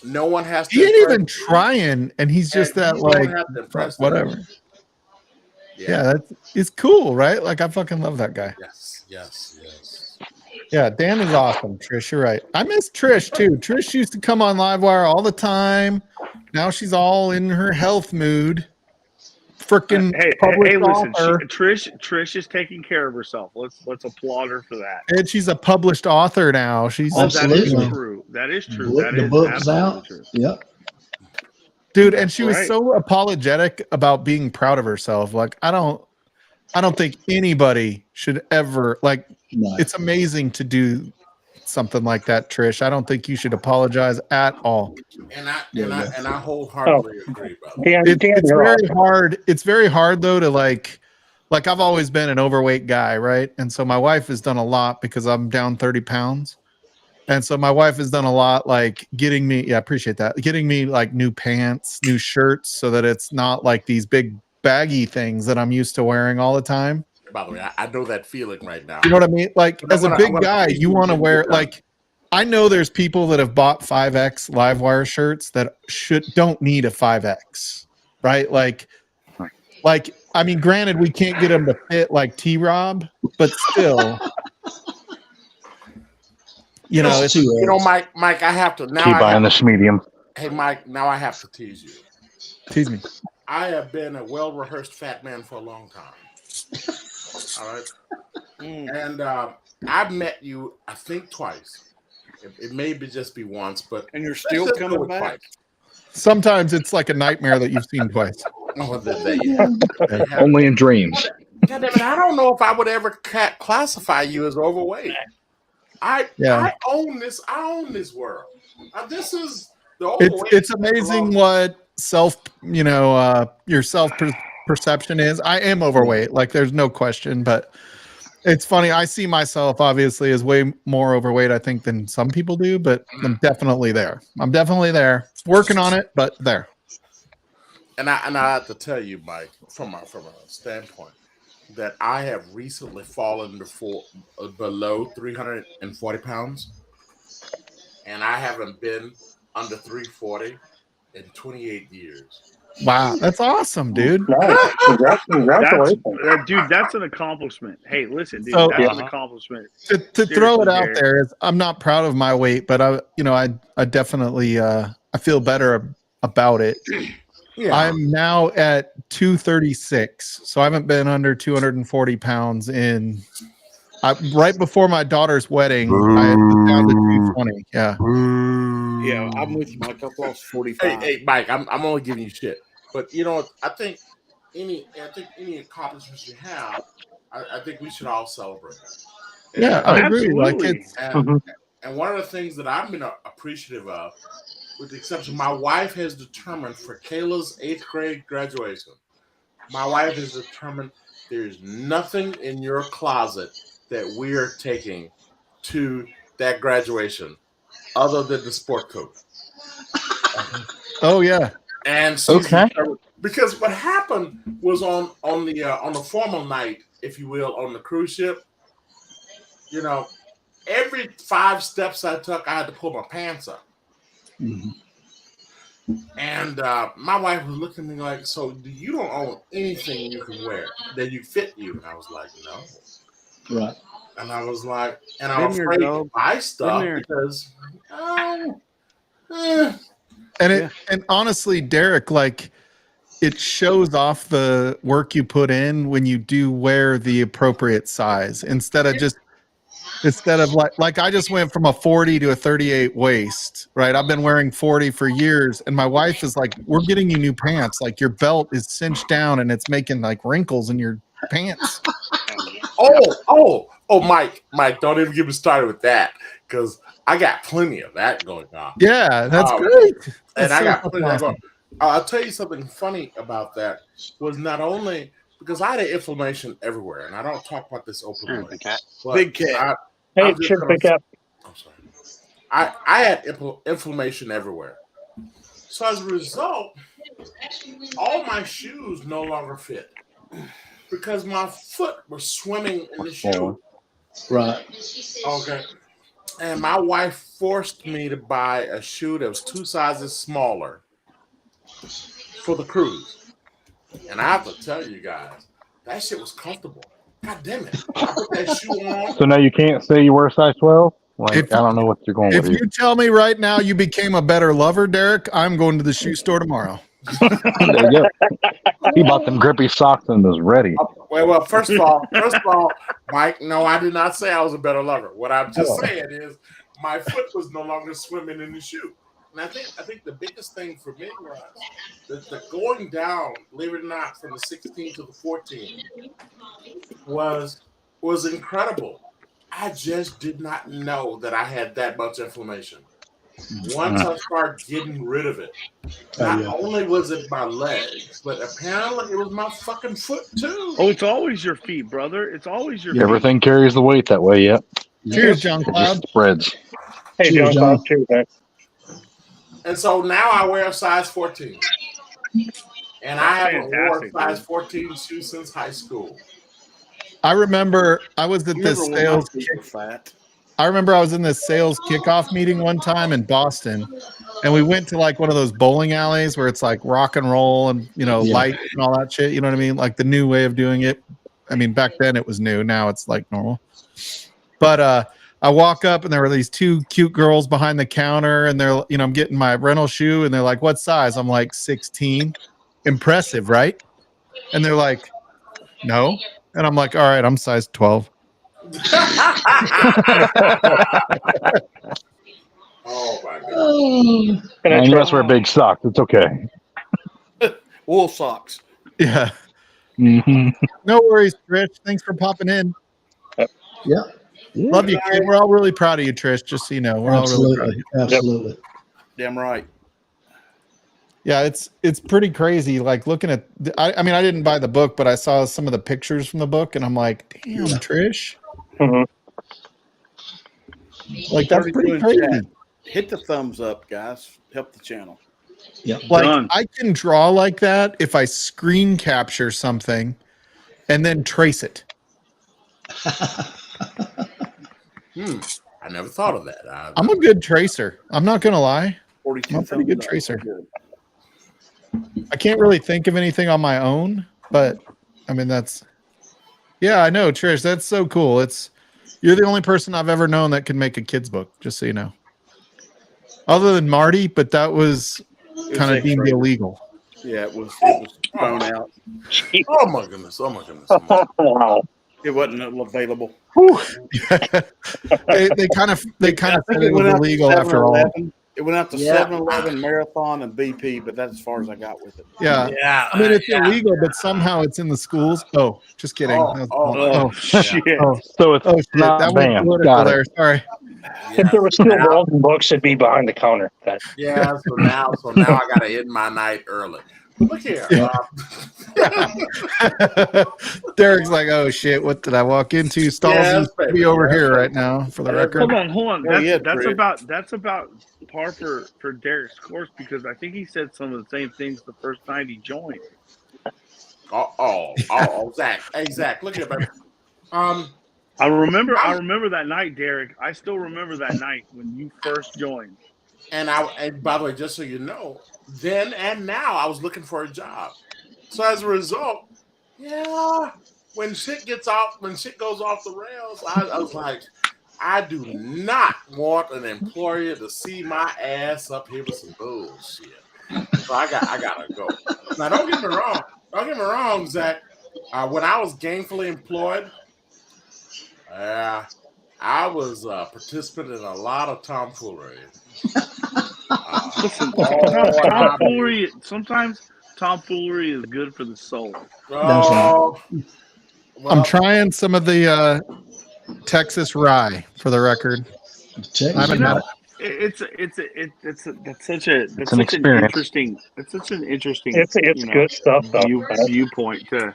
no one has to. He ain't even trying, and he's just that like whatever. Yeah, it's cool, right? Like, I fucking love that guy. Yes. Yeah, Dan is awesome. Trish, you're right. I miss Trish too. Trish used to come on LiveWire all the time. Now she's all in her health mood. Freaking hey, listen, Trish is taking care of herself. Let's applaud her for that. And she's a published author now. She's That is true. That is true. The book's out. True. Yep. Dude, and she was so apologetic about being proud of herself. Like, I don't think anybody should ever it's amazing to do something like that, Trish. I don't think you should apologize at all. And I wholeheartedly agree, brother. It's very hard. It's very hard though to like I've always been an overweight guy, right? And so my wife has done a lot because I'm down 30 pounds. And so my wife has done a lot, like getting me, appreciate that, getting me like new pants, new shirts, so that it's not like these big baggy things that I'm used to wearing all the time. By the way, I know that feeling right now. You know what I mean? Like, as a big guy, you want to wear, like, I know there's people that have bought 5X LiveWire shirts that don't need a 5X, right? Like, I mean, granted, we can't get them to fit like T-Rob, but still, you know, it's Mike, I have to now. Keep buying this medium. Hey, Mike, now I have to tease you. Tease me. I have been a well-rehearsed fat man for a long time. All right, and I've met you, I think, twice. It may just be once, but and you're still coming back. Twice. Sometimes it's like a nightmare that you've seen twice. Only in dreams. God damn it, I don't know if I would ever classify you as overweight. I own this. I own this world. This is the overweight. It's amazing what your self perception is. I am overweight, like there's no question, but it's funny. I see myself obviously as way more overweight, I think, than some people do, but I'm definitely there. Working on it, but there. And I have to tell you, Mike, from a standpoint, that I have recently fallen below 340 pounds, and I haven't been under 340 in 28 years. Wow, that's awesome, dude. Congratulations. That's an accomplishment. Hey, listen, dude, So, that's an accomplishment. To throw it out there, is I'm not proud of my weight, but I definitely I feel better about it. Yeah. I'm now at 236, so I haven't been under 240 pounds in Right before my daughter's wedding, I had put down to 220. Yeah. Yeah, I'm with you, Mike. I've lost 45. Hey, Mike, I'm only giving you shit, but you know, I think any accomplishments you have, I think we should all celebrate. Yeah, I agree. Like and one of the things that I've been appreciative of, with the exception, my wife has determined for Kayla's 8th grade graduation, my wife has determined there's nothing in your closet that we are taking to that graduation other than the sport coat. Oh yeah. And okay. Because what happened was on the formal night, if you will, on the cruise ship, you know, every 5 steps I took, I had to pull my pants up. Mm-hmm. And my wife was looking at me like, so you don't own anything you can wear that you fit you? And I was like, no. Right. And I was like, and I'm afraid to buy stuff because, and honestly, Derek, like, it shows off the work you put in when you do wear the appropriate size instead of like I just went from a 40 to a 38 waist, right? I've been wearing 40 for years, and my wife is like, we're getting you new pants. Like, your belt is cinched down and it's making like wrinkles in your pants. Mike, don't even get me started with that, because I got plenty of that going on. Yeah, that's great. And I got plenty of that. I'll tell you something funny about that was not only because I had inflammation everywhere, and I don't talk about this openly. Big cat. Hey, sure, big cat. I'm sorry. I had inflammation everywhere. So as a result, all my shoes no longer fit because my foot was swimming in the shoe. Right. Okay. And my wife forced me to buy a shoe that was 2 sizes smaller for the cruise. And I have to tell you guys, that shit was comfortable. God damn it. I put that shoe on. So now you can't say you wear size 12? Like, I don't know what you're going with. If you tell me right now you became a better lover, Derek, I'm going to the shoe store tomorrow. There you go. He bought them grippy socks and was ready. Well, first of all, Mike, no, I did not say I was a better lover. What I'm just saying is my foot was no longer swimming in the shoe. And I think the biggest thing for me was the going down, believe it or not, from the 16 to the 14 was incredible. I just did not know that I had that much inflammation. Once I started getting rid of it, not only was it my legs, but apparently it was my fucking foot too. Oh, it's always your feet, brother. It's always your feet. Everything carries the weight that way, yep. Cheers, John It Cloud. just spreads. Hey, Cheers, John John. Cloud, too, man. And so now I wear a size 14. And I haven't worn a size 14 shoe since high school. I remember I was at this sales. I remember I was in this sales kickoff meeting one time in Boston, and we went to like one of those bowling alleys where it's like rock and roll and, you know, light and all that shit. You know what I mean? Like the new way of doing it. I mean, back then it was new. Now it's like normal. But I walk up and there were these 2 cute girls behind the counter, and they're, you know, I'm getting my rental shoe, and they're like, "What size?" I'm like, 16. Impressive, right? And they're like, "No." And I'm like, "All right, I'm size 12. Oh my god! And you must wear big socks. It's okay. Wool socks. Yeah. Mm-hmm. No worries, Trish. Thanks for popping in. Yeah. Love you, kid. We're all really proud of you, Trish. Just so you know, we're all really proud of you. Absolutely. Damn right. Yeah, it's pretty crazy. Like looking at, I mean, I didn't buy the book, but I saw some of the pictures from the book, and I'm like, damn, Trish. Like that's pretty crazy. Hit the thumbs up, guys. Help the channel. Yeah. Like I can draw like that if I screen capture something and then trace it. I never thought of that. I'm a good tracer. I'm not gonna lie. 42 I'm a pretty good tracer. I can't really think of anything on my own, but I mean I know, Trish. That's so cool. You're the only person I've ever known that can make a kid's book, just so you know. Other than Marty, but that was kind of deemed illegal. Yeah, it was thrown out. Oh my goodness! Oh my goodness! Wow. It wasn't available. they kind of said it was illegal after all. It went out to 7-Eleven, Marathon, and BP, but that's as far as I got with it. Yeah. I mean, it's illegal, but somehow it's in the schools. Oh, just kidding. Shit. So it's shit. not That went banned. political Got there. it. Sorry. If there was still Walden books, it'd be behind the counter. Yeah, so now I got to end my night early. Look here. Derek's like, oh shit, what did I walk into? Stalls be over here right now for the record. Hold on. That's about par for Derek's course, because I think he said some of the same things the first night he joined. Zach. Hey, Zach, look here, baby. I remember that night, Derek. I still remember that night when you first joined. And by the way, just so you know, then and now I was looking for a job. So as a result, when shit goes off the rails, I was like, I do not want an employer to see my ass up here with some bullshit. So I gotta go. Now don't get me wrong, Zach. When I was gainfully employed, I was a participant in a lot of tomfoolery. Listen, tomfoolery. Sometimes tomfoolery is good for the soul. Well, I'm trying some of the Texas rye for the record. I haven't had it. That's such an interesting. It's such an interesting. It's good stuff though. Viewpoint to.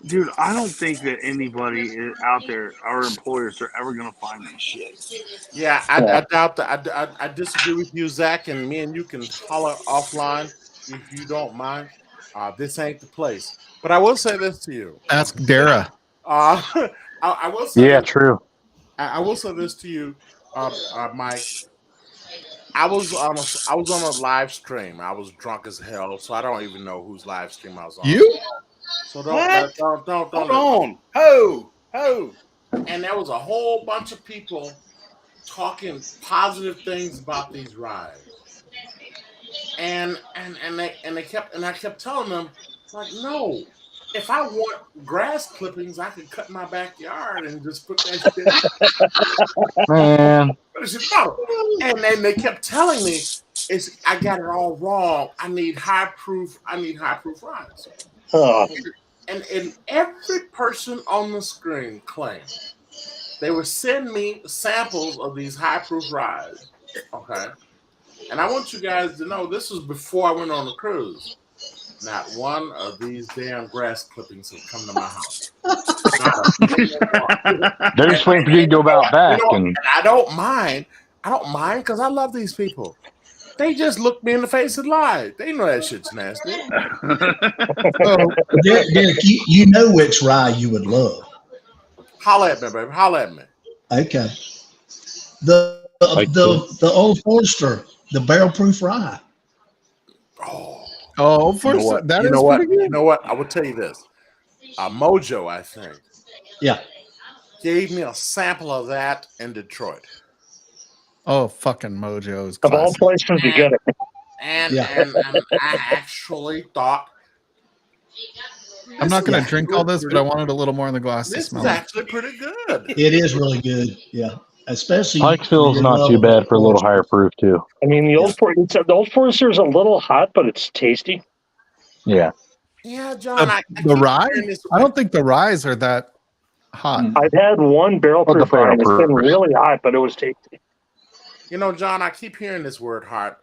Dude, I don't think that anybody out there, our employers, are ever going to find this shit. Yeah, I doubt that. I disagree with you, Zach, and me and you can holler offline if you don't mind. This ain't the place. But I will say this to you. Ask Dara. I will say. Yeah, true. I will say this to you, Mike. I was on a live stream. I was drunk as hell, so I don't even know whose live stream I was on. You? So don't. Hold on. Ho. And there was a whole bunch of people talking positive things about these rides. And I kept telling them, like, no, if I want grass clippings, I can cut my backyard and just put that shit. Man. And then they kept telling me, I got it all wrong. I need high proof rides. And every person on the screen claimed they would send me samples of these high-proof rides. Okay. And I want you guys to know this was before I went on the cruise. Not one of these damn grass clippings have come to my house. They're just waiting for you to go about back. And I don't mind because I love these people. They just looked me in the face and lied. They know that shit's nasty. Derek, you know which rye you would love. Holla at me, baby. Holla at me. Okay. The Old Forester, the barrel-proof rye. Oh, Forester. You know what? I will tell you this. Mojo, I think. Yeah. Gave me a sample of that in Detroit. Oh, fucking Mojo's of all places to get it. And I actually thought. I'm not going to drink all this, but I wanted a little more in the glass to This smell. is actually pretty good. It is really good. Yeah. Especially Pikesville's not too bad for a little higher proof too. I mean, the old Forester is a little hot, but it's tasty. Yeah. Yeah, John. The rye? I don't think the ryes are that hot. I've had one barrel proof rye. It's been really hot, but it was tasty. You know, John, I keep hearing this word "heart,"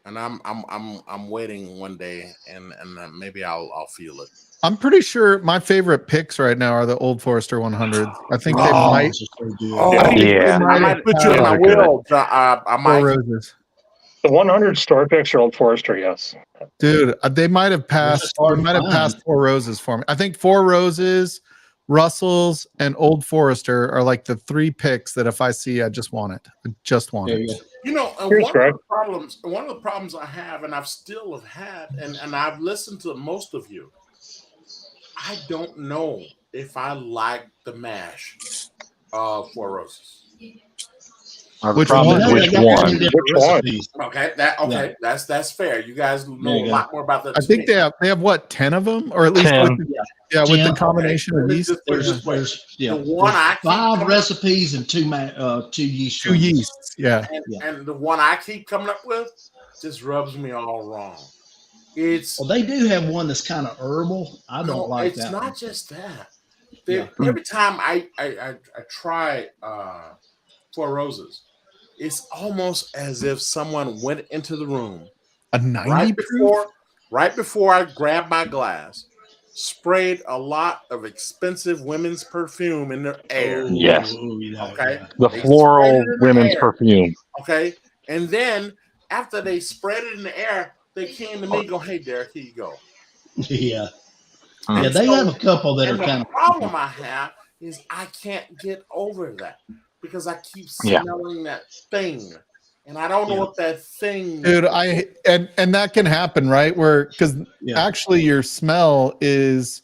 and I'm waiting one day, and maybe I'll feel it. I'm pretty sure my favorite picks right now are the Old Forester 100s. I think they might. Yeah, I might put you in my will. I might. Roses. The 100 store picks are Old Forester, yes. Dude, they might have passed. They might have passed Four Roses for me. I think Four Roses, Russell's, and Old Forester are like the three picks that if I see, I just want it. I just want it. You know, one of the problems I have, and I've still have had, and I've listened to most of you. I don't know if I like the mash of Four Roses. Which problem one? is which one? Okay, that's fair. You guys know a lot more about that. I think they have what, 10 of them, or at least 10. with with the combination of yeast. There's 5 recipes and 2 yeast. 2 yeasts, yeah. And the one I keep coming up with just rubs me all wrong. Well, they do have one that's kind of herbal. I don't like that. It's not one. just that. Every time I try Four Roses, it's almost as if someone went into the room a 90 right before I grabbed my glass, sprayed a lot of expensive women's perfume in the air. Yes. Okay. The floral women's perfume. Okay. And then after they spread it in the air, they came to me and go, "Hey, Derek, here you go." Yeah. Yeah, they have a couple that are kind of. The problem I have is I can't get over that because I keep smelling that thing, and I don't know what that thing. Dude, and that can happen, right? Because actually your smell is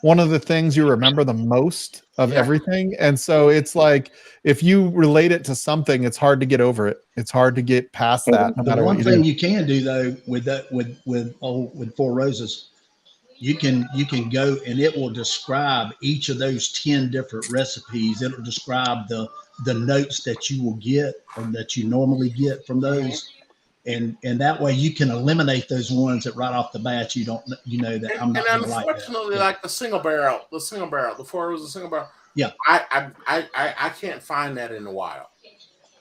one of the things you remember the most of everything, and so it's like if you relate it to something, it's hard to get over it. It's hard to get past that. No matter what you do. One thing you can do though with that with Four Roses. You can go and it will describe each of those 10 different recipes. It'll describe the notes that you will get or that you normally get from those, and that way you can eliminate those ones that right off the bat you know that I'm not going to like that. Unfortunately, like the single barrel, the Four Roses single barrel. Yeah, I can't find that in the wild.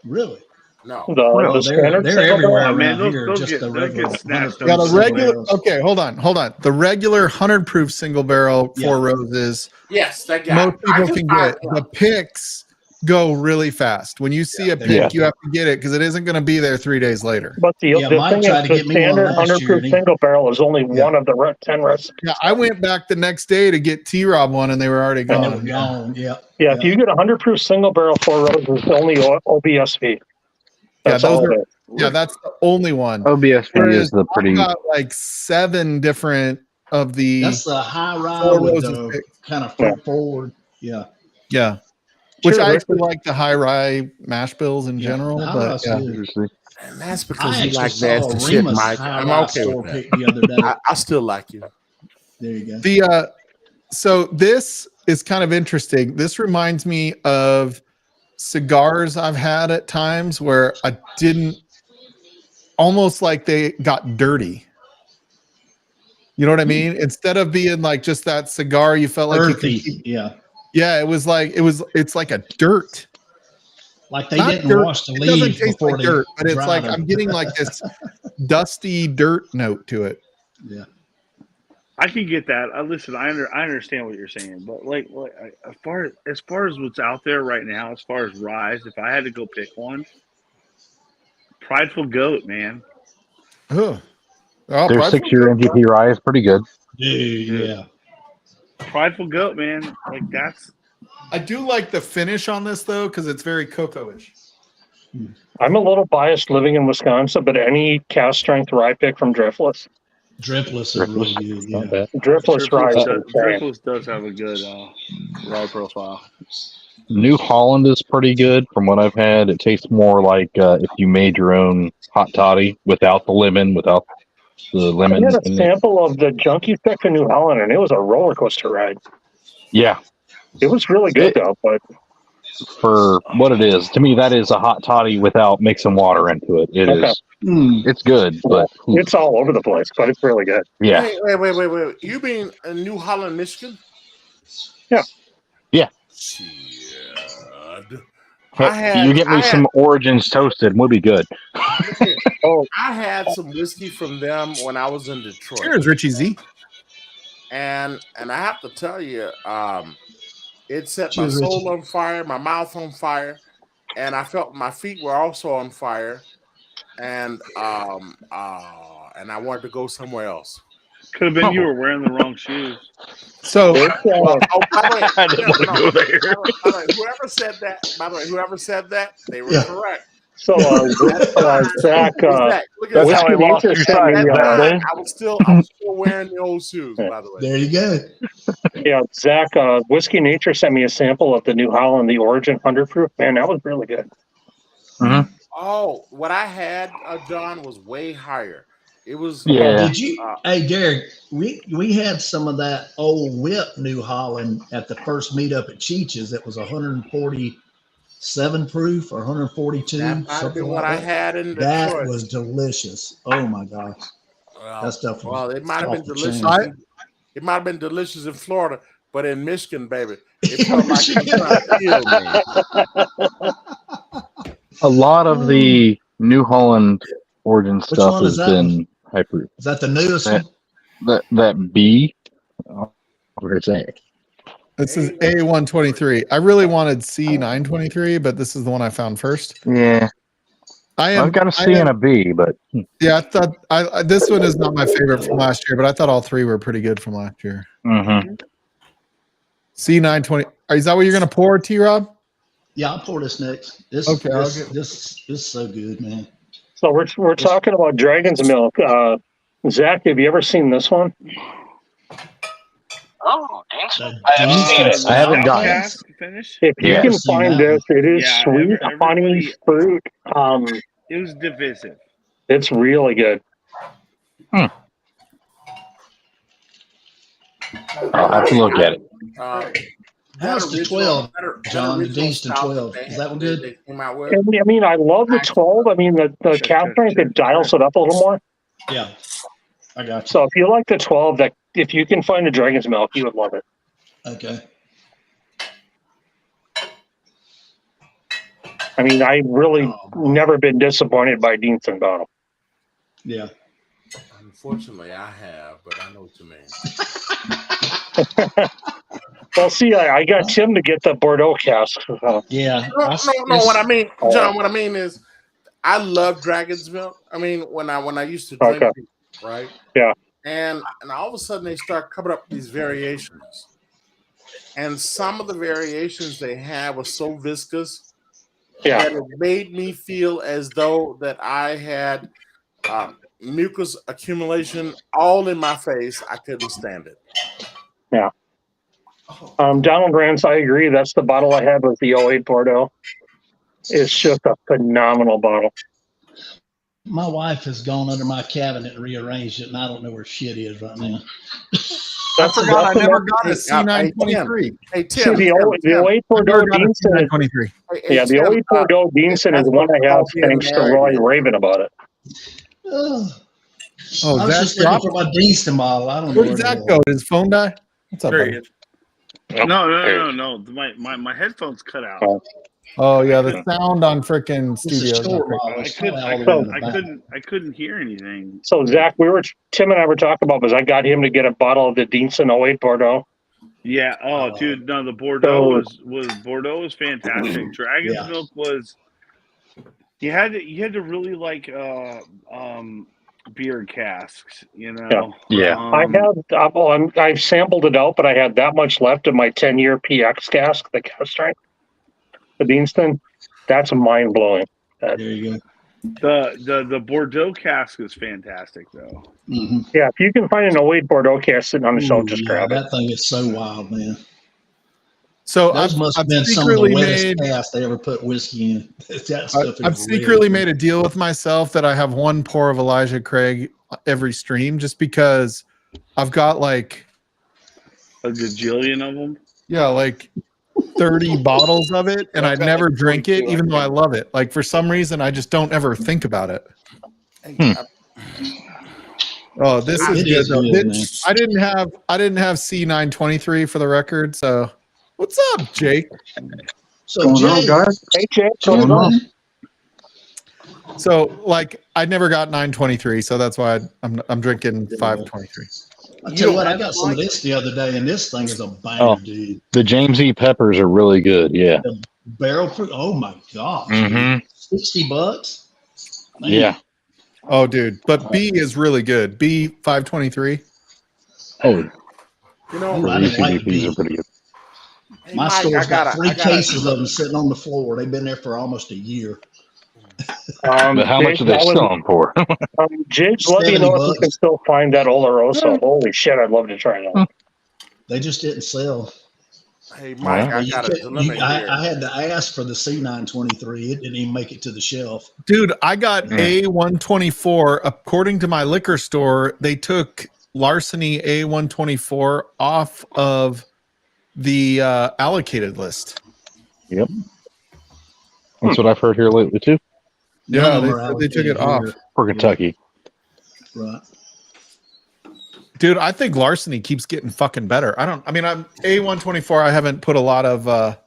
Really? No, they're everywhere man. around here. Those Just get, the those regular. get snatched. The regular. Okay, hold on. The regular 100 proof single barrel Four Roses. Yes, that guy. Most people can get. The picks go really fast. When you see a pick, you have to get it because it isn't going to be there 3 days later. But the thing is, the standard 100 proof single barrel is only one of the 10 recipes. Yeah, I went back the next day to get T-Rob one, and they were already gone. Yeah. If you get a 100 proof single barrel Four Roses, it's only OBSV. That's that's the only one. OBSV is the pretty. I've got like 7 different of the. That's the high rye with the kind of fruit forward. Yeah. Yeah. Which I actually like the high rye mash bills in general, but and that's because you like nasty shit, Mike. I'm okay with that. The other day. I still like you. There you go. So this is kind of interesting. This reminds me of cigars I've had at times where I didn't, almost like they got dirty. You know what I mean? Instead of being like just that cigar, you felt like earthy. Yeah, it was like it's like a dirt. Like they didn't wash the leaves before like dirt, but it's like I'm getting like this dusty dirt note to it. Yeah. I can get that. Listen, I understand what you're saying, but like as far as what's out there right now, as far as ryes, if I had to go pick one, Prideful Goat, man. Their 6-year MGP rye is pretty good. Dude, yeah. Prideful Goat, man. Like that's. I do like the finish on this though, because it's very cocoa-ish. I'm a little biased living in Wisconsin, but any cast strength rye pick from Driftless. Driftless is really good. Yeah. Driftless does have a good rye profile. New Holland is pretty good from what I've had. It tastes more like if you made your own hot toddy without the lemon, I had a sample of the Junkie pick in New Holland, and it was a roller coaster ride. Yeah. It was really good, though. But for what it is, to me, that is a hot toddy without mixing water into it. It is. It's good, but it's all over the place, but it's really good. Yeah. Wait. You mean in New Holland, Michigan? Yeah. Yeah. You get me some Origins toasted, we'll be good. I had some whiskey from them when I was in Detroit. Cheers, Richie Z. And I have to tell you, it set my soul on fire, my mouth on fire, and I felt my feet were also on fire, and I wanted to go somewhere else. Could have been you were wearing the wrong shoes. So, I didn't want to go there. Whoever said that, they were correct. So, Zach, that's how I lost your sight. I was still wearing the old shoes, by the way. There you go. Yeah, Zach, Whiskey Nature sent me a sample of the New Holland, the Origin 100 proof. Man, that was really good. Mhm. Oh, what I had, John, was way higher. It was. Yeah. Did you? Hey, Derek, we had some of that old whip New Holland at the first meetup at Cheech's. That was 147 proof or 142. That might have been what I had in That Detroit. was delicious. Oh my gosh, that stuff was. Well, it might have been delicious. It might have been delicious in Florida, but in Michigan, baby, it felt like it was trying to kill me. A lot of the New Holland origin stuff has been hyper. Is that the newest one? That B. Where's that? This is A123. I really wanted C923, but this is the one I found first. Yeah. I've got a C and a B, but yeah, I thought this one is not my favorite from last year, but I thought all three were pretty good from last year. Mm-hmm. C920. Is that what you're going to pour, T-Rob? Yeah, I'll pour this next. This is so good, man. So we're talking about Dragon's Milk. Zach, have you ever seen this one? Oh, I haven't gotten it. If you can find this, it is sweet honey fruit. It was divisive. It's really good. I'll have to look at it. How's the 12, John? The Deanston 12. Is that one good? I mean, I love the 12. I mean, the cast strength, it dials it up a little more. Yeah, I got you. So if you like the 12, that if you can find a Dragon's Milk, you would love it. Okay. I mean, I really never been disappointed by Deanston bottle. Yeah. Unfortunately, I have, but I know what you mean. Well, see, I got Tim to get the Bordeaux cask. Yeah. No. What I mean, John, what I mean is, I love Dragon's Milk. I mean, when I used to drink it, right? Yeah. And all of a sudden they start coming up with these variations, and some of the variations they have were so viscous that it made me feel as though that I had mucus accumulation all in my face. I couldn't stand it. Yeah. Donald Rance, I agree. That's the bottle I had with the 08 Bordeaux. It's just a phenomenal bottle. My wife has gone under my cabinet and rearranged it, and I don't know where shit is right now. I forgot I never got a C923. Hey, Tim. See, the 08 Bordeaux Deanston. Yeah, the 08 Bordeaux Deanston is one I have thanks to Roy Raven about it. I was just looking for my Deanston bottle. I don't know. Where did that go? Did his phone die? What's up, buddy? No. My headphones cut out. Oh yeah, the sound on frickin' studio. I couldn't hear anything. So Zach, Tim and I were talking about because I got him to get a bottle of the Deanston 08 Bordeaux. Yeah. Oh, dude, no, the Bordeaux was fantastic. Dragon's Milk was. You had to really like beer casks, you know. Yeah. I've sampled it out, but I had that much left of my 10-year PX cask, the cast strength. The Deanston, that's mind blowing. There you go. The Bordeaux cask is fantastic, though. Mm-hmm. Yeah, if you can find an 08 Bordeaux cask sitting on the shelf, just grab it. That thing is so wild, man. So Those must have been some of the wettest casks they ever put whiskey in. That stuff I've secretly made a deal with myself that I have one pour of Elijah Craig every stream, just because I've got like a gajillion of them. Yeah, like 30 bottles of it, and I'd never drink it, even though I love it. Like for some reason, I just don't ever think about it. Oh, this is good. I didn't have C923 for the record. So, what's up, Jake? So, guys. Hey, Jake. What's on? So, like, I never got 923, so that's why I'm drinking 523. I tell you what, I got some of this the other day, and this thing is a banger, dude. The James E. peppers are really good. Yeah. The barrel proof. Oh my gosh. Mm-hmm. $60. Man. Yeah. Oh, dude. But B is really good. B 523. Oh. You know, I didn't like B. Are pretty good. My store's got three cases of them sitting on the floor. They've been there for almost a year. But how much are they selling for? James, let me know if you can still find that Oloroso. Holy shit, I'd love to try that. They just didn't sell. Hey, Mike, I got a dilemma here. I had to ask for the C923. It didn't even make it to the shelf. Dude, I got A124. According to my liquor store, they took larceny A124 off of the allocated list. Yep. That's what I've heard here lately too. Yeah, they took it off for Kentucky. Right. Dude, I think larceny keeps getting fucking better. I'm A124. I haven't put a lot of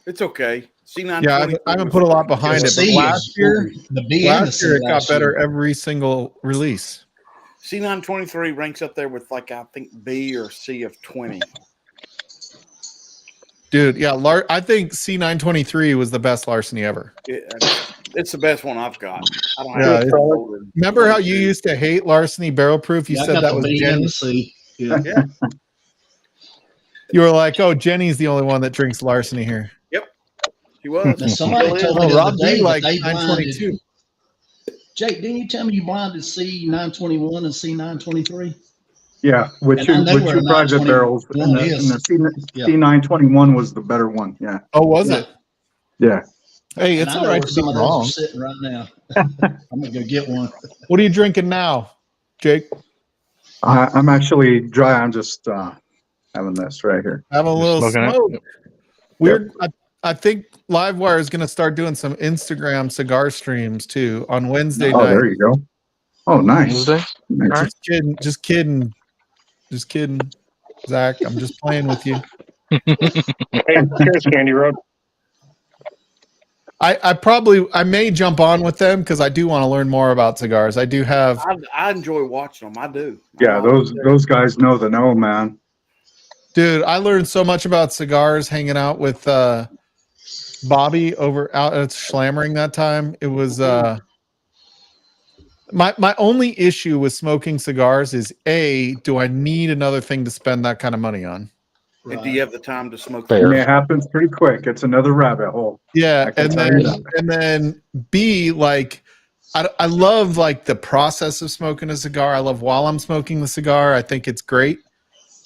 it's okay. C924. Yeah, I haven't put a lot behind it, but last year it got better every single release. C923 ranks up there with I think B or C of 20. Dude, yeah, I think C923 was the best larceny ever. It's the best one I've got. I don't have remember how you used to hate larceny barrel proof? You said that was Jenny. Yeah. You were like, "Oh, Jenny's the only one that drinks larceny here." Yep, he was. Now, somebody told me the other day like that they 922. blinded. Jake, didn't you tell me you blinded C921 and C923? Yeah, with two private barrels, and the C921 was the better one. Yeah. Oh, was it? Yeah. Hey, it's all right to be wrong. Sitting right now. I'm gonna go get one. What are you drinking now, Jake? I'm actually dry. I'm just having this right here. Having a little smoke. Weird. Yep. I think LiveWire is going to start doing some Instagram cigar streams too on Wednesday night. Oh, there you go. Oh, nice. Nice. Just kidding. Zach, I'm just playing with you. Hey, here's Candy Road. I may jump on with them because I do want to learn more about cigars. I do have. I enjoy watching them. I do. Yeah, those guys know the know, man. Dude, I learned so much about cigars hanging out with Bobby out at Schlammering that time. It was my only issue with smoking cigars is do I need another thing to spend that kind of money on? And do you have the time to smoke? And it happens pretty quick. It's another rabbit hole. Yeah, and then B, like I love like the process of smoking a cigar. I love while I'm smoking the cigar. I think it's great.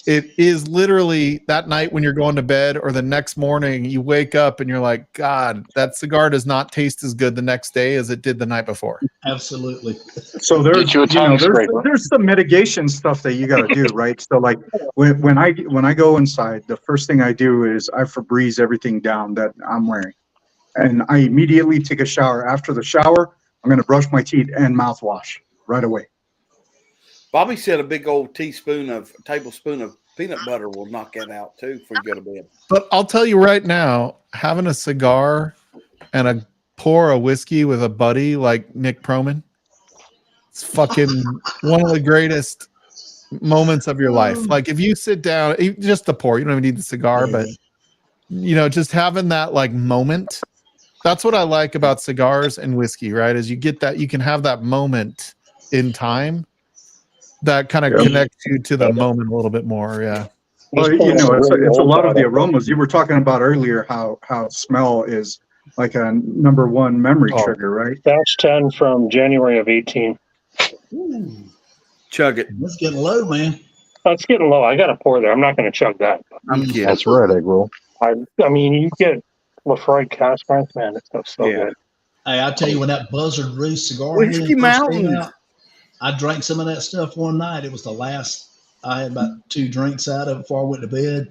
It is literally that night when you're going to bed or the next morning you wake up and you're like, God, that cigar does not taste as good the next day as it did the night before. Absolutely. So there's some mitigation stuff that you got to do, right? So like when I go inside, the first thing I do is I Febreze everything down that I'm wearing, and I immediately take a shower. After the shower, I'm going to brush my teeth and mouthwash right away. Bobby said a big old tablespoon of peanut butter will knock that out too before you go to bed. But I'll tell you right now, having a cigar and pour a whiskey with a buddy like Nick Proman, it's fucking one of the greatest moments of your life. Like if you sit down, just the pour, you don't even need the cigar, but just having that like moment. That's what I like about cigars and whiskey, right? Is you get that, you can have that moment in time that kind of connects you to the moment a little bit more. Yeah. Well, it's a lot of the aromas. You were talking about earlier how smell is like a number one memory trigger, right? Batch 10 from January of 18. Chug it. It's getting low, man. It's getting low. I got to pour there. I'm not going to chug that. I'm kidding. That's red egg roll. I mean, you get Lafroy cast strength, man. It's so good. Hey, I tell you, when that Buzzard Roost cigar Whiskey Mountain. I drank some of that stuff one night. It was the last. I had about 2 drinks out of it before I went to bed.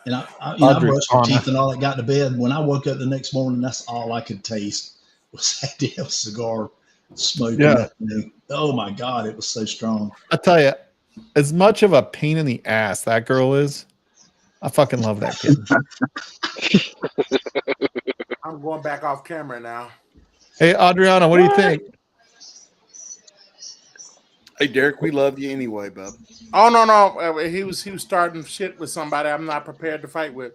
And I brushed my teeth and all that, got to bed. When I woke up the next morning, that's all I could taste was that damn cigar smoking. Yeah. Oh my God, it was so strong. I tell you, as much of a pain in the ass that girl is, I fucking love that kid. I'm going back off camera now. Hey, Adriana, what do you think? Hey, Derek, we love you anyway, bub. Oh no, he was starting shit with somebody I'm not prepared to fight with,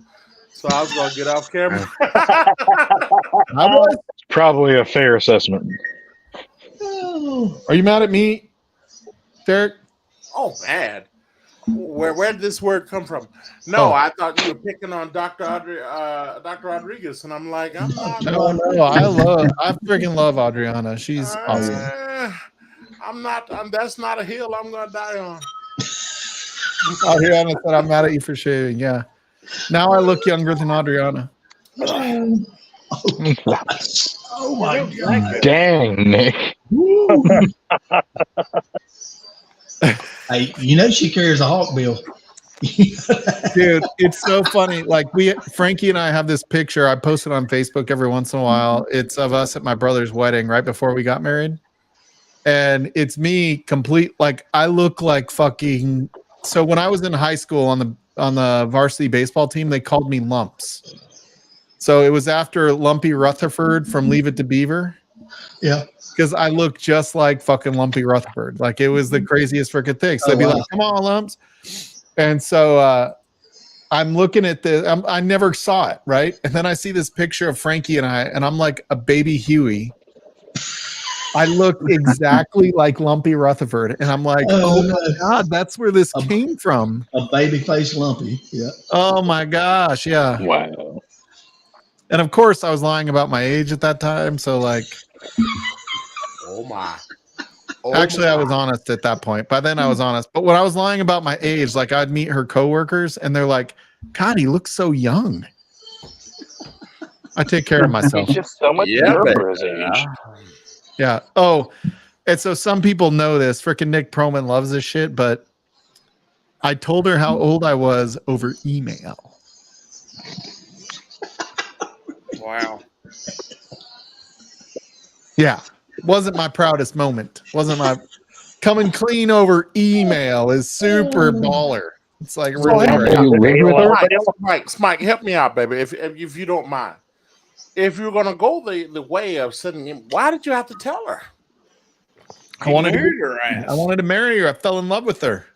so I was gonna get off camera. Probably a fair assessment. Are you mad at me, Derek? Oh, bad. Where did this word come from? No, I thought you were picking on Dr. Rodriguez, and I'm like, I'm not. No, I freaking love Adriana. She's awesome. I'm not. That's not a hill I'm gonna die on. Adriana said, "I'm mad at you for shaving." Yeah, Now I look younger than Adriana. Oh my God. Dang, Nick. Hey, you know she carries a hawk bill. Dude, it's so funny. Like Frankie and I have this picture I post it on Facebook every once in a while. It's of us at my brother's wedding right before we got married. And it's me complete, like I look like fucking. So when I was in high school on the varsity baseball team, they called me Lumps. So it was after Lumpy Rutherford from Leave It to Beaver. Yeah. Because I look just like fucking Lumpy Rutherford. Like it was the craziest freaking thing. So they'd be like, come on, Lumps. And so I'm looking at this. I never saw it, right? And then I see this picture of Frankie and I'm like a baby Huey. I look exactly like Lumpy Rutherford. And I'm like, oh my God, that's where this came from. A baby face Lumpy. Yeah. Oh my gosh. Yeah. Wow. And of course I was lying about my age at that time. So like, Oh my. Actually, I was honest at that point. By then I was honest. But when I was lying about my age, like I'd meet her coworkers and they're like, God, he looks so young. I take care of myself. He's just so much younger for his age. Yeah. Oh, and so some people know this. Freaking Nick Proman loves this shit, but I told her how old I was over email. Wow. Yeah. Wasn't my proudest moment. Wasn't my coming clean over email is super baller. It's like really Smike, help me out, baby. If you don't mind. If you're gonna go the way of sending him, why did you have to tell her? I wanted to marry her. I fell in love with her.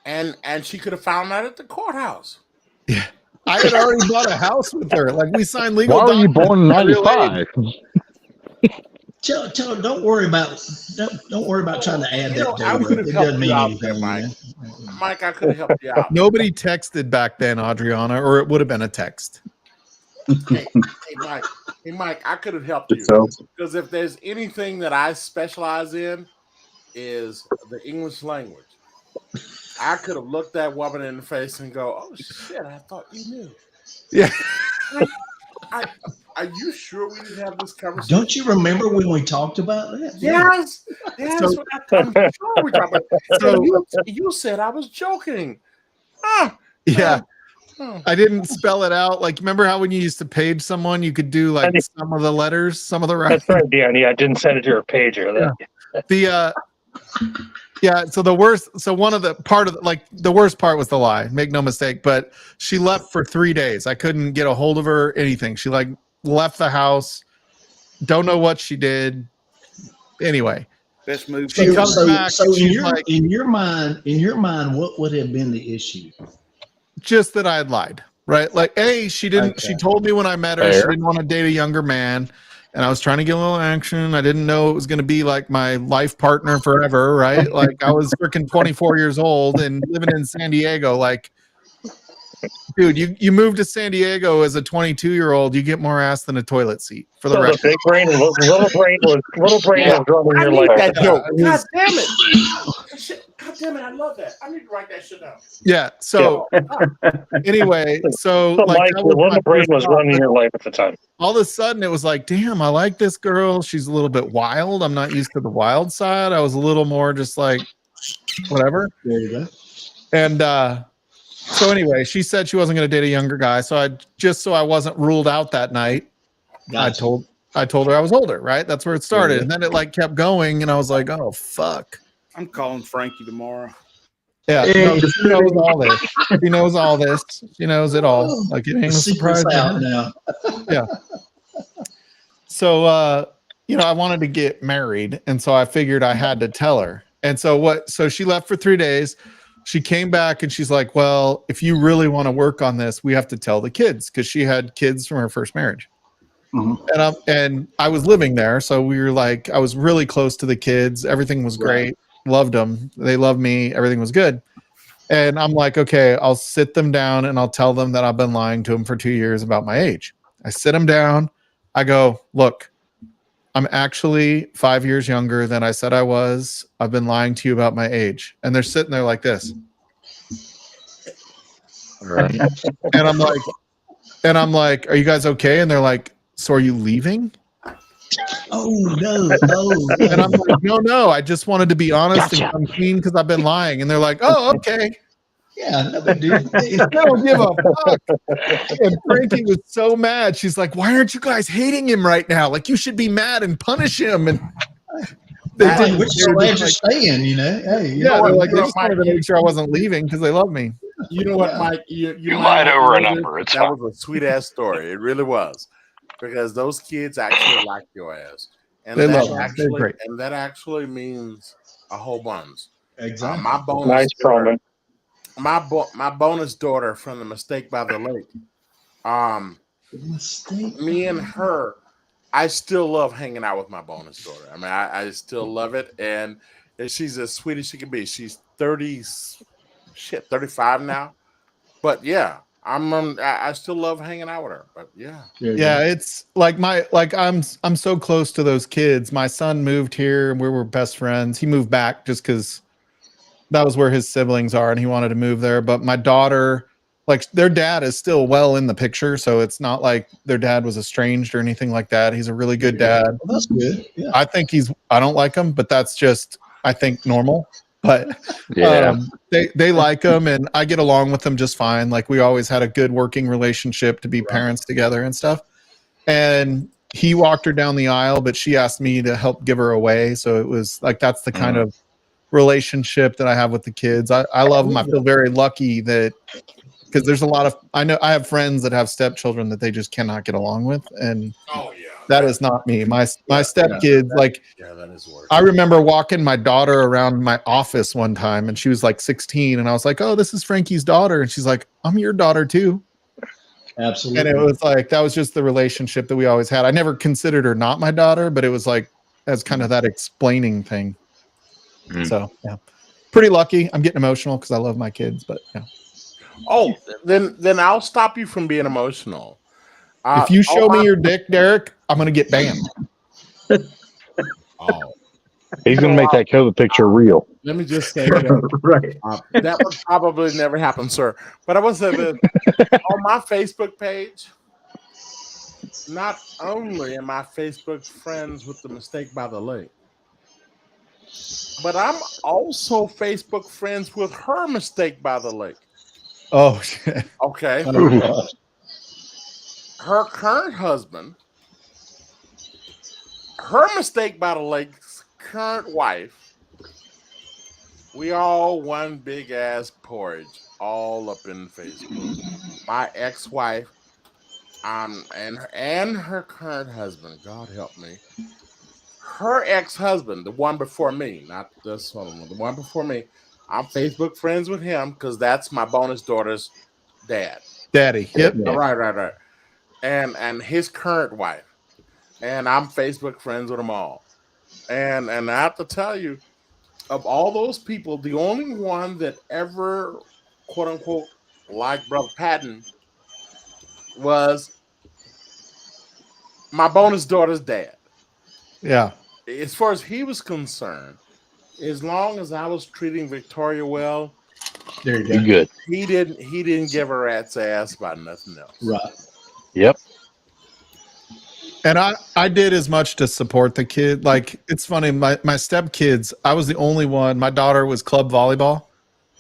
And she could have found that at the courthouse. Yeah. I had already bought a house with her. Like we signed legal Why were you born in 95? Don't worry about trying to add that I to could it. have It helped doesn't mean you out anything. there, Mike. Man. Mike, I could have helped you out. Nobody texted back then, Adriana, or it would have been a text. Hey, Mike, I could have helped you. Because if there's anything that I specialize in is the English language. I could have looked that woman in the face and go, oh shit, I thought you knew. Yeah. Are you sure we didn't have this conversation? Don't you remember when we talked about that? Yes. So- I'm sure we talked about it. So you said I was joking. Yeah. I didn't spell it out. Like, remember how when you used to page someone, you could do like some of the letters, some of the That's right, Dan. Yeah, I didn't send it to her pager. Yeah. So the worst, so one of the the worst part was the lie, make no mistake, but she left for 3 days. I couldn't get a hold of her, anything. She like left the house. Don't know what she did. Anyway, best move. She comes back. So she's in your mind, what would have been the issue? Just that I had lied, right? Like, she didn't. Okay. She told me when I met her she didn't want to date a younger man, and I was trying to get a little action. I didn't know it was going to be like my life partner forever, right? Like I was freaking 24 years old and living in San Diego. Like, dude, you move to San Diego as a 22-year-old, you get more ass than a toilet seat. For the record, big brain, little brain was running your life. That joke. God damn it. God damn it, I love that. I need to write that shit down. Yeah. So anyway, so like Mike, that was little my brain first was thought. running your life at the time. All of a sudden it was like, damn, I like this girl. She's a little bit wild. I'm not used to the wild side. I was a little more just like whatever. There you go. And so anyway, she said she wasn't going to date a younger guy. So I wasn't ruled out that night. Gotcha. I told her I was older, right? That's where it started. And then it like kept going and I was like, oh fuck. I'm calling Frankie tomorrow. Yeah, no, she knows all this. She knows all this. She knows it all. Like it ain't a surprise out now. Yeah. So I wanted to get married, and so I figured I had to tell her. And so she left for 3 days. She came back and she's like, well, if you really want to work on this, we have to tell the kids, because she had kids from her first marriage. Mm-hmm. And I was living there, so we were like, I was really close to the kids. Everything was great. Loved them. They loved me. Everything was good. And I'm like, okay, I'll sit them down and I'll tell them that I've been lying to them for 2 years about my age. I sit them down. I go, look, I'm actually 5 years younger than I said I was. I've been lying to you about my age. And they're sitting there like this. Right. And I'm like, are you guys okay? And they're like, so are you leaving? Oh no! Oh, And I'm like, no. I just wanted to be honest and come clean because I've been lying. And they're like, oh, okay. yeah, no big deal. They don't give a fuck. And Frankie was so mad. She's like, why aren't you guys hating him right now? Like, you should be mad and punish him. And they didn't. We're so glad you're staying. You know, hey, you Yeah, know they're what, like, they just wanted to make sure I wasn't leaving because they love me. You know what, Yeah. Mike? You lied not over a know number. this, It's that fine. was a sweet ass story. It really was, because those kids actually like your ass, and They that love me. They're actually great. and that actually means a whole bunch. exactly. My bonus Nice daughter, comment. my bonus daughter from the Mistake by the Lake. Mistake. Me and her, I still love hanging out with my bonus daughter. I mean, I still love it, and she's as sweet as she can be. She's 35 now, but yeah, I still love hanging out with her. But yeah, Yeah, it's like I'm so close to those kids. My son moved here and we were best friends. He moved back just because that was where his siblings are and he wanted to move there. But my daughter, like their dad is still well in the picture. So it's not like their dad was estranged or anything like that. He's a really good dad. Well, that's good. Yeah. I think I don't like him, but that's just, I think, normal. But Yeah. they like him and I get along with them just fine. Like we always had a good working relationship to be parents together and stuff. And he walked her down the aisle, but she asked me to help give her away. So it was like, that's the kind of relationship that I have with the kids. I love them. I feel very lucky that, because there's a lot of, I have friends that have stepchildren that they just cannot get along with. And that is not me. My stepkids, like, that is worse. I remember walking my daughter around my office one time and she was like 16 and I was like, oh, this is Frankie's daughter. And she's like, I'm your daughter too. Absolutely. And it was like, that was just the relationship that we always had. I never considered her not my daughter, but it was like, as kind of that explaining thing. So yeah, pretty lucky. I'm getting emotional because I love my kids, but yeah. Oh, then I'll stop you from being emotional. If you show me your dick, Derek, I'm going to get banned. Oh, He's going to make that COVID picture real. let me just say that, Right. that would probably never happen, sir. But I will say this: on my Facebook page, not only am I Facebook friends with the Mistake by the Lake, but I'm also Facebook friends with her Mistake by the Lake. Oh, shit. Okay. Her current husband, her Mistake by the Lake's current wife, we all one big ass porridge all up in Facebook. My ex-wife, and her current husband, God help me. Her ex-husband, the one before me, not this one, the one before me, I'm Facebook friends with him because that's my bonus daughter's dad. Daddy. Yep. Right. And his current wife. And I'm Facebook friends with them all. And I have to tell you, of all those people, the only one that ever, quote unquote, liked Brother Patton was my bonus daughter's dad. Yeah. As far as he was concerned, as long as I was treating Victoria well, There you You go. good. he didn't give a rat's ass about nothing else. Right. Yep. And I did as much to support the kid. Like, it's funny, my stepkids, I was the only one. My daughter was club volleyball.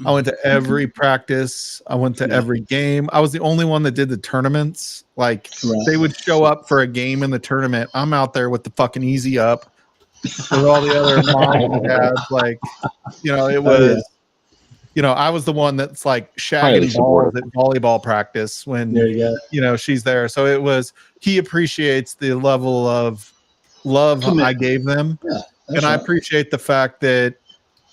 I went to every practice. I went to every game. I was the only one that did the tournaments. Like, they would show up for a game in the tournament. I'm out there with the fucking easy up with all the other moms and dads. Like, it was, I was the one that's like shagging balls at volleyball practice when, There you go. she's there. So it was, he appreciates the level of love I gave them. Yeah, and I appreciate the fact that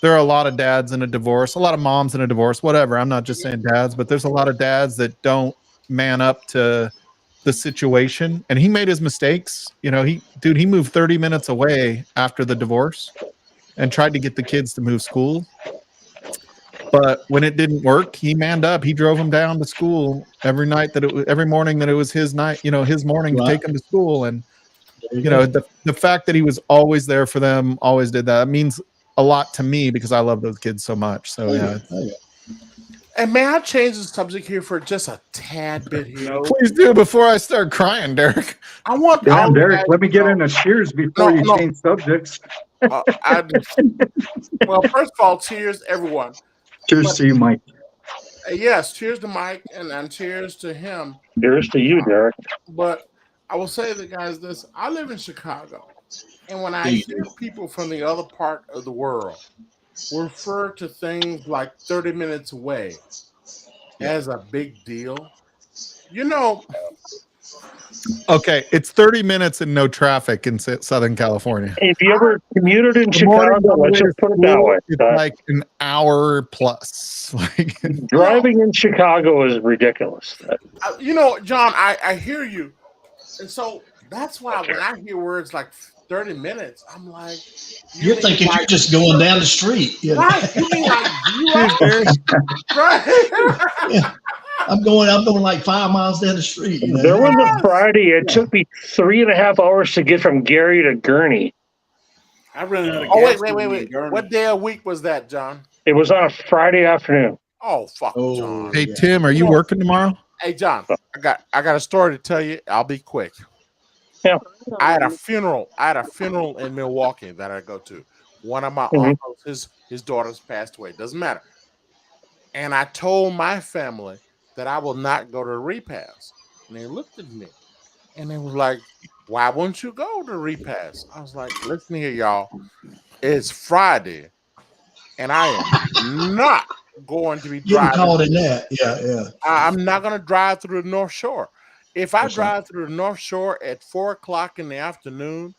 there are a lot of dads in a divorce, a lot of moms in a divorce, whatever. I'm not just saying dads, but there's a lot of dads that don't man up to the situation. And he made his mistakes. He moved 30 minutes away after the divorce and tried to get the kids to move schools. But when it didn't work, he manned up. He drove them down to school every morning that it was his night, his morning to take them to school. And, the fact that he was always there for them, always did that. It means a lot to me because I love those kids so much. So, yeah. And may I change the subject here for just a tad bit here? Please do before I start crying, Derek. I want Damn, all you Derek, guys let me to get know- in a Cheers before you No. change subjects. Well, first of all, cheers, everyone. Cheers to you, Mike. Yes, cheers to Mike, and cheers to him. Cheers to you, Derek. But I will say that, guys, this: I live in Chicago, and when I Yeah, you hear people from the other part of the world refer to things like 30 minutes away as a big deal, you know. Okay, it's 30 minutes and no traffic in Southern California. If you ever commuted in The morning Chicago, on the let's way to just put it that school, way. It's like an hour plus. Like Driving in Chicago is ridiculous. You know, John, I hear you, and so that's why when I hear words like 30 minutes, I'm like, You're thinking you're just going down the street. You know? right? You mean like right? Yeah. I'm going like 5 miles down the street. You know? There was a Friday. It took me 3.5 hours to get from Gary to Gurney. I ran out of Oh gas. wait! What day of week was that, John? It was on a Friday afternoon. Oh fuck, John. Hey Tim, are you working tomorrow? Hey John, I got a story to tell you. I'll be quick. Yeah. I had a funeral in Milwaukee that I go to. One of my Mhm. uncles, his daughters passed away. Doesn't matter. And I told my family that I will not go to the repast. And they looked at me and they was like, "Why won't you go to the repast?" I was like, "Listen here, y'all. It's Friday, and I am not going to be Getting driving. caught in that. Yeah. I'm not going to drive through the North Shore. If I That's drive through the North Shore at 4:00 in the afternoon,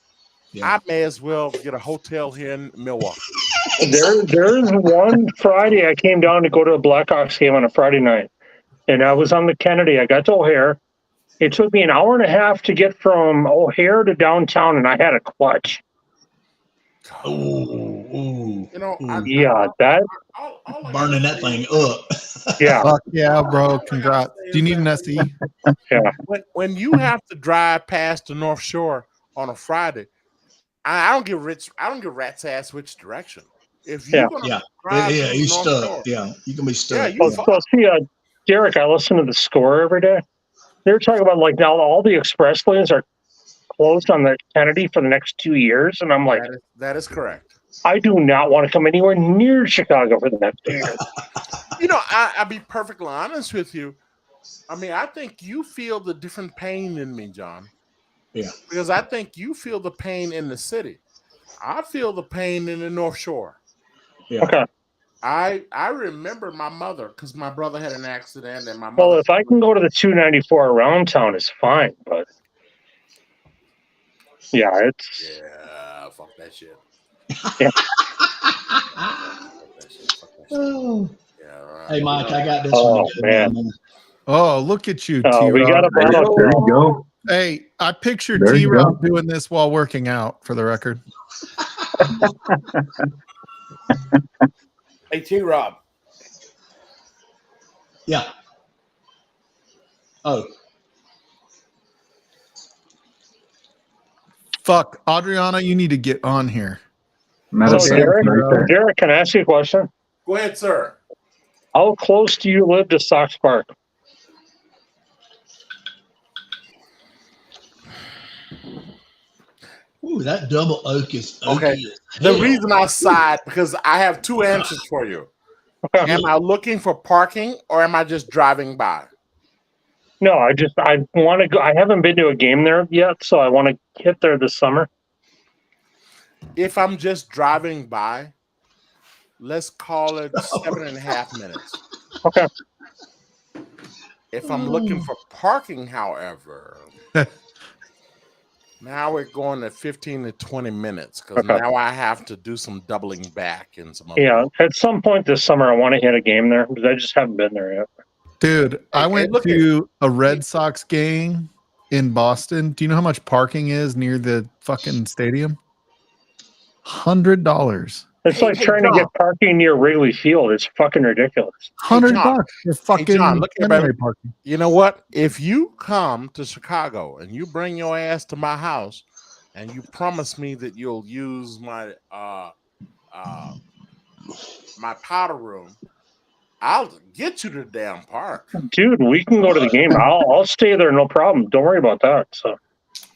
Yeah. I may as well get a hotel here in Milwaukee." There's one Friday I came down to go to a Blackhawks game on a Friday night, and I was on the Kennedy. I got to O'Hare. It took me an hour and a half to get from O'Hare to downtown, and I had a clutch. Ooh. You know, Burning that thing up. Yeah. Fuck yeah, bro. Congrats. Do you need an SE? Yeah. When you have to drive past the North Shore on a Friday, I don't give rat's ass which direction. If you're gonna drive through the you're North stuck. Shore, Yeah, you can be stuck. Yeah, you Well, see, Derek, I listen to the Score every day. They're talking about like now all the express lanes are closed on the Kennedy for the next 2 years, and I'm like, that is correct. I do not want to come anywhere near Chicago for the next 2 years. You know, I'll be perfectly honest with you. I mean, I think you feel the different pain than me, John. Yeah. Because I think you feel the pain in the city. I feel the pain in the North Shore. Yeah. Okay. I remember my mother because my brother had an accident and my mother. Well, if I can go to the 294 around town, it's fine. But yeah, it's fuck that shit. Yeah. Oh. Hey, Mike, I got this Oh, one. man. Oh, look at you, Oh, we got a bottle. There you go. Hey, I pictured There you T-Rob doing this while working out, for the record. Hey, T-Rob. Yeah. Oh. Fuck, Adriana, you need to get on here. So, Derek, can I ask you a question? Go ahead, sir. How close do you live to Sox Park? Ooh, that double oak is Okay. oaky as The hell. reason I sighed because I have two answers for you. Am I looking for parking or am I just driving by? No, I want to go. I haven't been to a game there yet, so I want to hit there this summer. If I'm just driving by, let's call it 7.5 minutes. Okay. If I'm looking for parking, however, now we're going to 15 to 20 minutes because now I have to do some doubling back and some other Yeah, at some point this summer, I want to hit a game there because I just haven't been there yet. Dude, I went to a Red Sox game in Boston. Do you know how much parking is near the fucking stadium? $100. It's like trying to get parking near Wrigley Field. It's fucking ridiculous. $100 for fucking John, look here, Fenway baby. parking. You know what? If you come to Chicago and you bring your ass to my house and you promise me that you'll use my my powder room I'll get you to the damn park. Dude, we can go to the game. I'll stay there, no problem. Don't worry about that. So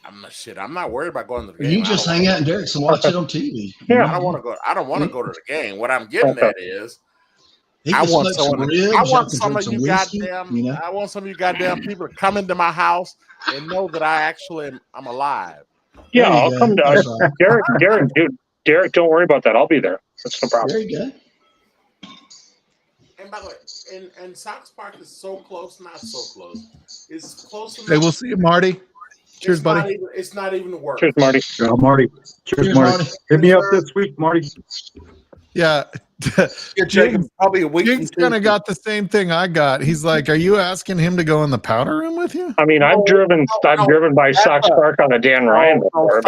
I'm not worried about going to the game. You just hang out in Derek's and watch it on TV. Yeah, I don't want to go. I don't want to go to the game. What I'm getting at is, I want some ribs. I want some of you goddamn. I want some of you goddamn people to come into my house and know that I'm alive. Yeah, I'll come down. Right. Derek, don't worry about that. I'll be there. That's no problem. Very good. And by the way, and Sox Park is so close, not so close. It's close enough. Hey, we'll see you, Marty. Cheers, buddy. It's not even work. Cheers, Marty. Yeah, Marty. Cheers, Marty. Hit me up this week, Marty. Yeah. Jacob, probably a week. Jigs kind of got the same thing I got. He's like, "Are you asking him to go in the powder room with you?" I mean, I've driven by Sox Park on a Dan Ryan before.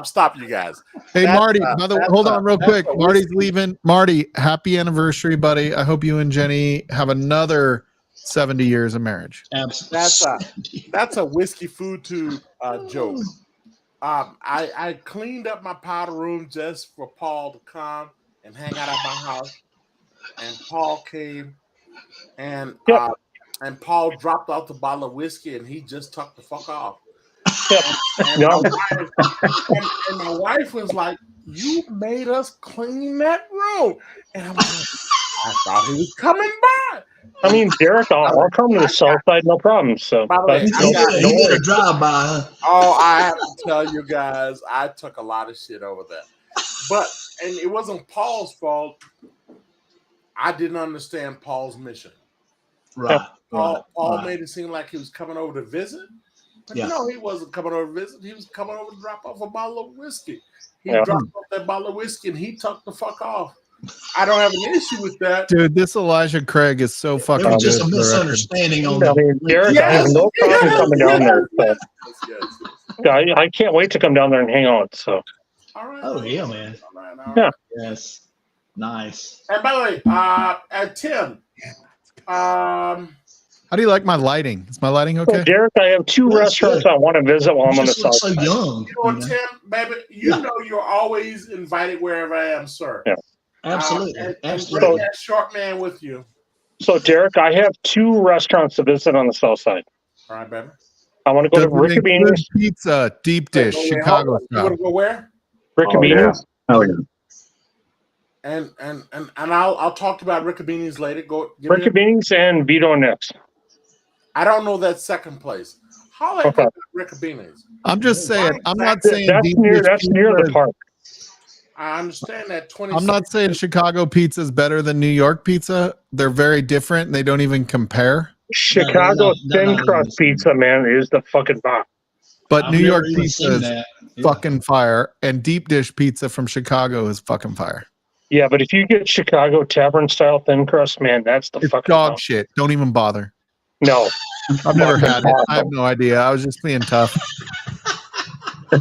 Stop, you guys. Hey, Marty. By the way, hold on real quick. Marty's leaving. Marty, happy anniversary, buddy. I hope you and Jenny have another 70 years of marriage. Absolutely. That's a whiskey food tube joke. I cleaned up my powder room just for Paul to come and hang out at my house, and Paul came, and Paul dropped off the bottle of whiskey, and he just tucked the fuck off. And my wife was like, "You made us clean that room," and I'm like, "I thought he was coming by." I mean, Derek, I'll come to the south side, no problem. So, by the way, he did a drive by. Oh, I have to tell you guys, I took a lot of shit over that. And it wasn't Paul's fault. I didn't understand Paul's mission. Right. Paul made it seem like he was coming over to visit. But no, he wasn't coming over to visit. He was coming over to drop off a bottle of whiskey. He dropped off that bottle of whiskey and he tucked the fuck off. I don't have an issue with that. Dude, this Elijah Craig is so fucking good. It was just a misunderstanding on Derek, I have no problem coming down there. So. I can't wait to come down there and hang out. So. Oh yeah, man. Yeah. Yes. Nice. And by the way, Tim, how do you like my lighting? Is my lighting okay? So Derek, I have two restaurants I want to visit while I'm on the south so side. Young. You know what, Tim, baby, you know you're always invited wherever I am, sir. Yeah. Absolutely. And bring that short man with you. So, Derek, I have two restaurants to visit on the south side. All right, baby. I want to go to Riccabini's Pizza, deep dish, Chicago You want to go where? Riccabini's. Oh yeah. And I'll talk about Riccabini's later. Riccabini's and Vito next. I don't know that second place. How about Riccabini's? I'm just saying. I'm not saying that's near the park. I understand that. I'm not saying Chicago pizza is better than New York pizza. They're very different. And they don't even compare. Chicago thin crust pizza, man, is the fucking bomb. But New York pizza is fucking fire, and deep dish pizza from Chicago is fucking fire. Yeah, but if you get Chicago tavern style thin crust, man, that's the fucking dog bomb. shit. Don't even bother. No, I've never had it. I have no idea. I was just being tough. I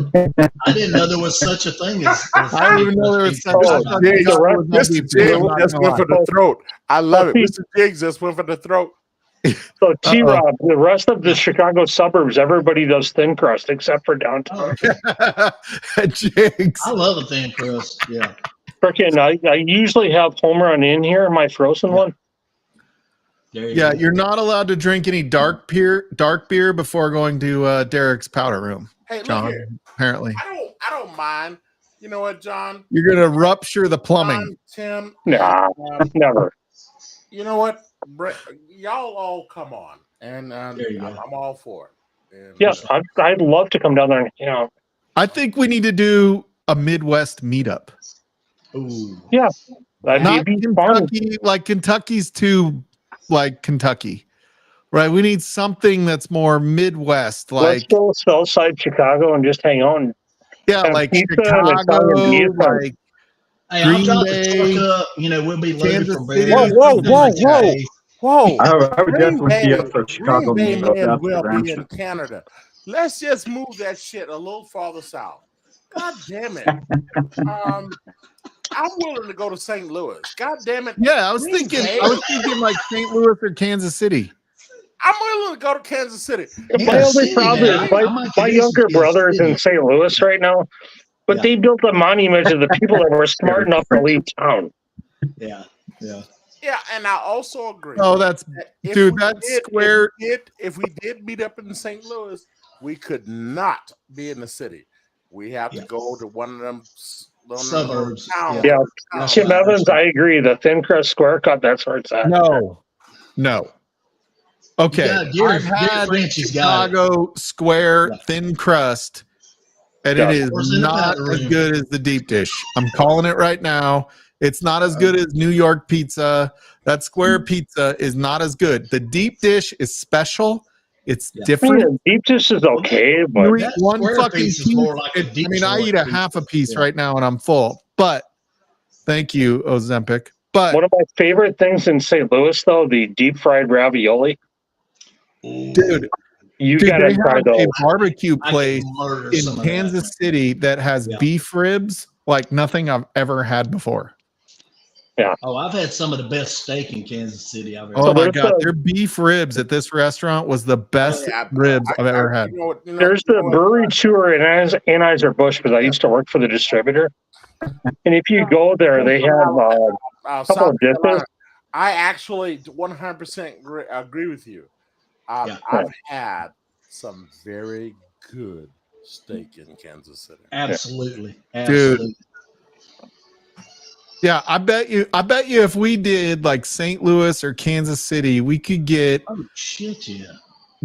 didn't know there was such a thing as I didn't even know there was such a thing. Mr. Jiggs just went for the throat. I love it. Mr. Jiggs just went for the throat. So T-Rob, the rest of the Chicago suburbs, everybody does thin crust except for downtown. Jigs. I love a thin crust. Yeah. Freaking, I usually have home run in here, my frozen one. Yeah, you're not allowed to drink any dark beer before going to Derek's powder room. Hey, John, look here. apparently. I don't mind. You know what, John? You're gonna rupture the plumbing. Tim. Nah, never. You know what? Y'all all come on, and I'm all for it. And, yes, I'd love to come down there and hang out. I think we need to do a Midwest meetup. Ooh. Yeah, not Kentucky. Like Kentucky's too like Kentucky, right? We need something that's more Midwest. Like let's go Southside Chicago and just hang on. Yeah, like Chicago, like hey, Green I'll drop Bay, the truck up. You know, we'll be loaded from Bay. Whoa! I would definitely be up for Chicago. Green Bay will be in Canada. Let's just move that shit a little farther south. God damn it! I'm willing to go to St. Louis. God damn it! Yeah, I was thinking like St. Louis or Kansas City. I'm willing to go to Kansas City. My only problem is my younger brother is in St. Louis right now, but they built a monument to the people that were smart enough to leave town. Yeah. Yeah, and I also agree. Oh, that's if dude. we That's did- square. If we did meet up in St. Louis, we could not be in the city. We have to go to one of them Suburbs. towns. Yeah. Tim Evans, I agree. The Thin Crust Square Cut, that's where it's at. No. Okay, Gary I've had Francis got it. Chicago Square Thin Crust, and it is Horse in the not powder as room. good as the deep dish. I'm calling it right now. It's not as good as New York pizza. That square pizza is not as good. The deep dish is special. It's different. Deep dish is okay, but You eat that one square fucking piece piece. is more like a I mean, I Detroit eat a pizza. half a piece right now, and I'm full. But thank you, Ozempic. But one of my favorite things in St. Louis, though, the deep fried ravioli. Dude, you gotta they try have those. a barbecue I place can murder in some of Kansas City that has beef ribs like nothing I've ever had before. Yeah. Oh, I've had some of the best steak in Kansas City I've ever Oh had. my god, their beef ribs at this restaurant was the best ribs I've ever had. There's the brewery tour in Anheuser-Busch because I used to work for the distributor. And if you go there, they have a couple of dishes. I actually 100% agree with you. I've had some very good steak in Kansas City. Absolutely. Dude. Yeah, I bet you if we did like St. Louis or Kansas City, we could get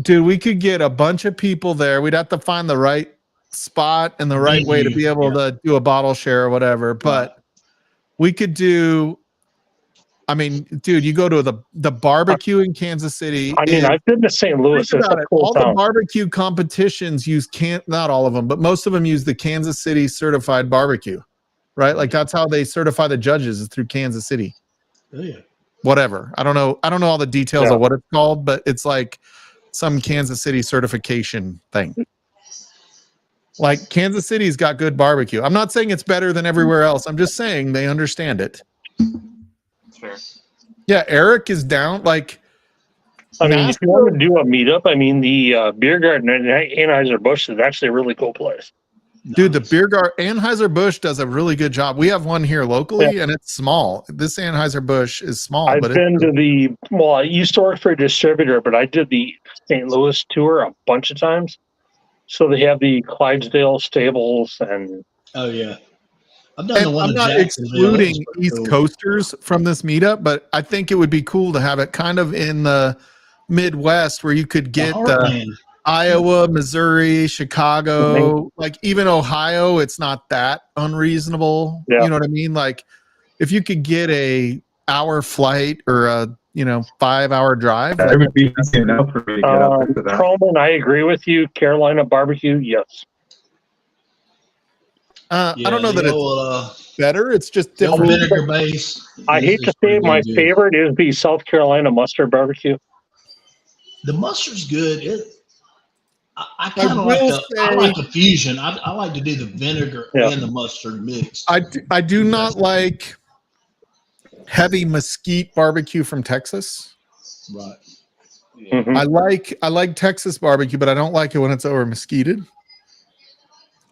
Dude, we could get a bunch of people there. We'd have to find the right spot and the right way to be able to do a bottle share or whatever. But we could do I mean, dude, you go to the barbecue in Kansas City. I mean, I've been to St. Louis. Think about It's a it. cool All town. the barbecue competitions use not all of them, but most of them use the Kansas City certified barbecue, right? Like that's how they certify the judges is through Kansas City. Oh, yeah. Whatever. I don't know all the details of what it's called, but it's like some Kansas City certification thing. Like Kansas City's got good barbecue. I'm not saying it's better than everywhere else. I'm just saying they understand it. Fair. Yeah, Eric is down. Like, I mean, if you want to do a meetup, I mean, the beer garden in Anheuser-Busch is actually a really cool place. Dude, the beer garden, Anheuser-Busch does a really good job. We have one here locally, and it's small. This Anheuser-Busch is small. I've been to I used to work for a distributor, but I did the St. Louis tour a bunch of times. So they have the Clydesdale stables and. Oh, yeah. I've done the one I'm not excluding East Coasters from this meetup, but I think it would be cool to have it kind of in the Midwest where you could get Iowa, Missouri, Chicago, like even Ohio. It's not that unreasonable. Yeah. You know what I mean? Like if you could get a hour flight or a 5-hour drive. It would be easy enough for me to get up into that. Coleman, I agree with you. Carolina barbecue, yes. I don't know that it's better. It's just different. Vinegar base. I hate to say it, my favorite is the South Carolina mustard barbecue. The mustard's good. I kind of like the fusion. I like to do the vinegar and the mustard mix. I do not like heavy mesquite barbecue from Texas. Right. Mm-hmm. I like Texas barbecue, but I don't like it when it's over mesquited.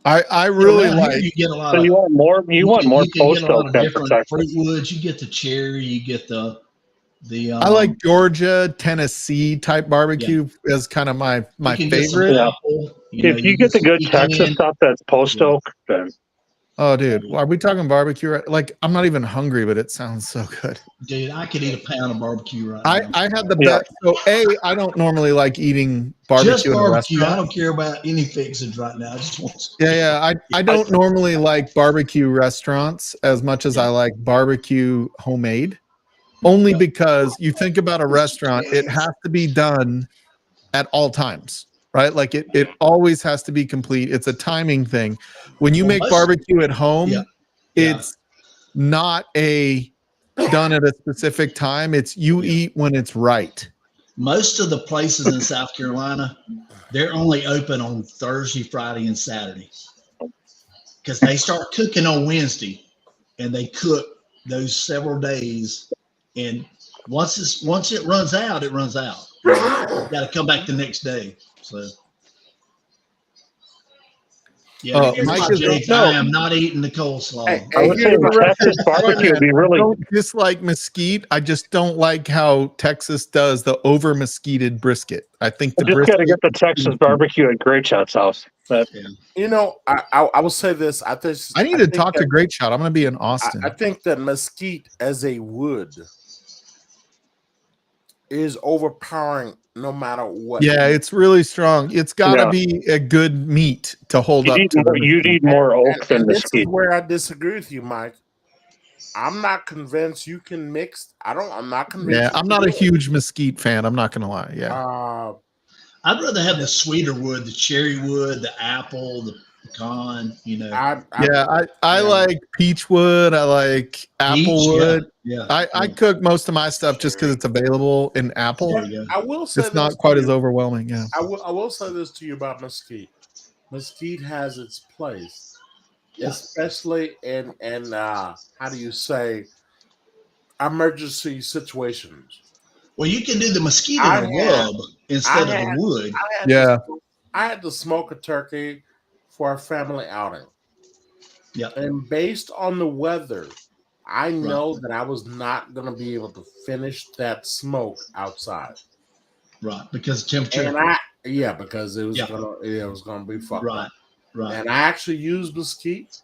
I really like. You get a lot. So you want more? You want more post oak than different fruit woods. You get the cherry. You get the. I like Georgia, Tennessee type barbecue as kind of my favorite. If you get the good Texas stuff that's post oak, then. Oh, dude, are we talking barbecue? Like, I'm not even hungry, but it sounds so good. Dude, I could eat a pound of barbecue right now. I had the best. So, I don't normally like eating barbecue Just in a barbecue. restaurant. I don't care about any fixings right now. I just want to. Yeah. I don't normally like barbecue restaurants as much as I like barbecue homemade. Only because you think about a restaurant, it has to be done at all times. Right? Like it always has to be complete. It's a timing thing. When you make barbecue at home, it's not done at a specific time. It's you eat when it's right. Most of the places in South Carolina, they're only open on Thursday, Friday, and Saturday. Because they start cooking on Wednesday and they cook those several days. And once it runs out, it runs out. You got to come back the next day. So Yeah, Mike is Jake, I am not eating the coleslaw. I would say Texas barbecue would be really. I don't dislike mesquite. I just don't like how Texas does the over mesquited brisket. I think the just brisket. got to get the Texas barbecue at Great Shot's house. You know, I will say this. I need to talk to Great Shot. I'm going to be in Austin. I think that mesquite as a wood is overpowering no matter what. Yeah, it's really strong. It's got to be a good meat to hold up to the you need more oak than this is mesquite. where I disagree with you, Mike. I'm not convinced you can mix. I'm not convinced. Yeah, I'm not a huge mesquite fan. I'm not going to lie. Yeah. I'd rather have the sweeter wood, the cherry wood, the apple, the pecan, you know. I like peach wood. I like apple wood. Yeah. I cook most of my stuff just because it's available in apple. I will say it's not quite as overwhelming. Yeah. I will say this to you about mesquite. Mesquite has its place, especially in how do you say, emergency situations. Well, you can do the mosquito rub instead of the wood. I had to smoke a turkey for a family outing. Yeah. And based on the weather, I know that I was not going to be able to finish that smoke outside. Right, because temperature. And because it was gonna be fucked up. Right. And I actually used mesquite.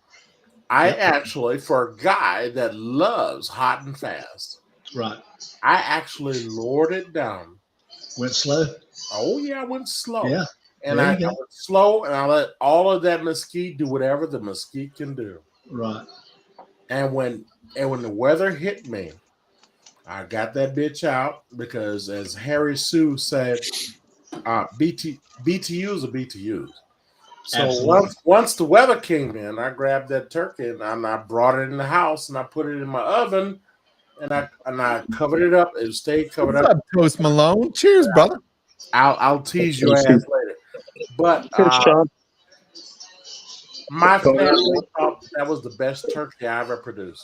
I actually, for a guy that loves hot and fast. Right. I actually lowered it down. Went slow? Oh, yeah, I went slow. Yeah. And I went slow, and I let all of that mesquite do whatever the mesquite can do. Right. And when the weather hit me, I got that bitch out because, as Harry Sue said, BTUs are BTUs. So once the weather came in, I grabbed that turkey and I brought it in the house and I put it in my oven. And I covered it up. It stayed covered What's up, Toast Malone? Cheers, brother. I'll tease your ass later. But my family thought that was the best turkey I ever produced.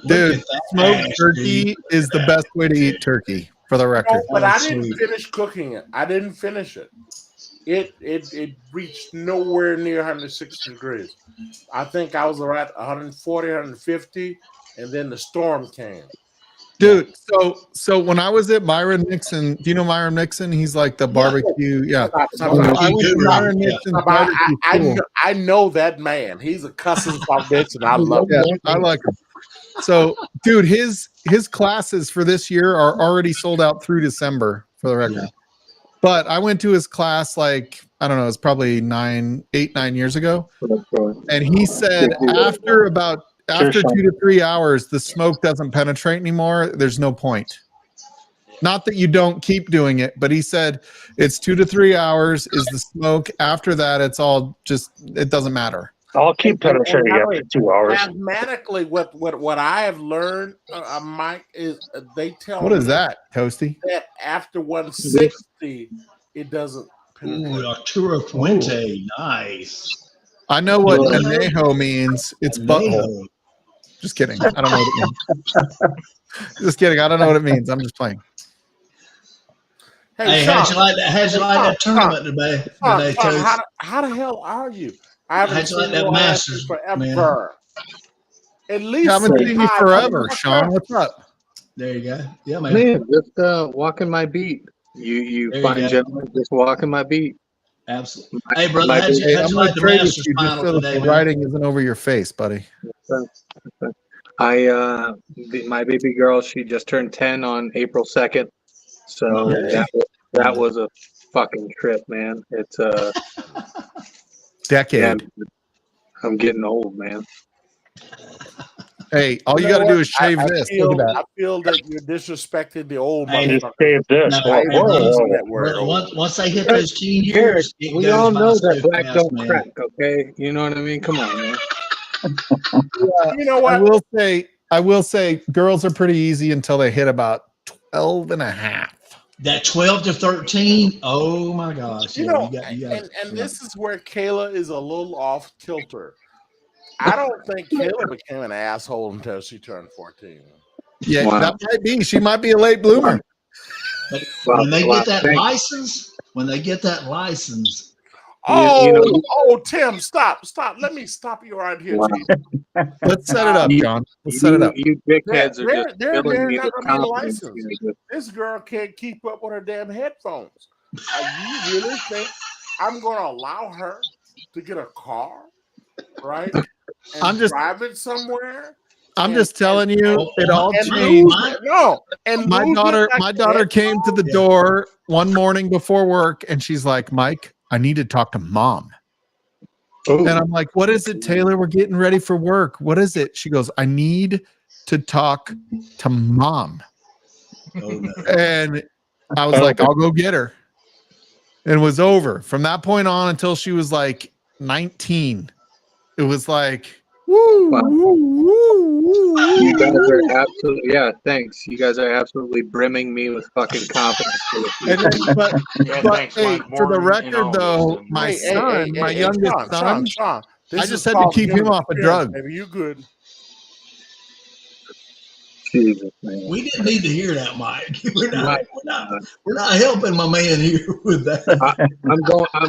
Dude, smoked turkey is the best way to eat turkey, for the record. No, but I didn't finish cooking it. I didn't finish it. It reached nowhere near 160 degrees. I think I was around 140, 150, and then the storm came. Dude, so when I was at Myron Nixon, do you know Myron Nixon? He's like the barbecue. Yeah. I know that man. He's a cussing bitch, and I love him. I like him. So, dude, his classes for this year are already sold out through December, for the record. Yeah. But I went to his class I don't know, it's probably 9 years ago. And he said after 2 to 3 hours, the smoke doesn't penetrate anymore. There's no point. Not that you don't keep doing it, but he said it's 2 to 3 hours is the smoke. After that, it's all it doesn't matter. I'll keep penetrating after 2 hours. Mathematically, what I have learned, Mike, is they tell me. What is that, Toasty? That after 160, it doesn't penetrate. Ooh, Arturo Fuente, nice. I know what anejo means. It's butthole. Just kidding. I don't know what it means. Just kidding. I don't know what it means. I'm just playing. Hey, how'd you like that tournament today? How the hell are you? I haven't seen that Masters forever. Man. At least I haven't seen you forever, Sean. What's up? There you go. Yeah, man. Just walking my beat. You fine gentlemen, just walking my beat. Absolutely. Hey, brother, how'd you like the Masters final today? The writing isn't over your face, buddy. My baby girl, she just turned 10 on April 2nd. So that was a fucking trip, man. It's a decade. Man, I'm getting old, man. Hey, all you got to do is shave this. Look at that. I feel that you're disrespecting the old man. Just shave this. Once they hit those teen years, we all know that black don't crack, okay? You know what I mean? Come on, man. You know what? I will say girls are pretty easy until they hit about 12 and a half. That 12 to 13, oh my gosh. You know, this is where Kayla is a little off kilter. I don't think Kayla became an asshole until she turned 14. Yeah, that might be. She might be a late bloomer. But when they get that license, Oh, Tim, stop. Let me stop you right here. Wow. Let's set it up, John. Let's set it up. You dickheads are just They're filling me not with going to be confidence. licensed. This girl can't keep up with her damn headphones. You really think I'm going to allow her to get a car, right? And drive it somewhere? I'm just telling you, it all changed. My daughter came to the door one morning before work, and she's like, "Mike, I need to talk to Mom." And I'm like, "What is it, Taylor? We're getting ready for work. What is it?" She goes, "I need to talk to Mom." And I was like, "I'll go get her." And it was over. From that point on until she was like 19, it was like, woo, Wow. woo, woo, woo, You guys woo. are absolutely, thanks. You guys are absolutely brimming me with fucking confidence. But hey, for the record, though, my son, my youngest son, Sean, I just had to keep him off of drugs. Baby, you good? Jesus, man. We didn't need to hear that, Mike. We're not helping my man here with that. I'm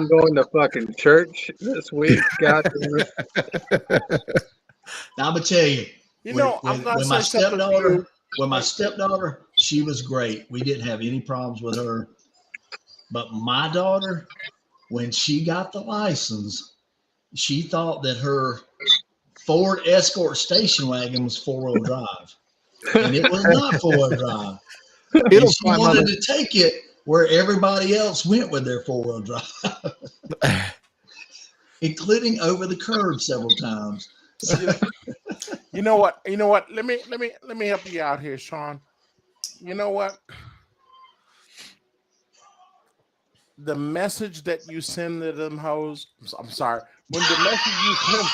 going to fucking church this week. God damn it. Now I'm gonna tell you, I'm gonna when my say something to you. when my stepdaughter, she was great. We didn't have any problems with her. But my daughter, when she got the license, she thought that her Ford Escort station wagon was 4-wheel drive. And it was not 4-wheel drive. And she wanted to take it where everybody else went with their 4-wheel drive, including over the curb several times. You know what? Let me help you out here, Sean. You know what? The message that you send to them hoes. I'm sorry. When the message you send.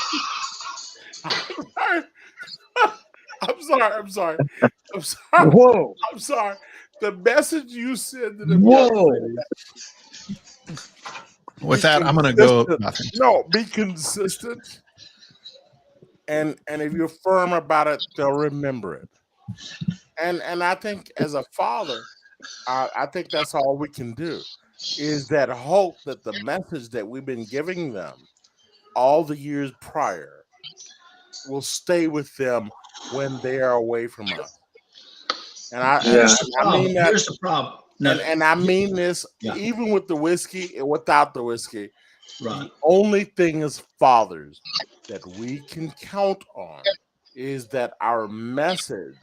I'm sorry. Whoa. I'm sorry. The message you send to them. Whoa. With that, I'm gonna go. Nothing. No, be consistent. And if you're firm about it, they'll remember it. And I think as a father, I think that's all we can do is that hope that the message that we've been giving them all the years prior will stay with them when they are away from us. And I mean that. Here's the problem. No, and I mean this even with the whiskey and without the whiskey. Right. The only thing as fathers that we can count on is that our message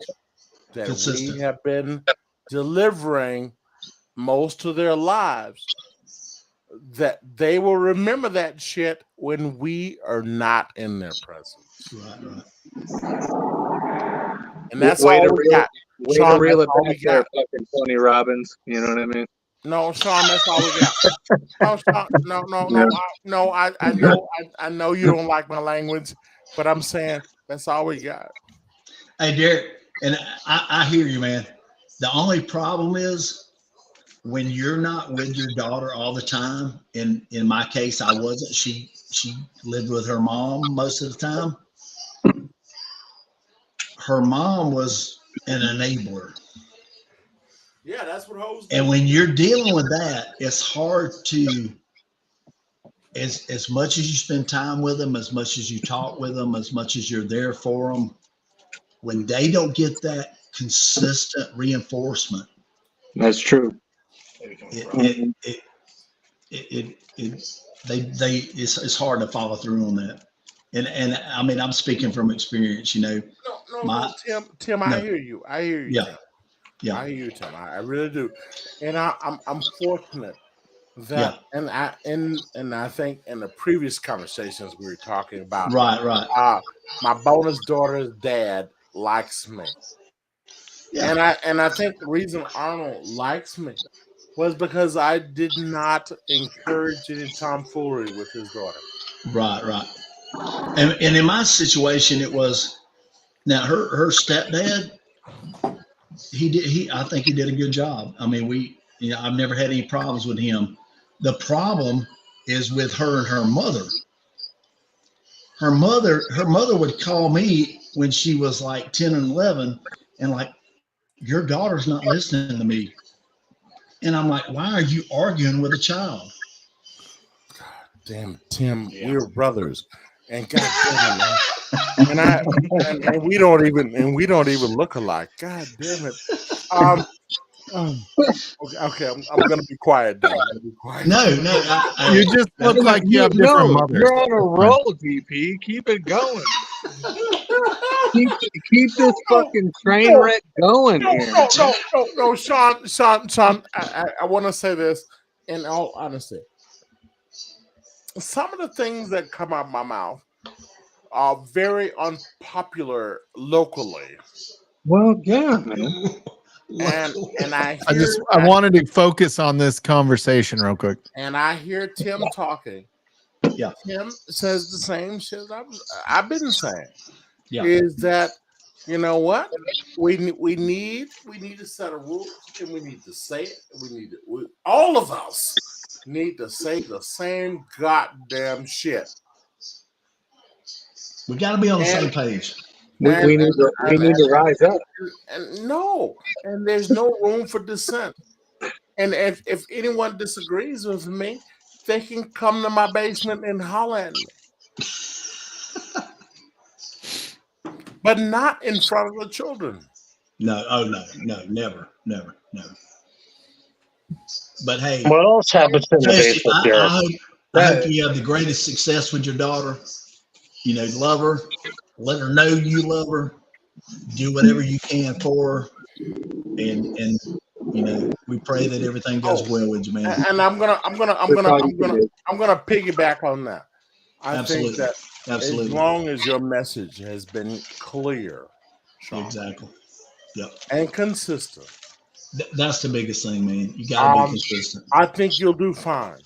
that we have been delivering most of their lives, that they will remember that shit when we are not in their presence. Right. And that's all we got. Way Sean, to reel it that's all back we got. there, fucking Tony Robbins. You know what I mean? No, Sean, that's all we got. No, Sean, no. I know you don't like my language, but I'm saying that's all we got. Hey, Derek, and I hear you, man. The only problem is when you're not with your daughter all the time. In my case, I wasn't. She lived with her mom most of the time. Her mom was an enabler. Yeah, that's what hoes do. And when you're dealing with that, it's hard to, as much as you spend time with them, as much as you talk with them, as much as you're there for them, when they don't get that consistent reinforcement. That's true. It's hard to follow through on that. And I mean, I'm speaking from experience, No, Tim, I hear you. Yeah. Tim. Yeah. I hear you, Tim. I really do. And I'm fortunate that and I think in the previous conversations we were talking about right. My bonus daughter's dad likes me. Yeah. And I think the reason Arnold likes me was because I did not encourage any tomfoolery with his daughter. Right. And in my situation, it was now her stepdad. I think he did a good job. I mean, I've never had any problems with him. The problem is with her and her mother. Her mother would call me when she was like 10 and 11 and like, your daughter's not listening to me. And I'm like, why are you arguing with a child? damn Tim, we're brothers, and God damn it, man. and we don't even look alike. God damn it. Okay, I'm gonna be quiet now. No, you just look like you have different mothers. You're on a roll, DP. Keep it going. keep this fucking train wreck going here. No, Sean. I want to say this in all honesty. Some of the things that come out of my mouth are very unpopular locally. Well, yeah, man. And I wanted to focus on this conversation real quick. And I hear Tim talking. Yeah. Tim says the same shit I've been saying. Yeah. Is that, you know what? We need a set of rules, and we need to say it. All of us need to say the same goddamn shit. We got to be on the same page. We need to rise up. And there's no room for dissent. And if anyone disagrees with me, they can come to my basement and holler at me. But not in front of the children. No, never. But hey, what else happens in the basement, Derek? I hope you have the greatest success with your daughter. You know, love her, let her know you love her, do whatever you can for her, and you know, we pray that everything goes well with you, man. And I'm gonna piggyback on that. I think that as long as your message has been clear, Sean, exactly, yep, and consistent, that's the biggest thing, man. You gotta be consistent. I think you'll do fine.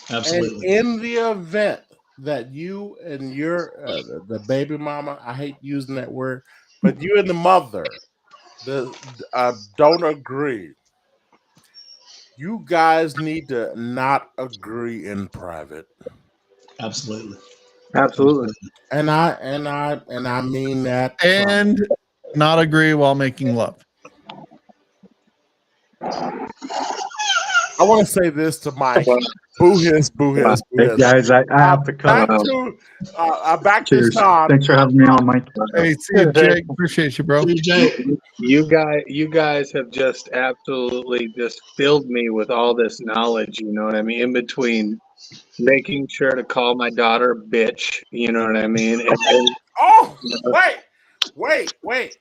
Absolutely. And in the event that you and your the baby mama, I hate using that word, but you and the mother don't agree, you guys need to not agree in private. Absolutely. And I mean that. And not agree while making love. I want to say this to Mike. Boo hiss. Hey guys, I have to come. Back to Sean. Thanks for having me on, Mike. Hey, see you, Jake. Appreciate you, bro. You guys have just absolutely just filled me with all this knowledge. You know what I mean? In between making sure to call my daughter bitch. You know what I mean? Wait!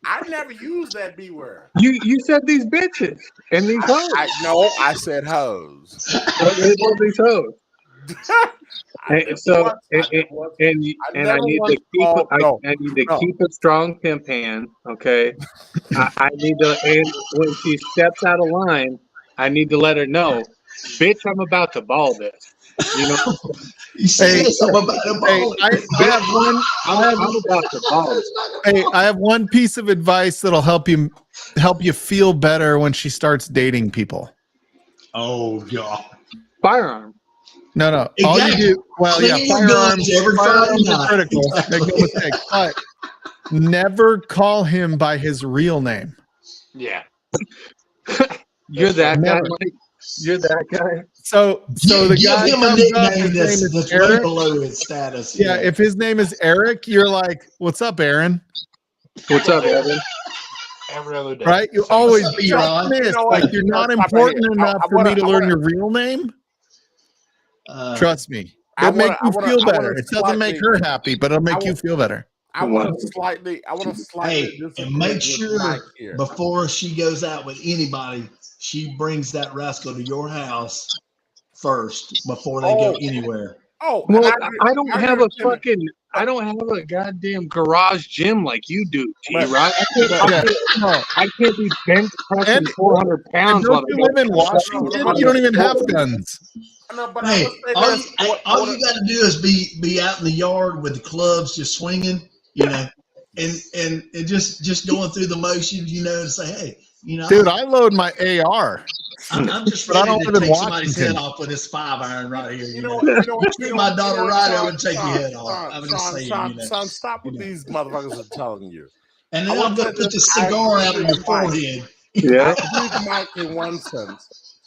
I never used that B word. You said these bitches and these hoes. I said hoes. These hoes. And I need to keep a strong pimp hand. Okay, I need to. And when she steps out of line, I need to let her know, bitch, I'm about to ball this. You know. I have one piece of advice that'll help you feel better when she starts dating people. Oh God. Firearm. No. All you do, firearms are critical. Make no mistake. But never call him by his real name. Yeah. You're that guy. You're that guy. So the guy him a nickname that's way below his status. Yeah, if his name is Eric, you're like, "What's up, Aaron?" What's up, Evan? Every other day. Right? You always be honest. Like you're not important enough for me to learn your real name. Trust me, it'll make you feel better. It doesn't make her happy, but it'll make you feel better. I want to slightly. Hey, and make sure before she goes out with anybody, she brings that rascal to your house first before they go anywhere. Oh, well, I don't have a goddamn garage gym like you do, G, right? I can't be bench pressing 400 pounds. Don't you live in Washington? You don't even have guns. Hey, all you got to do is be out in the yard with the clubs just swinging, you know, and just going through the motions, you know, to say, hey, you know, dude, I load my AR. I'm just ready to take somebody's head off with this 5-iron right here. You know, treat my daughter right, I would take your head off. I'm just saying, you know. Son, stop what these motherfuckers are telling you. And then I'm going to put the cigar out on your forehead. Yeah. I agree with Mike in one sense.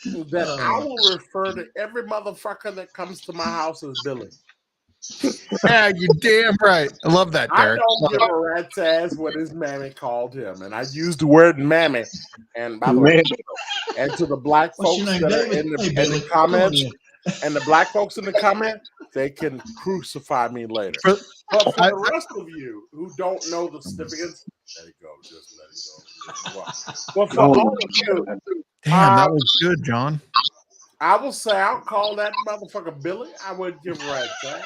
that I will refer to every motherfucker that comes to my house as Billy. Yeah, you damn right. I love that, I Derek. don't give a rat's ass what his mammy called him, and I used the word mammy. And by the way, and to the black What's folks your name, that are David? in the, Hey, in Billy. the comments, Come on and the black folks in the comment, they can crucify me later. But for the rest of you who don't know the significance, let it go. Just let it go. Well, for all of you, Damn, that was good, John. I will say I'll call that motherfucker Billy. I wouldn't give a rat's ass.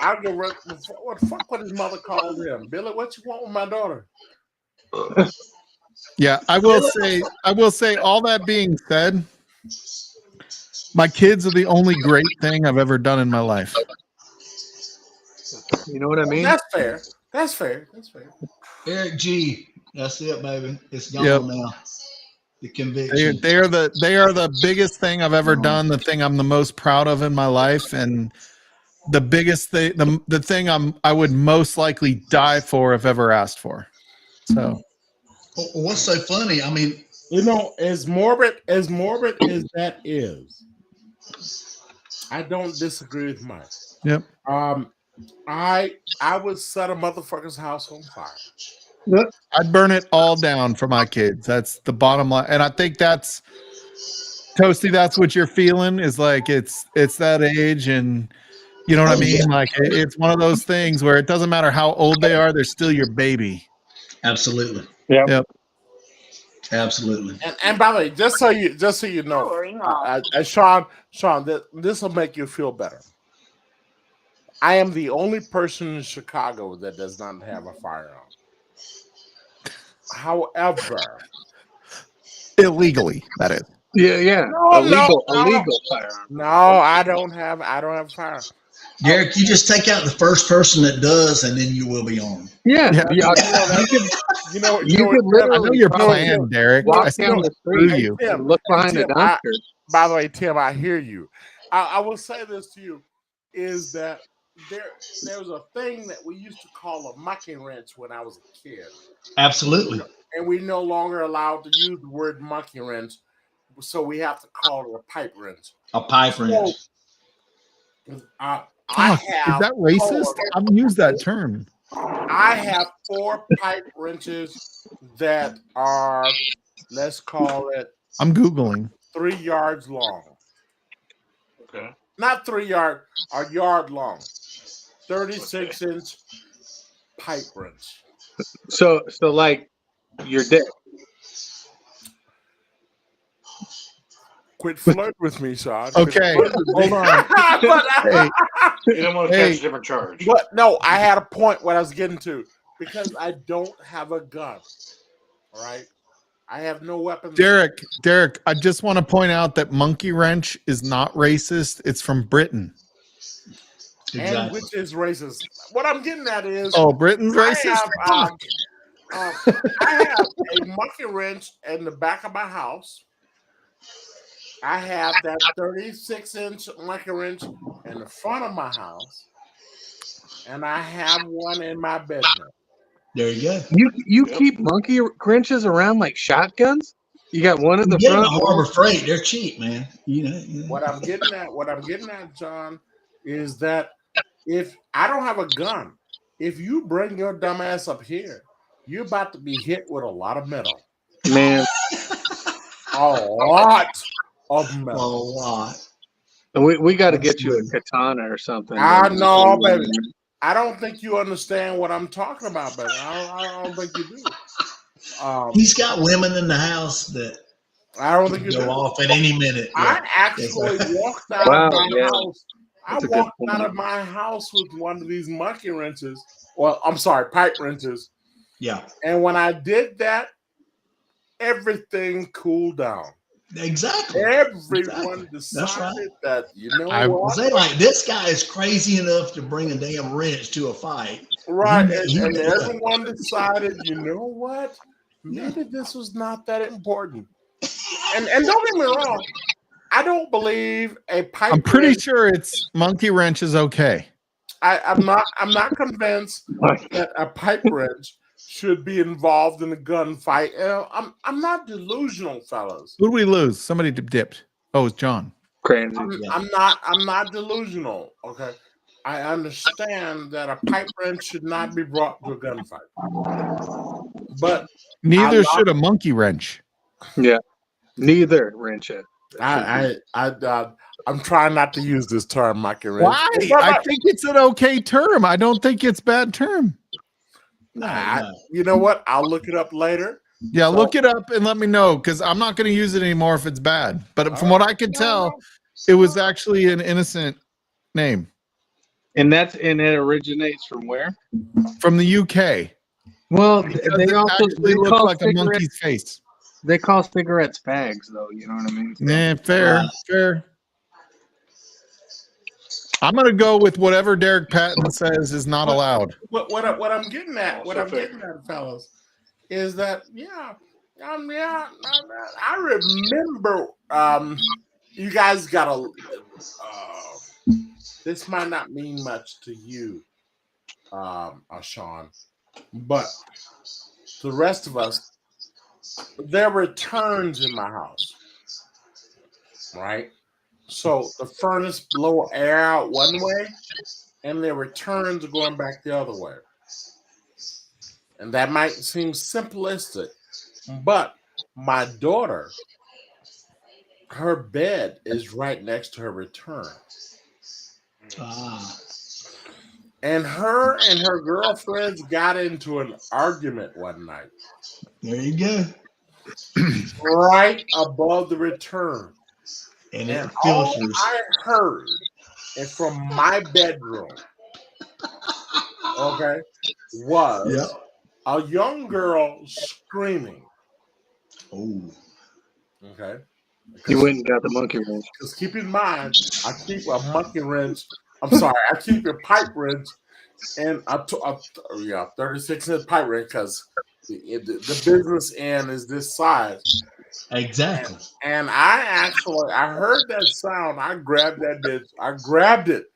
I'll give what the fuck what his mother called him. Billy, what you want with my daughter? Yeah, I will say all that being said, my kids are the only great thing I've ever done in my life. You know what I mean? That's fair. That's fair. That's fair. Eric G. That's it, baby. It's gone now. The conviction. They are the biggest thing I've ever done, the thing I'm the most proud of in my life, and the biggest thing, the thing I would most likely die for if ever asked for. So what's so funny? I mean, you know, as morbid as that is, I don't disagree with Mike. Yep. I would set a motherfucker's house on fire. I'd burn it all down for my kids. That's the bottom line. And I think that's Toasty, that's what you're feeling, is like it's that age, and you know what I mean? Like it's one of those things where it doesn't matter how old they are, they're still your baby. Absolutely. Yep. Absolutely. And by the way, just so you know, Sean, this will make you feel better. I am the only person in Chicago that does not have a firearm. However, illegally, that is. Yeah. Illegal firearm. No, I don't have a firearm. Derek, you just take out the first person that does, and then you will be armed. Yeah. You could literally. I know your plan, Derek. Walk down the street, you. and look behind the dumpster. By the way, Tim, I hear you. I will say this to you, is that there was a thing that we used to call a mucking wrench when I was a kid. Absolutely. And we're no longer allowed to use the word mucking wrench, so we have to call it a pipe wrench. A pipe wrench. Is that racist? I've used that term. I have 4 pipe wrenches that are, let's call it, I'm Googling. 3 yards long. Okay. Not 3 yard, a yard long. 36-inch pipe wrench. So like your dick. Quit flirting with me, Sean. Okay, hold on. You don't want to catch a different charge. But no, I had a point what I was getting to, because I don't have a gun. All right. I have no weapons. Derek, I just want to point out that monkey wrench is not racist. It's from Britain. And which is racist. What I'm getting at is, Britain's racist? I have a monkey wrench in the back of my house. I have that 36-inch monkey wrench in the front of my house. And I have one in my bedroom. There you go. You keep monkey wrenches around like shotguns? You got one in the front. Harbor Freight, they're cheap, man. You know. What I'm getting at, John, is that if I don't have a gun, if you bring your dumb ass up here, you're about to be hit with a lot of metal. Man. A lot of metal. A lot. We got to get you a katana or something. I know, baby. I don't think you understand what I'm talking about, baby. I don't think you do. He's got women in the house that I don't think you go do. off at any minute. I actually walked out of my house. I walked out of my house with one of these monkey wrenches. Well, I'm sorry, pipe wrenches. Yeah. And when I did that, everything cooled down. Exactly. Everyone decided that, you know what? They like, this guy is crazy enough to bring a damn wrench to a fight. Right. And everyone decided, you know what? Maybe this was not that important. And don't get me wrong, I don't believe a pipe I'm pretty wrench, sure it's monkey wrench is okay. I'm not convinced that a pipe wrench should be involved in a gunfight. I'm not delusional, fellas. Who did we lose? Somebody dipped. Oh, it's John. I'm not delusional. Okay, I understand that a pipe wrench should not be brought to a gunfight, but neither should a monkey wrench. Yeah, neither wrench it. I'm trying not to use this term, monkey wrench. Why? I think it's an okay term. I don't think it's a bad term. You know what? I'll look it up later. Yeah, look it up and let me know, because I'm not going to use it anymore if it's bad. But from what I can tell, it was actually an innocent name. And it originates from where? From the UK. Well, because they also look like a monkey's face. They call cigarettes fags, though. You know what I mean? Yeah, fair. I'm going to go with whatever Derek Patton says is not allowed. What I'm getting at, fellas, is that I remember you guys got a. This might not mean much to you, Sean, but the rest of us, there were turns in my house, right? So the furnace blow air out one way, and there were turns going back the other way. And that might seem simplistic, but my daughter, her bed is right next to her return. And her girlfriends got into an argument one night. There you go. Right above the return. And all I heard is from my bedroom, okay, was a young girl screaming. Oh. Okay. You went and got the monkey wrench. Because keep in mind, I keep a monkey wrench. I keep a pipe wrench and a 36-inch pipe wrench because the business end is this size. Exactly. And I heard that sound. I grabbed that bitch. I grabbed it.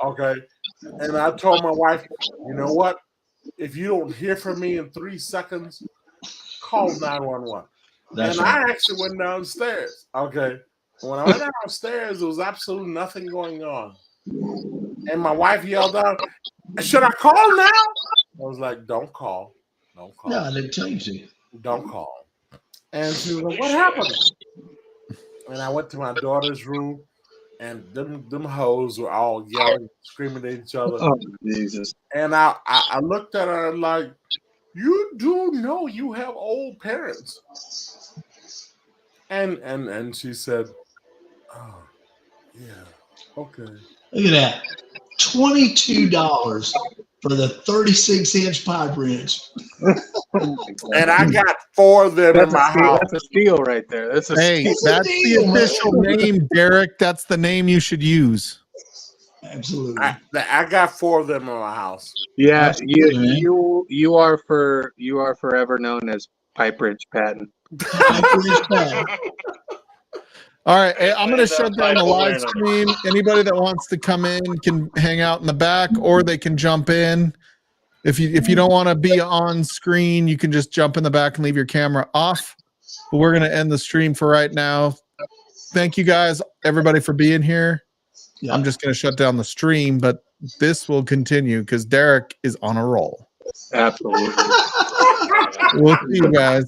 Okay. And I told my wife, you know what? If you don't hear from me in 3 seconds, call 911. I actually went downstairs. Okay. When I went downstairs, there was absolutely nothing going on. And my wife yelled out, should I call now? I was like, don't call. Don't call. No, I didn't tell you to. Don't call. And she was like, what happened? And I went to my daughter's room, and them hoes were all yelling, screaming at each other. Oh, Jesus. And I looked at her like, you do know you have old parents. And she said, oh, yeah, okay. Look at that. $22 for the 36-inch pipe wrench. And I got 4 of them in my house. That's a steal right there. That's the official name, Derek. That's the name you should use. Absolutely. I got 4 of them in my house. Yeah, you are forever known as Pipe Wrench Patton. All right, I'm going to shut down the live stream. Anybody that wants to come in can hang out in the back, or they can jump in. If you don't want to be on screen, you can just jump in the back and leave your camera off. But we're going to end the stream for right now. Thank you guys, everybody, for being here. Yeah. I'm just going to shut down the stream, but this will continue because Derek is on a roll. Absolutely. We'll see you guys.